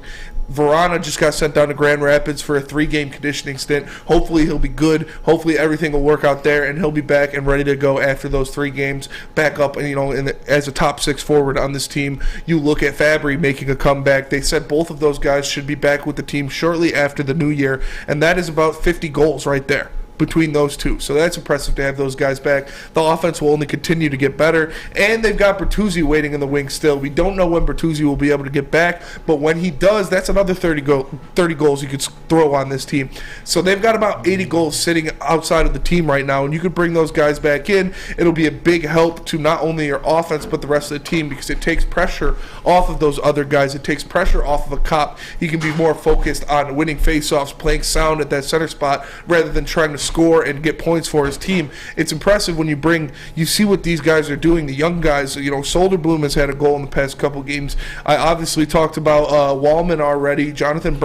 Verana just got sent down to Grand Rapids for a 3-game conditioning stint. Hopefully he'll be good. Hopefully everything will work out there, and he'll be back and ready to go after those 3 games. Back up, and as a top 6 forward on this team. You look at Fabry making a comeback. They said both of those guys should be back with the team shortly after the new year, and that is about 50 goals right there between those two. So that's impressive to have those guys back. The offense will only continue to get better, and they've got Bertuzzi waiting in the wings still. We don't know when Bertuzzi will be able to get back, but when he does, that's another 30 goals you could throw on this team. So they've got about 80 goals sitting outside of the team right now, and you could bring those guys back in. It'll be a big help to not only your offense but the rest of the team, because it takes pressure off of those other guys. It takes pressure off of a Kopp. He can be more focused on winning faceoffs, playing sound at that center spot rather than trying to score and get points for his team. It's impressive when you see what these guys are doing. The young guys, Soderblom has had a goal in the past couple games. I obviously talked about Wallman already. Jonathan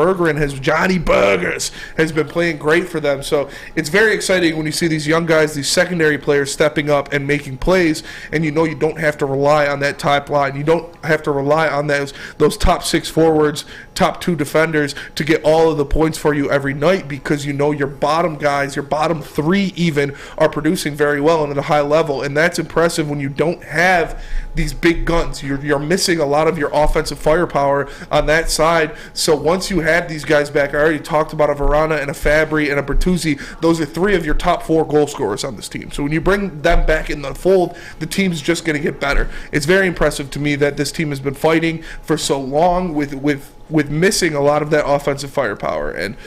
Johnny Burgers has been playing great for them. So it's very exciting when you see these young guys, these secondary players stepping up and making plays, and you don't have to rely on that top line. You don't have to rely on those top 6 forwards, top 2 defenders to get all of the points for you every night, because your bottom guys, your bottom 3 even, are producing very well and at a high level, and that's impressive when you don't have these big guns. You're missing a lot of your offensive firepower on that side. So once you have these guys back, I already talked about a Verana and a Fabry and a Bertuzzi. Those are 3 of your top 4 goal scorers on this team. So when you bring them back in the fold, the team's just going to get better. It's very impressive to me that this team has been fighting for so long with missing a lot of that offensive firepower. And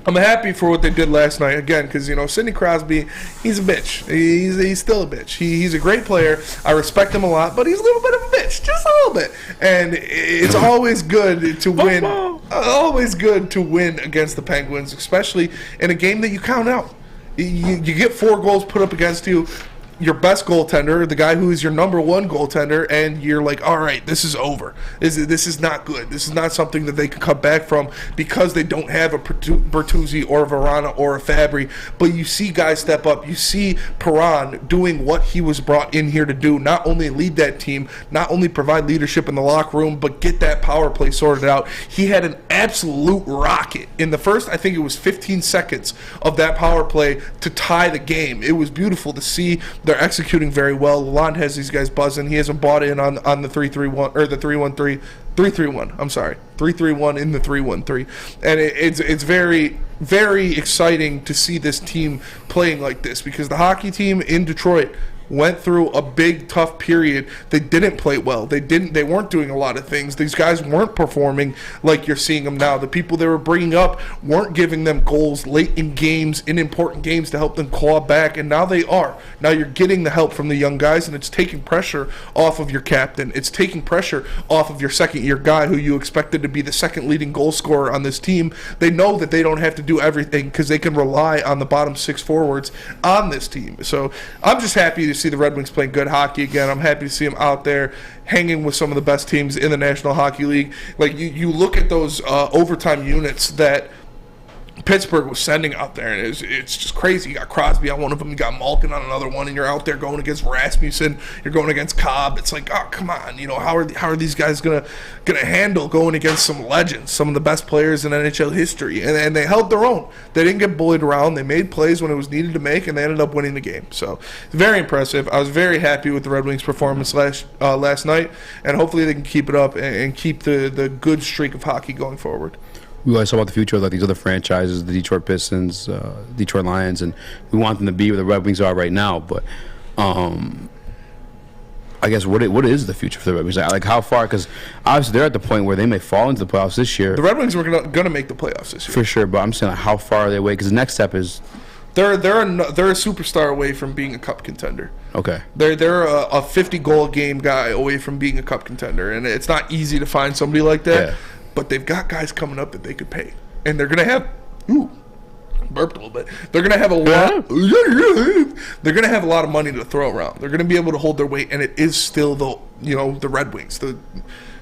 I'm happy for what they did last night, again, because, Sidney Crosby, he's a bitch. He's still a bitch. He's a great player. I respect him a lot, but he's a little bit of a bitch, just a little bit. And it's always good to win. Always good to win against the Penguins, especially in a game that you count out. You get 4 goals put up against you, your best goaltender, the guy who is your number 1 goaltender, and you're like, all right, this is over. This is not good. This is not something that they can come back from because they don't have a Bertuzzi or a Verana or a Fabry. But you see guys step up. You see Perron doing what he was brought in here to do, not only lead that team, not only provide leadership in the locker room, but get that power play sorted out. He had an absolute rocket in the first, I think it was 15 seconds of that power play to tie the game. It was beautiful to see. They're executing very well. Lalonde has these guys buzzing. He hasn't bought in on the 3-3-1 or the 3-3-1. I'm sorry, 3-3-1 in the 3-1-3, and it's very, very exciting to see this team playing like this, because the hockey team in Detroit went through a big, tough period. They didn't play well. They weren't doing a lot of things. These guys weren't performing like you're seeing them now. The people they were bringing up weren't giving them goals late in games, in important games, to help them claw back, and now they are. Now you're getting the help from the young guys, and it's taking pressure off of your captain. It's taking pressure off of your second-year guy who you expected to be the second leading goal scorer on this team. They know that they don't have to do everything because they can rely on the bottom 6 forwards on this team. So I'm just happy to see the Red Wings playing good hockey again. I'm happy to see them out there hanging with some of the best teams in the National Hockey League. Like, you look at those overtime units that Pittsburgh was sending out there, and it's just crazy. You got Crosby on one of them, you got Malkin on another one, and you're out there going against Rasmussen, you're going against Cobb. It's like, oh, come on, how are these guys gonna handle going against some legends, some of the best players in NHL history? And they held their own. They didn't get bullied around. They made plays when it was needed to make, and they ended up winning the game. So very impressive. I was very happy with the Red Wings' performance last night, and hopefully they can keep it up and keep the good streak of hockey going forward. We always talk about the future of these other franchises, the Detroit Pistons, Detroit Lions, and we want them to be where the Red Wings are right now. But I guess what is the future for the Red Wings? Like, how far? Because obviously they're at the point where they may fall into the playoffs this year. The Red Wings were going to make the playoffs this year for sure. But I'm saying, like, how far are they away? Because the next step is they're a superstar away from being a cup contender. Okay. They're a 50-goal game guy away from being a cup contender, and it's not easy to find somebody like that. Yeah. But they've got guys coming up that they could pay, and they're gonna have. Burped a little bit. They're gonna have a lot. They're gonna have a lot of money to throw around. They're gonna be able to hold their weight, and it is still the Red Wings, the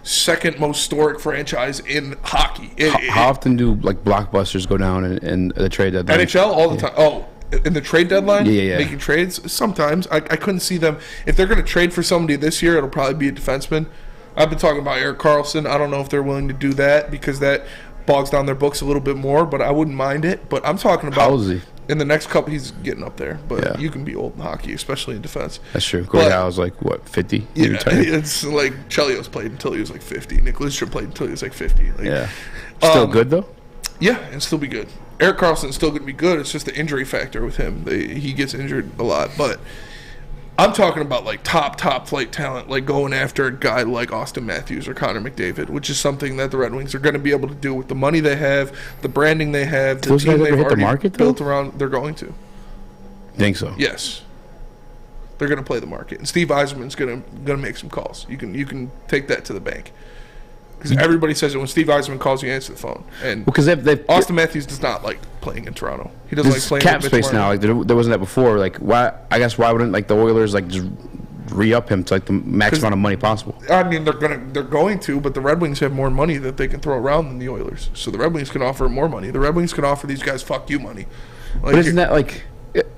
second most historic franchise in hockey. How often do blockbusters go down in the trade deadline? NHL all the time. Oh. In the trade deadline, yeah. Making trades, sometimes I couldn't see them. If they're going to trade for somebody this year, it'll probably be a defenseman. I've been talking about Erik Karlsson. I don't know if they're willing to do that because that bogs down their books a little bit more, but I wouldn't mind it. But I'm talking about how old is he? In the next couple, he's getting up there. But you can be old in hockey, especially in defense. That's true. Gordell was 50? Yeah, it's like Chelios played until he was 50. Nick Lidstrom played until he was 50. Still good, though? Yeah, and still be good. Erik Karlsson's still going to be good. It's just the injury factor with him. He gets injured a lot. But I'm talking about top flight talent, going after a guy like Austin Matthews or Connor McDavid, which is something that the Red Wings are going to be able to do with the money they have, the branding they have, the team they've already built around. They're going to. Think so? Yes. They're going to play the market, and Steve Yzerman's going to make some calls. You can take that to the bank. Because everybody says it when Steve Yzerman calls you, answer the phone. And because Austin Matthews does not like playing in Toronto. He doesn't like playing cap in space now. Like there wasn't that before. Like why? I guess why wouldn't like the Oilers like just re-up him to like the max amount of money possible? I mean, they're going to, but the Red Wings have more money that they can throw around than the Oilers. So the Red Wings can offer more money. The Red Wings can offer these guys fuck you money. Like, but isn't that like?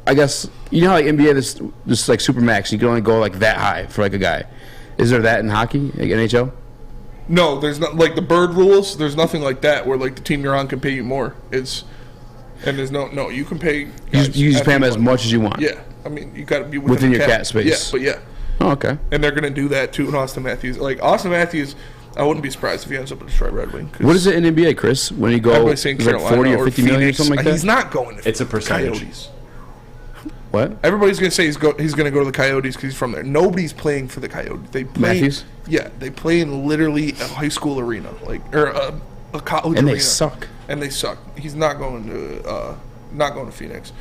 I guess you know how like NBA this like super max. You can only go like that high for like a guy. Is there that in hockey, like NHL? No, there's not like the Bird rules. There's nothing like that where like the team you're on can pay you more. There's no. You can pay. You just pay them as much as you want. Yeah, I mean you got to be within your cap space. Yeah, but yeah. Oh, okay. And they're gonna do that too in Austin Matthews. Like Austin Matthews, I wouldn't be surprised if he ends up a Detroit Red Wing. What is it in NBA, Chris? When you go everybody's saying like 40 or 50 million or something like that? He's not going to it's a percentage. Coyotes. What? Everybody's going to say he's going to go to the Coyotes because he's from there. Nobody's playing for the Coyotes. They play, Matthews? Yeah, they play in literally a high school arena, like or a college and arena. They suck. And they suck. He's not going to Phoenix.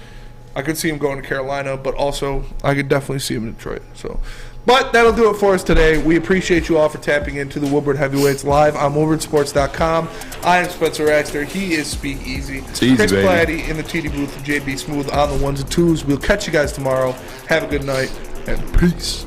I could see him going to Carolina, but also I could definitely see him in Detroit. So, but that'll do it for us today. We appreciate you all for tapping into the Woodward Heavyweights live on WoodwardSports.com. I am Spencer Raxter. He is Speak Easy. It's easy, Chris baby. Platty in the TD booth, JB Smooth on the ones and twos. We'll catch you guys tomorrow. Have a good night and peace.